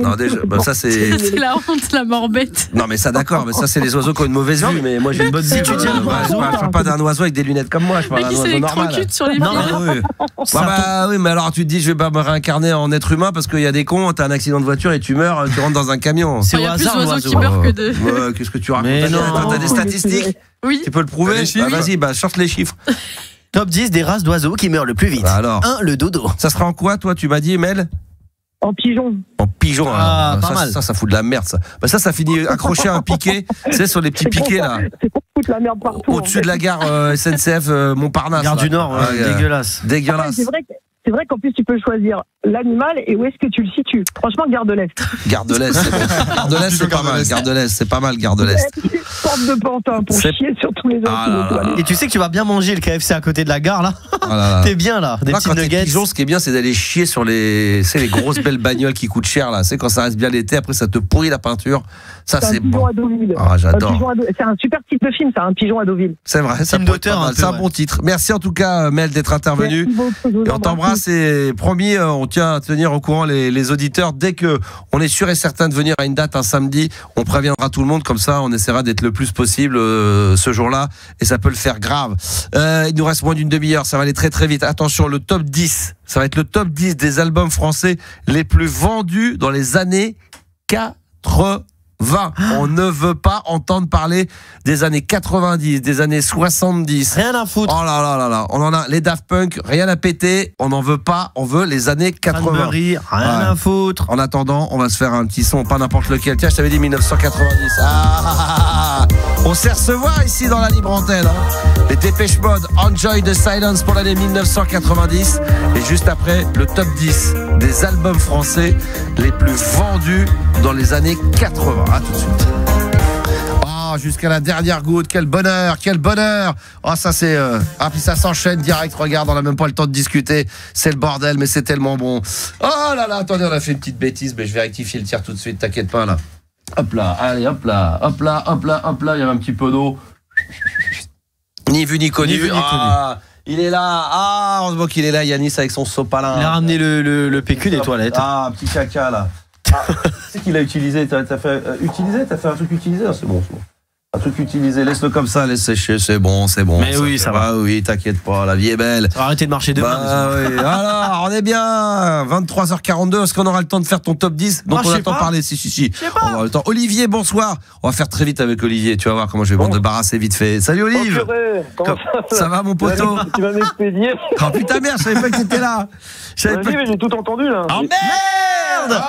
Non, déjà, ça, c'est. C'est la honte. La mort bête. Non mais ça d'accord, mais ça c'est les oiseaux qui ont une mauvaise vue, mais moi j'ai une bonne vue. Je parle pas d'un oiseau avec des lunettes comme moi, je parle d'un oiseau normal. Sur les oui, mais alors tu te dis je vais pas me réincarner en être humain parce qu'il y a des cons, t'as un accident de voiture et tu meurs, tu rentres dans un camion. Il y a plus d'oiseaux qui meurent que de. Qu'est-ce que tu racontes? T'as des statistiques? Oui. Tu peux le prouver? Vas-y, sorte les chiffres. Top 10 des races d'oiseaux qui meurent le plus vite. 1, le dodo. Ça sera en quoi toi, tu m'as dit, Mel? En pigeon. En pigeon, pas mal. Ça fout de la merde, ça. Ça finit accroché à un piquet, tu sais, sur les petits piquets, là. C'est pour foutre la merde partout. Au-dessus de la gare SNCF Montparnasse. Gare du Nord, dégueulasse. Dégueulasse. C'est vrai qu'en plus, tu peux choisir l'animal et où est-ce que tu le situes. Franchement, Gare de l'Est. Gare de l'Est, c'est bon. Gare de l'Est, c'est pas mal. Gare de l'Est, c'est pas mal, Gare de l'Est. porte de Pantin pour chier sur tous les autres. Et tu sais que tu vas bien manger le KFC à côté de la gare, là. T'es bien, là. Des petits nuggets. Pigeon, ce qui est bien, c'est d'aller chier sur les grosses belles bagnoles qui coûtent cher, là. C'est quand ça reste bien l'été, après ça te pourrit la peinture. Ça, c'est bon. Ah, j'adore. C'est un super titre de film, ça, un pigeon à Deauville. C'est vrai, ça peut être c'est un bon titre. Merci en tout cas, Mel, d'être intervenu. Et on t'embrasse et promis, on tient à tenir au courant les auditeurs. Dès que on est sûr et certain de venir à une date un samedi, on préviendra tout le monde. Comme ça, on essaiera d'être le plus possible ce jour-là. Et ça peut le faire grave. Il nous reste moins d'une demi-heure. Ça va aller très très vite. Attention, le top 10. Ça va être le top 10 des albums français les plus vendus dans les années 80. On ne veut pas entendre parler des années 90, des années 70. Rien à foutre. Oh là là là là. On en a les Daft Punk, rien à péter. On n'en veut pas. On veut les années 80. Rien à foutre. En attendant, on va se faire un petit son, pas n'importe lequel. Tiens, je t'avais dit 1990. On sait recevoir ici dans la libre antenne. Les Dépêche Mode, Enjoy the Silence pour l'année 1990. Et juste après, le top 10 des albums français les plus vendus dans les années 80. À tout de suite. Oh, jusqu'à la dernière goutte, quel bonheur, quel bonheur. Oh, ça c'est puis ça s'enchaîne direct, regarde, on n'a même pas le temps de discuter. C'est le bordel, mais c'est tellement bon. Oh là là, attendez, on a fait une petite bêtise, mais je vais rectifier le tir tout de suite, t'inquiète pas là. Hop là, allez, hop là, hop là, hop là, hop là, il y a un petit peu d'eau. Ni vu ni connu. Il est là. On voit qu'il est là, Yanis, avec son sopalin. Il a ramené le PQ des toilettes. Ah, petit caca là. C'est qu'il a utilisé. T'as fait un truc utilisé. C'est bon. Un truc utilisé, laisse-le comme ça, laisse sécher, c'est bon. Mais oui, ça va. Oui, t'inquiète pas, la vie est belle. Ça va arrêter de marcher demain. Oui. Alors, on est bien. 23h42, est-ce qu'on aura le temps de faire ton top 10 dont on a le temps de parler? Si. On aura le temps. Olivier, bonsoir. On va faire très vite avec Olivier, tu vas voir comment je vais me débarrasser vite fait. Salut Olive. Ça va mon poteau? Tu vas m'expédier. Oh putain merde, je savais pas que t'étais là. Mais j'ai tout entendu là. Oh merde!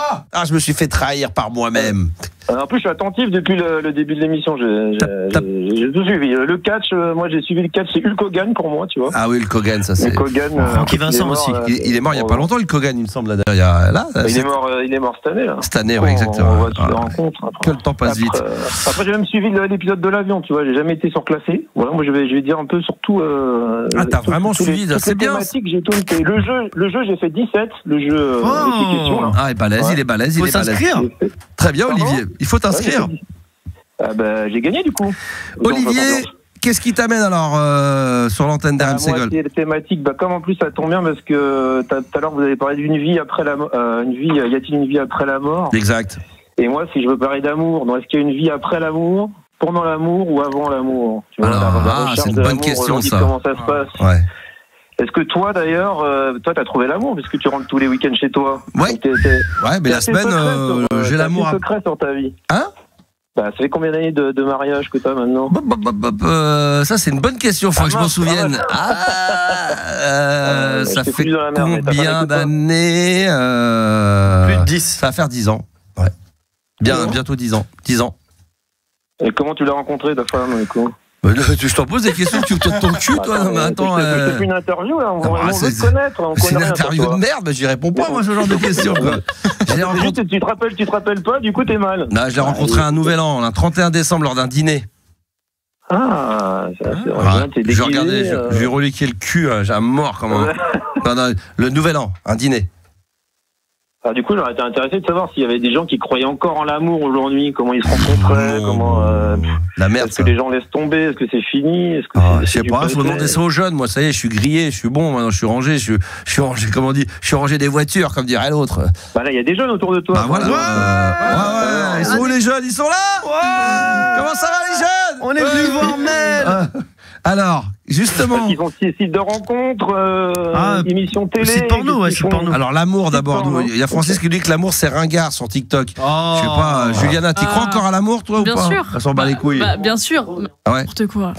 Je me suis fait trahir par moi-même. En plus, je suis attentif depuis le début de l'émission. J'ai tout suivi. Le catch, moi j'ai suivi le catch, c'est Hulk Hogan pour moi, tu vois. Ah oui, Hulk Hogan, ça c'est. Hulk Hogan. Francky Vincent aussi. Il est mort il y a pas longtemps, Hulk Hogan, il me semble. Il est mort cette année. Là. Cette année, oui, exactement. On voit toutes les rencontres. Que le temps passe vite. Après, j'ai même suivi l'épisode de l'avion, tu vois. J'ai jamais été surclassé. Voilà, moi je vais dire un peu sur tout. T'as vraiment suivi, c'est bien. J'ai tout noté. Le jeu, j'ai fait 17. Le jeu. Il est balèze, il est balèze. Faut s'inscrire. Très bien, Olivier. Il faut t'inscrire. J'ai gagné du coup. Olivier, qu'est-ce qui t'amène alors sur l'antenne d'RMC Gold? C'est thématique. Comme en plus ça tombe bien parce que tout à l'heure vous avez parlé d'une vie après la mort. Y a-t-il une vie après la mort? Exact. Et moi, si je veux parler d'amour, est-ce qu'il y a une vie après l'amour, pendant l'amour ou avant l'amour? C'est une bonne question ça. Comment ça se passe? Ouais. Est-ce que toi d'ailleurs, t'as trouvé l'amour puisque tu rentres tous les week-ends chez toi? Ouais. Mais la semaine, j'ai l'amour. Quel secret sur ta vie? Hein? Ça fait combien d'années de mariage que t'as maintenant? Ça c'est une bonne question, faut que je m'en souvienne. Ça fait combien d'années? Plus de 10. Ça va faire 10 ans. Ouais. Bientôt 10 ans. 10 ans. Et comment tu l'as rencontré ta femme du coup? Je t'en pose des questions que tu te ton cul, toi. Non, mais attends. C'est plus une interview, là. On veut te connaître. C'est une interview de merde, mais j'y réponds pas, moi, ce genre de questions, quoi. Tu te rappelles pas, du coup, t'es mal. Non, je l'ai rencontré un nouvel an, un 31 décembre, lors d'un dîner. Ah, c'est vrai. Je regardais, je lui reliquais le cul, j'ai mort, comment. Le nouvel an, un dîner. Alors, du coup, j'aurais été intéressé de savoir s'il y avait des gens qui croyaient encore en l'amour aujourd'hui, comment ils se rencontraient, la merde. Est-ce que les gens laissent tomber, est-ce que c'est fini, je sais pas, faut demander ça aux jeunes. Moi, ça y est, je suis grillé, je suis bon, maintenant je suis rangé, je suis rangé, comment on dit, je suis rangé des voitures, comme dirait l'autre. Là, il y a des jeunes autour de toi. Voilà. Ouais. Ils sont où les jeunes? Ils sont là? Ouais. Comment ça va les jeunes? On est venus voir Mel. Alors, justement. Ils ont sites de rencontres, émissions télé. C'est porno, ouais, c'est porno. Alors, l'amour d'abord. Il y a Francis qui dit que l'amour c'est ringard sur TikTok. Je sais pas, Juliana, tu crois encore à l'amour, toi, ou pas? Bien sûr. Elle s'en bat les couilles. Bien sûr. Ouais. N'importe quoi.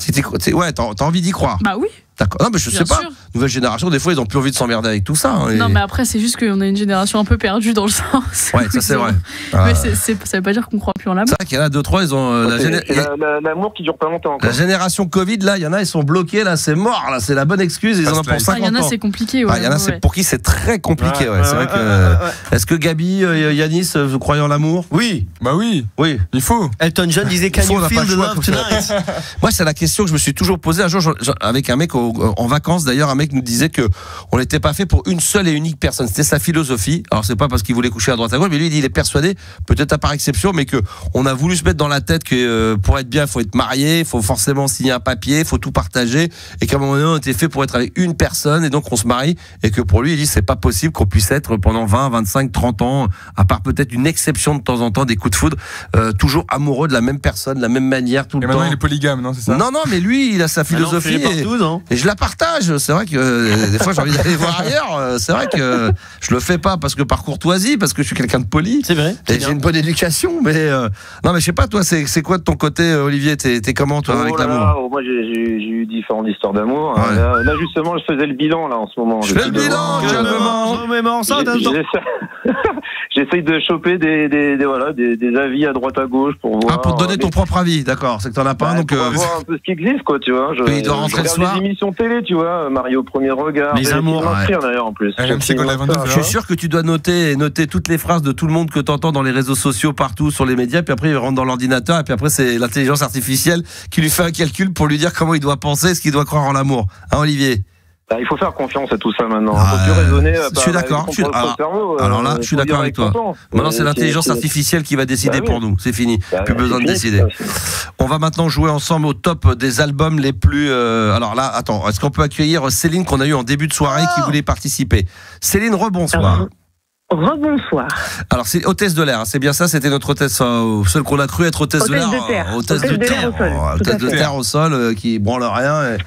Ouais, t'as envie d'y croire. Bah oui. D'accord. Non, mais je sais pas. Nouvelle génération, des fois, ils ont plus envie de s'emmerder avec tout ça. Hein, non, mais après, c'est juste qu'on a une génération un peu perdue dans le sens. Ouais, ça c'est vrai. Mais ça veut pas dire qu'on croit plus en l'amour. C'est vrai qu'il y en a 2-3, ils ont l'amour qui dure pas longtemps. La génération Covid, là, il y en a, ils sont bloqués, là, c'est mort, là, c'est la bonne excuse. Ils en ont pour 50 ans. Il y en a, c'est compliqué. Ouais, il y en a, c'est pour qui c'est très compliqué. Ouais. C'est vrai que. Est-ce que Gabi, Yanis, vous croyez en l'amour? Oui. Bah oui. Oui. Il faut. Elton John disait Can you feel the love tonight? Moi, c'est la question que je me suis toujours posée. Un jour, avec un mec en vacances, d'ailleurs, un mec nous disait que on n'était pas fait pour une seule et unique personne. C'était sa philosophie. Alors, c'est pas parce qu'il voulait coucher à droite à gauche, mais lui, il est persuadé, peut-être à par exception, mais que on a voulu se mettre dans la tête que pour être bien, il faut être marié, il faut forcément signer un papier, il faut tout partager, et qu'à un moment donné, on était fait pour être avec une personne, et donc on se marie, et que pour lui, il dit c'est pas possible qu'on puisse être pendant 20, 25, 30 ans, à part peut-être une exception de temps en temps, des coups de foudre, toujours amoureux de la même personne, de la même manière, tout le temps. Et maintenant, il est polygame, non, c'est ça? Non, mais lui, il a sa philosophie, et je la partage. C'est vrai que des fois, j'ai envie d'aller voir ailleurs. C'est vrai que je le fais pas parce que par courtoisie, parce que je suis quelqu'un de poli. C'est vrai. Et j'ai une bonne éducation, mais non, mais je sais pas, toi, c'est quoi de ton côté, Olivier? T'es comment, toi, avec l'amour? Moi, j'ai eu différentes histoires d'amour. Ouais. Là, justement, je faisais le bilan, là, en ce moment. Je fais le bilan, calmement. J'essaye de choper des avis à droite à gauche pour voir. Ah, pour te donner ton propre avis, d'accord. C'est que t'en as pas, donc. Pour voir un peu ce qui existe, quoi, tu vois. Il doit rentrer le soir. Des émissions télé, tu vois, Mario au premier regard. Les amours. D'ailleurs, en plus. Je suis sûr que tu dois noter toutes les phrases de tout le monde que t'entends dans les réseaux sociaux, partout, sur les médias, puis après il rentre dans l'ordinateur, et puis après c'est l'intelligence artificielle qui lui fait un calcul pour lui dire comment il doit penser, ce qu'il doit croire en l'amour. Hein, Olivier? Il faut faire confiance à tout ça maintenant. Il faut plus raisonner. Je suis d'accord. Alors là, je suis d'accord avec toi. Maintenant, c'est l'intelligence artificielle qui va décider pour nous. C'est fini. Plus besoin de décider. On va maintenant jouer ensemble au top des albums les plus. Alors là, attends, est-ce qu'on peut accueillir Céline qu'on a eu en début de soirée qui voulait participer? Céline, rebonsoir. Rebonsoir. Alors, c'est hôtesse de l'air, c'est bien ça, c'était notre hôtesse, celle qu'on a cru être hôtesse de l'air. Hôtesse de terre au sol. Hôtesse de terre au sol, qui branle rien. Et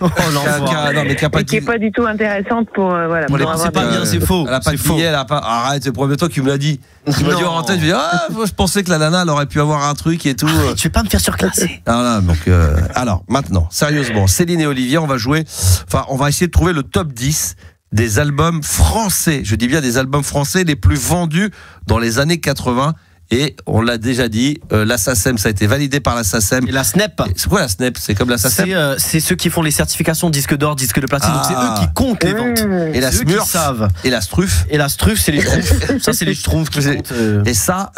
qui n'est pas du tout intéressante pour. Voilà, c'est pas bien, c'est faux. Elle a pas crié, elle a pas. Arrête, c'est le premier temps qu'il me l'a dit. Tu m'as dit en tête, je pensais que la nana, elle aurait pu avoir un truc et tout. Tu vais pas me faire surclasser. Voilà, donc, alors, maintenant, sérieusement, Céline et Olivier, on va jouer. Enfin, on va essayer de trouver le top 10 des albums français, je dis bien des albums français les plus vendus dans les années 80. Et on l'a déjà dit, la SACEM, ça a été validé par la SACEM. Et la SNEP. C'est quoi la SNEP? C'est comme la SACEM. C'est ceux qui font les certifications disque d'or, disque de platine. Donc c'est eux qui comptent les ventes. Et la SMURF. Et la STRUF. Et la STRUF, c'est les Schtroumpfs. Ça, c'est les Schtroumpfs qui comptent. Et ça,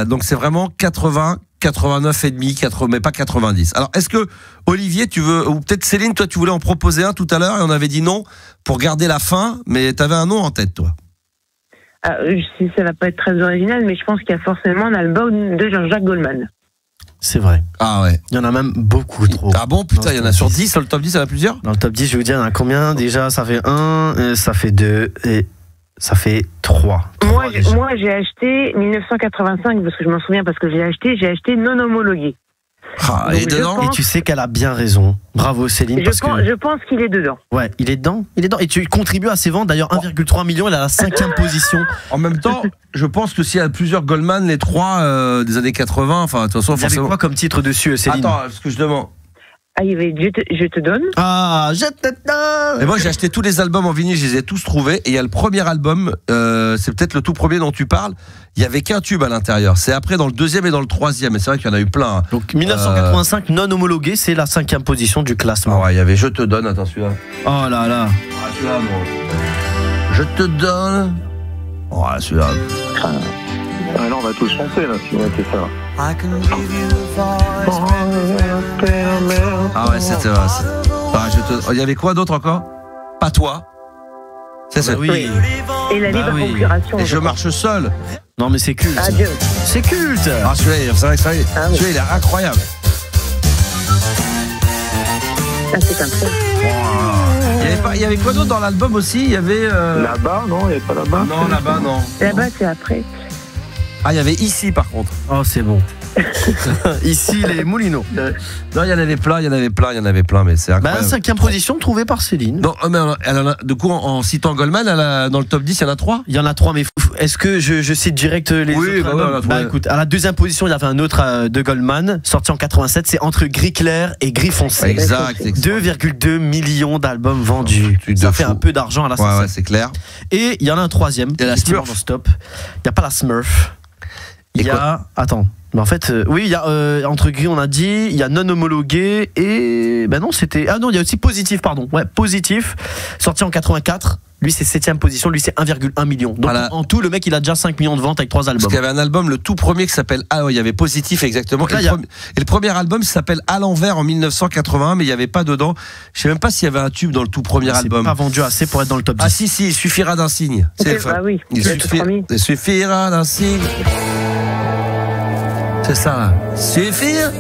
donc c'est vraiment 80, 89,5, mais pas 90. Alors, est-ce que, Olivier, tu veux, ou peut-être Céline, toi, tu voulais en proposer un tout à l'heure et on avait dit non pour garder la fin, mais tu avais un nom en tête, toi? Si ça va pas être très original, mais je pense qu'il y a forcément un album de Jean-Jacques Goldman. C'est vrai. Ah ouais. Il y en a même beaucoup trop. Ah bon, putain, il y en a sur 10, sur le top 10, il y en a plusieurs? Dans le top 10, je vais vous dire, il y en a combien? Déjà, ça fait 1, ça fait 2, et ça fait 3. Moi, j'ai acheté 1985, parce que je m'en souviens, parce que j'ai acheté non homologué. Et dedans. Et tu sais qu'elle a bien raison. Bravo Céline. Je pense qu'il est dedans. Ouais, il est dedans. Et tu contribues à ses ventes. D'ailleurs, 1,3 million, il a la 5e position. En même temps, je pense que s'il y a plusieurs Goldman, les 3 des années 80, enfin, de toute façon, il y avait quoi comme titre dessus, Céline? Attends, ce que je demande. Ah, il y avait Je te donne. Ah, je te donne. Et moi, j'ai acheté tous les albums en vinyle, je les ai tous trouvés. Et il y a le premier album, c'est peut-être le tout premier dont tu parles. Il y avait qu'un tube à l'intérieur. C'est après dans le deuxième et dans le troisième. Et c'est vrai qu'il y en a eu plein. Hein. Donc 1985 non homologué, c'est la 5e position du classement. Ah ouais, il y avait Je te donne, attends celui-là. Oh là là. Ah celui-là, bon. Je te donne. Oh celui-là. Ah là, on va tous chanter là, si on était ça. Ah ouais, c'était. Il y avait quoi d'autre encore? Pas toi. C'est ça. Oui. Et la libre procuration. Et Je marche seul. Non mais c'est culte. Adieu. C'est culte. Ah celui-là, c'est vrai que celui-là, il est incroyable. Ah, c'est un peu. Il y avait quoi d'autre dans l'album aussi? Il y avait. Là-bas, non? Il n'y avait pas là-bas? Non, là-bas, non. Là-bas, c'est après. Ah, il y avait Ici par contre. Oh, c'est bon. Ici, les Moulineaux. Non, il y en avait plein, mais c'est incroyable. 5e position trouvée par Céline. Non, mais du coup, en citant Goldman, dans le top 10, il y en a 3. Il y en a 3, mais est-ce que je cite direct les autres albums écoute, à la 2e position, il y avait un autre de Goldman, sorti en 87, c'est Entre gris clair et gris foncé. Exact. 2,2 millions d'albums vendus. Ça fait un peu d'argent à la sortie. Ouais, c'est clair. Et il y en a un 3e. Il y a la Smurf. Stop. Il n'y a pas la Smurf. Il y a. Attends. Mais en fait, oui, il y a entre gris, on a dit, il y a non homologué et non, c'était il y a aussi Positif, pardon. Ouais, Positif, sorti en 84. Lui, c'est 7e position, lui, c'est 1,1 million. Donc en tout, le mec, il a déjà 5 millions de ventes avec 3 albums. Parce qu'il y avait un album, le tout premier qui s'appelle il y avait Positif exactement. Et le premier album s'appelle À l'envers en 1981, mais il n'y avait pas dedans. Je sais même pas s'il y avait un tube dans le tout premier album. C'est pas vendu assez pour être dans le top 10. Ah si, il suffira d'un signe. Oui, il suffira d'un signe. C'est ça là. Suffire.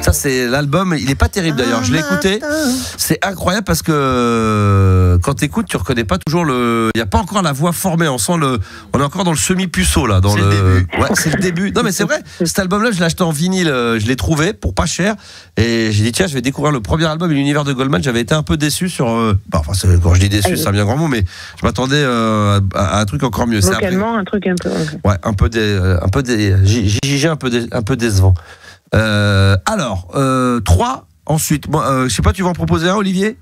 Ça c'est l'album, il est pas terrible d'ailleurs, je l'ai écouté. C'est incroyable parce que quand t'écoutes, tu reconnais pas toujours il y a pas encore la voix formée, on est encore dans le semi-puceau là, dans le début. Ouais, c'est le début. Non mais c'est vrai, cet album là, je l'ai acheté en vinyle, je l'ai trouvé pour pas cher et j'ai dit tiens, je vais découvrir le premier album et l'univers de Goldman. J'avais été un peu déçu sur quand je dis déçu, c'est un bien grand mot, mais je m'attendais à un truc encore mieux. Vocalement, un truc un peu. Ouais, un peu décevant. Alors, 3, ensuite, je sais pas, tu vas en proposer un, Olivier?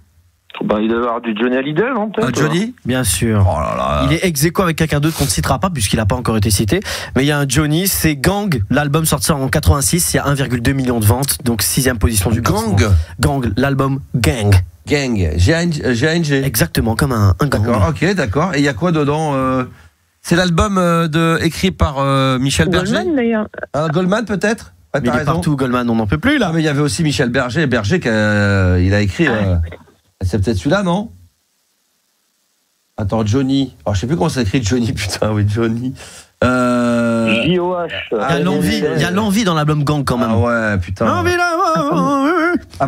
Il doit y avoir du Johnny Hallyday, non, peut-être? Johnny? Bien sûr. Oh là là. Il est ex-aequo avec quelqu'un d'autre qu'on ne citera pas puisqu'il n'a pas encore été cité. Mais il y a un Johnny, c'est Gang, l'album sorti en 86, il y a 1,2 million de ventes, donc 6e position du Gang. Gang, l'album Gang. Gang, G-A-N-G. Exactement, comme un gang. D'accord, ok, d'accord. Et il y a quoi dedans C'est l'album écrit par Michel Berger. Goldman, d'ailleurs. Goldman, peut-être? Mais il est partout, Goldman, on n'en peut plus là. Mais il y avait aussi Michel Berger qui il a écrit. C'est peut-être celui-là, non? Attends, Johnny. Alors, je sais plus comment ça s'écrit Johnny, putain, oui, Johnny. J-O-H. Il y a l'envie dans l'album Gang quand même. Ah ouais, putain.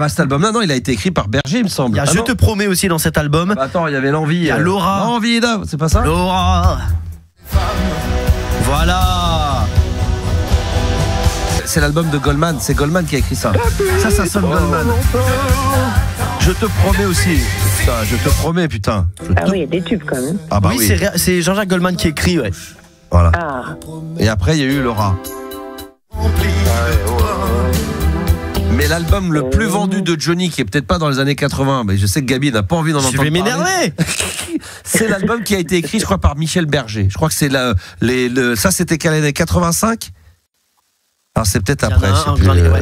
Cet album-là, non, il a été écrit par Berger, il me semble. Il y a Je te promets aussi dans cet album. Attends, il y avait l'envie. Il y a Laura. L'envie, c'est pas ça? Laura. Voilà. C'est l'album de Goldman, c'est Goldman qui a écrit ça. Ça sonne Goldman. Je te promets aussi. Putain, je te promets, putain. Oui, il y a des tubes quand même. Ah bah oui. C'est Jean-Jacques Goldman qui écrit, ouais. Voilà. Et après, il y a eu Laura. Mais l'album le plus vendu de Johnny, qui est peut-être pas dans les années 80, mais je sais que Gabi n'a pas envie d'en entendre parler. Je vais m'énerver. C'est l'album qui a été écrit, je crois, par Michel Berger. Je crois que c'est ça, c'était quelle année? 85? Alors c'est peut-être après.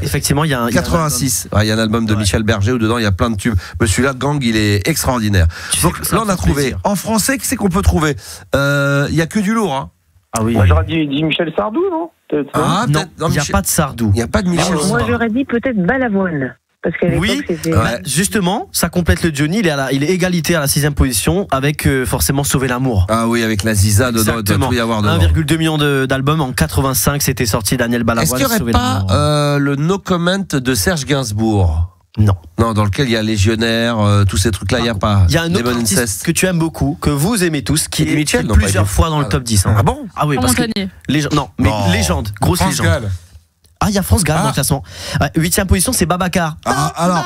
Effectivement, il y a un 86. Il y a un album de Michel Berger où dedans il y a plein de tubes. Mais celui-là, Gang, il est extraordinaire. Donc là, on a trouvé. En français, qu'est-ce qu'on peut trouver? Il y a que du lourd. Hein. Ah oui. Moi, j'aurais dit Michel Sardou, non? Non, il n'y a pas de Sardou. Il n'y a pas de Michel Sardou. Moi, j'aurais dit peut-être Balavoine. Parce qu'à l'époque, c'était. Justement, ça complète le Johnny. Il est égalité à la 6e position avec forcément Sauver l'amour. Ah oui, avec la Ziza dedans. Exactement. 1,2 million d'albums en 85. C'était sorti Daniel Balavoine. Est-ce qu'il n'y aurait pas le No Comment de Serge Gainsbourg? Non, dans lequel il y a Légionnaire, tous ces trucs-là, il n'y a pas. Il y a un autre artiste que tu aimes beaucoup, que vous aimez tous, qui est Mitchell, plusieurs fois dans le top 10. Hein. Ah bon? Ah oui, parce que légende, grosse France légende. Gall. Ah, il y a France Gall dans le classement. 8e position, c'est Babacar. Alors,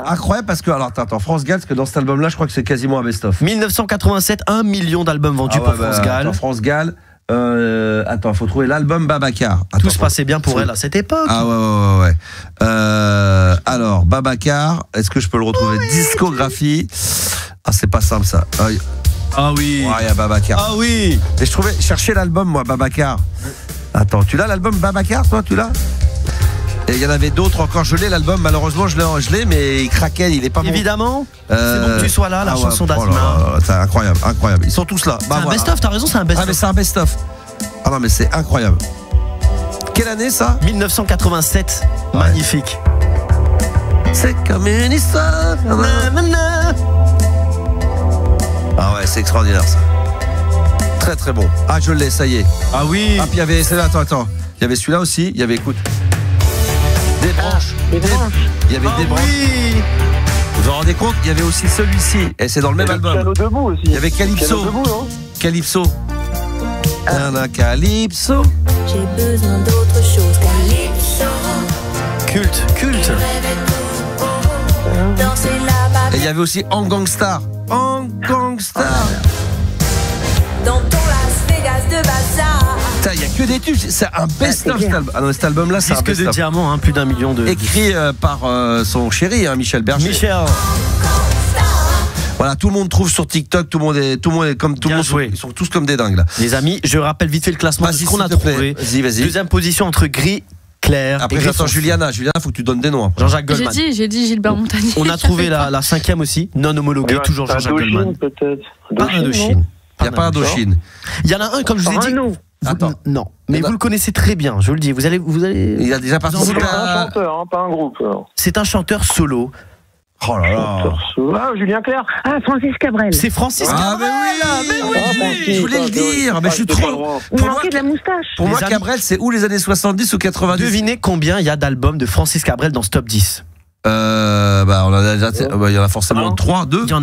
incroyable parce que, attends, France Gall, parce que dans cet album-là, je crois que c'est quasiment un best-of. 1987, 1 million d'albums vendus pour France Gall. Attends, France Gall. Attends, faut trouver l'album Babacar. Tout se passait bien pour elle à cette époque. Ah ouais. Alors, Babacar, est-ce que je peux le retrouver? Discographie. Ah, c'est pas simple ça. Ah oui. Ouais, il y a Babacar. Ah oui. Et je trouvais, chercher l'album, moi, Babacar. Attends, tu l'as l'album Babacar, toi, tu l'as? Et il y en avait d'autres encore, je l'ai l'album, malheureusement je l'ai, mais il craquait, il est pas bon. Évidemment, c'est bon que tu sois là, la chanson d'Asma. C'est incroyable, ils sont tous là. C'est un best-of, t'as raison, c'est un best-of. Ah mais c'est un best-of. Ah non mais c'est incroyable. Quelle année ça? 1987, magnifique. C'est comme une histoire. Ah ouais, c'est extraordinaire ça. Très très bon. Ah je l'ai, ça y est. Ah oui. Ah puis il y avait, attends. Il y avait celui-là aussi, il y avait, écoute. Des branches. Il y avait des branches. Oui. Vous vous rendez compte? Il y avait aussi celui-ci. Et c'est dans le même album. Debout aussi. Il y avait Calypso. Debout, non? Calypso. Calypso. J'ai besoin d'autre chose. Calypso. Culte. Danser là-bas. Et il y avait aussi En Gangstar. En Gangstar. Dans ton Las Vegas de bazar. Putain, il y a que des tubes. C'est un best-of cet album. Ah non, cet album-là, c'est un disque de best-of. diamant, plus d'1 million de. Écrit par son chéri, Michel Berger. Michel. Voilà, tout le monde trouve sur TikTok, tout le monde est comme tout le monde. Ils sont tous comme des dingues là. Les amis, je rappelle vite fait le classement de ce qu'on a trouvé. Vas-y. Deuxième position entre gris, clair. Après, j'attends Juliana. Juliana, faut que tu donnes des noms. Jean-Jacques Goldman. J'ai dit Gilbert Montagnier. On a trouvé la cinquième aussi, non homologuée, toujours Jean-Jacques Goldman. Peut-être. Pas Indochine. Il n'y a pas Indochine. Il y en a un, comme je vous ai dit. Attends. Non, mais vous le connaissez très bien, je vous le dis. Vous allez. Il a déjà participé C'est un chanteur, pas un groupe. C'est un chanteur solo. Oh là là. Ah, Julien Clerc. Ah, Francis Cabrel. C'est Francis Cabrel. Mais oui, je voulais le dire, mais je suis trop. Il manquait de la moustache. Pour moi, Cabrel, c'est ou les années 70 ou 90. Devinez combien il y a d'albums de Francis Cabrel dans ce top 10. On en a déjà. Il y en a forcément 3, 2. Il y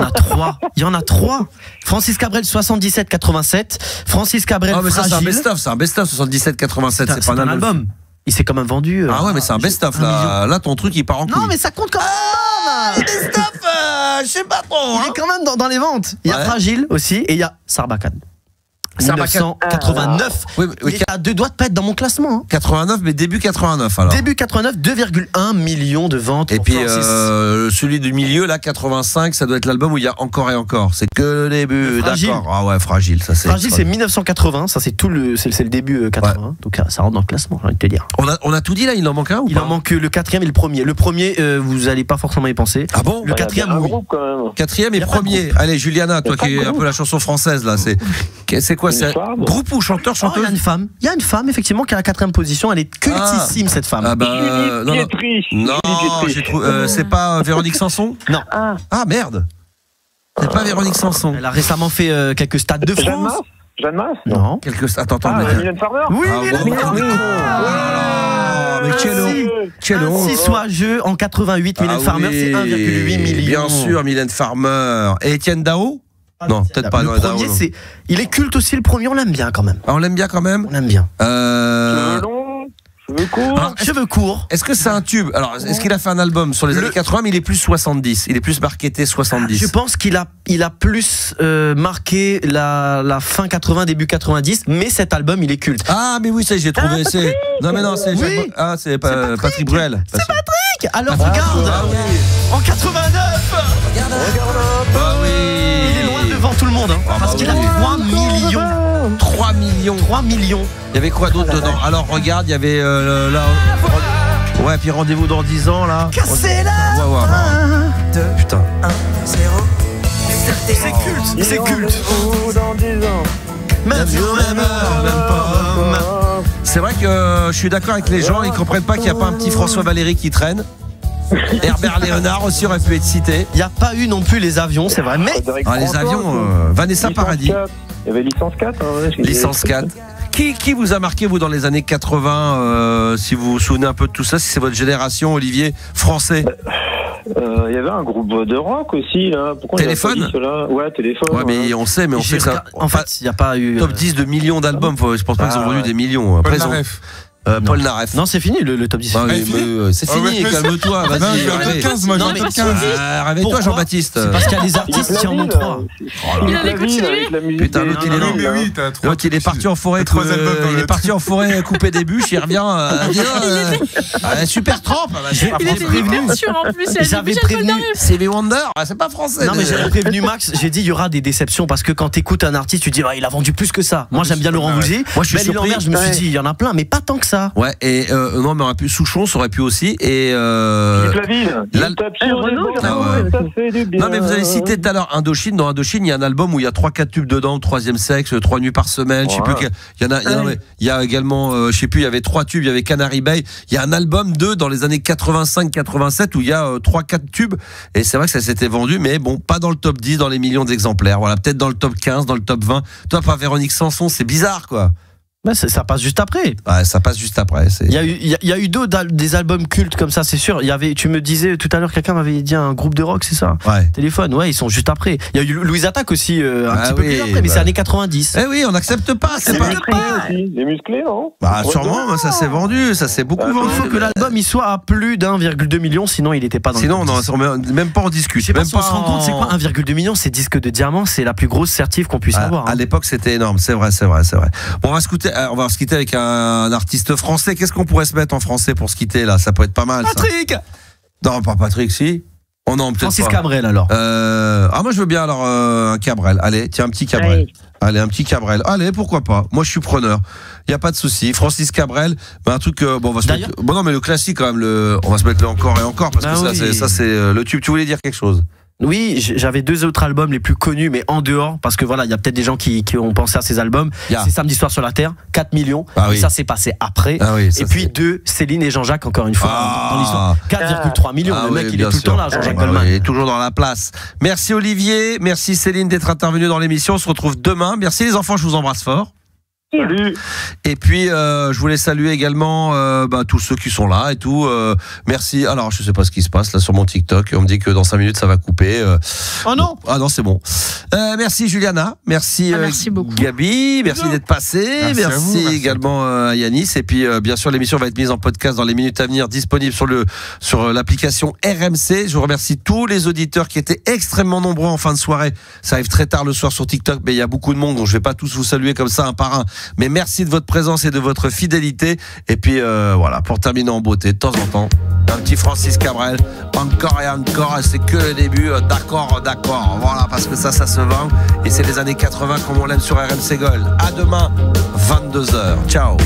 en a 3. Francis Cabrel 77-87. Francis Cabrel. Ah, mais ça, Fragile. c'est un best-of 77-87. C'est pas un album. Il s'est quand même vendu. Ah ouais, mais c'est un best-of là. Là, ton truc, il part en couille. Non, mais ça compte quand même. Best-of, je sais pas trop. Il est quand même dans les ventes. Il y a Fragile aussi et il y a Sarbacane. 1989. Oui, il est à 2 doigts de pas être dans mon classement. 89, mais début 89 alors. Début 89, 2,1 millions de ventes. Et puis celui du milieu là, 85, ça doit être l'album où il y a Encore et Encore. C'est que le début, d'accord. Ah ouais, Fragile, ça c'est. Fragile, c'est 1980, ça c'est c'est le début 80. Ouais. Donc ça rentre dans le classement, j'ai envie de te dire. On a tout dit là, il en manque un ou il pas? en manque le quatrième et le premier. Le premier, vous allez pas forcément y penser. Ah bon? Le quatrième, oui. Quatrième et premier. Allez, Juliana, toi qui es un peu la chanson française là, c'est quoi? C'est groupe ou chanteur, chanteuse? Il y a une femme effectivement qui est à la 4e position. Elle est cultissime cette femme. Ah bah non, j'ai trouvé. C'est pas Véronique Sanson? Non. Ah merde. C'est pas Véronique Sanson. Elle a récemment fait quelques stades de France. Jeanne Masse? Non. Attends. Mylène Farmer? Oui, mais quel honte. 6 soit jeu en 88, Mylène Farmer, c'est 1,8 million. Bien sûr, Mylène Farmer. Et Étienne Dao? Non, peut-être pas. Le premier, il est culte aussi, le premier, on l'aime bien quand même. Ah, on l'aime bien quand même? On aime bien. Cheveux longs, cheveux courts. Cheveux courts. Est-ce que c'est un tube? Alors, est-ce qu'il a fait un album sur les années 80, mais il est plus 70? Il est plus marketé 70. Je pense qu'il a plus marqué la fin 80, début 90, mais cet album, il est culte. Ah, mais oui, ça, j'ai trouvé. Non, mais non, c'est c'est Patrick Bruel. C'est Patrick. Alors regarde. En 89. Regarde. Ah oui. Il est loin devant tout le monde, parce qu'il a 3 millions. 3 millions. 3 millions. Il y avait quoi d'autre dedans? Alors regarde, il y avait là. Ouais, puis rendez-vous dans 10 ans là. Casser là. Putain. 1-0. C'est culte. Dans 10 ans. Même jour, même heure, même pas. C'est vrai que je suis d'accord avec les gens, ils comprennent pas qu'il n'y a pas un petit François Valéry qui traîne. Herbert Léonard aussi aurait pu être cité. Il n'y a pas eu non plus les avions, c'est vrai. Mais les avions, Vanessa Paradis. Il y avait Licence 4. Licence 4. Qui vous a marqué, vous, dans les années 80, si vous vous souvenez un peu de tout ça, si c'est votre génération, Olivier, français? Il y avait un groupe de rock aussi, là. Pourquoi Téléphone? Ouais, Téléphone. Ouais, mais on sait que ça. En fait, il n'y a pas eu. Top 10 de millions d'albums, je pense pas qu'ils ont vendu des millions. Paul Naref. Paul Naref. Non, c'est fini le top 10. C'est fini, calme-toi. Vas-y, 15, moi, réveille-toi, Jean-Baptiste. C'est parce qu'il y a des artistes qui en ont 3. Il allait continuer. Putain, l'autre il est parti en forêt. Il est parti en forêt couper des bûches. Il revient. Super trempe. Il était prévenu. En plus, j'avais prévenu. Stevie Wonder. C'est pas français. Non, mais j'avais prévenu Max. J'ai dit il y aura des déceptions parce que quand t'écoutes un artiste, tu dis il a vendu plus que ça. Moi, j'aime bien Laurent Voulzy. Moi, je suis surpris. Je me suis dit il y en a plein, mais pas tant que ça. Ouais, et non, mais on aurait pu Souchon, ça aurait pu aussi. Et non, mais vous avez cité tout à l'heure Indochine. Dans Indochine, il y a un album où il y a 3-4 tubes dedans, Troisième sexe, 3 nuits par semaine. Je sais plus. Il y a également, je sais plus, il y avait 3 tubes, il y avait Canary Bay. Il y a un album dans les années 85-87 où il y a 3-4 tubes. Et c'est vrai que ça s'était vendu, mais bon, pas dans le top 10, dans les millions d'exemplaires. Voilà, peut-être dans le top 15, dans le top 20. Toi, pas Véronique Sanson, c'est bizarre, quoi. Bah, ça passe juste après. Ouais, ça passe juste après. Il y a eu des albums cultes comme ça, c'est sûr. Tu me disais tout à l'heure, quelqu'un m'avait dit un groupe de rock, c'est ça? Ouais. Téléphone, ouais, ils sont juste après. Il y a eu Louise Attaque aussi, un petit peu plus après, mais c'est années 90. Eh oui, on n'accepte pas. C'est pas aussi. Les musclés, non? Bah, sûrement, ça s'est vendu, ça s'est beaucoup vendu. Il faut que l'album il soit à plus d'1,2 million, sinon il n'était pas dans sinon, même pas en discute. Je sais pas si on se rend compte, c'est quoi 1,2 million? C'est disque de diamant, c'est la plus grosse certif qu'on puisse avoir. À l'époque, c'était énorme, c'est vrai. Bon, on va se quitter avec un artiste français. Qu'est-ce qu'on pourrait se mettre en français pour se quitter là? Ça peut être pas mal. Patrick ça. Non, pas Patrick, si. Oh non, peut-être Francis pas. Cabrel alors. Moi je veux bien alors un Cabrel. Allez, tiens, un petit Cabrel. Allez, un petit Cabrel. Allez, pourquoi pas. Moi je suis preneur. Il y a pas de souci. Francis Cabrel, un truc bon, on va se mettre. Bon non, mais le classique quand même. On va se mettre le encore et encore parce que ça c'est le tube. Tu voulais dire quelque chose? Oui, j'avais 2 autres albums les plus connus, mais en dehors, parce que voilà, il y a peut-être des gens qui ont pensé à ces albums. C'est Samedi soir sur la Terre, 4 millions. Ça s'est passé après. Et puis 2, Céline et Jean-Jacques, encore une fois, dans l'histoire. 4,3 millions. Le mec, il est tout le temps là, Jean-Jacques Goldman. Il est toujours dans la place. Merci Olivier, merci Céline d'être intervenu dans l'émission. On se retrouve demain. Merci les enfants, je vous embrasse fort. Salut. Et puis je voulais saluer également tous ceux qui sont là et tout. Merci. Alors je sais pas ce qui se passe là sur mon TikTok. On me dit que dans 5 minutes ça va couper. Oh non. Ah non, c'est bon. Merci Juliana. Merci, merci beaucoup. Gabi. Merci d'être passé. Merci également à Yanis. Et puis bien sûr l'émission va être mise en podcast dans les minutes à venir, disponible sur l'application RMC. Je vous remercie tous les auditeurs qui étaient extrêmement nombreux en fin de soirée. Ça arrive très tard le soir sur TikTok, mais il y a beaucoup de monde, donc je vais pas tous vous saluer comme ça un par un. Mais merci de votre présence et de votre fidélité. Et puis voilà, pour terminer en beauté, de temps en temps, un petit Francis Cabrel, encore et encore, c'est que le début, d'accord, voilà, parce que ça se vend. Et c'est les années 80 comme on l'aime sur RMC Gold. À demain, 22h. Ciao.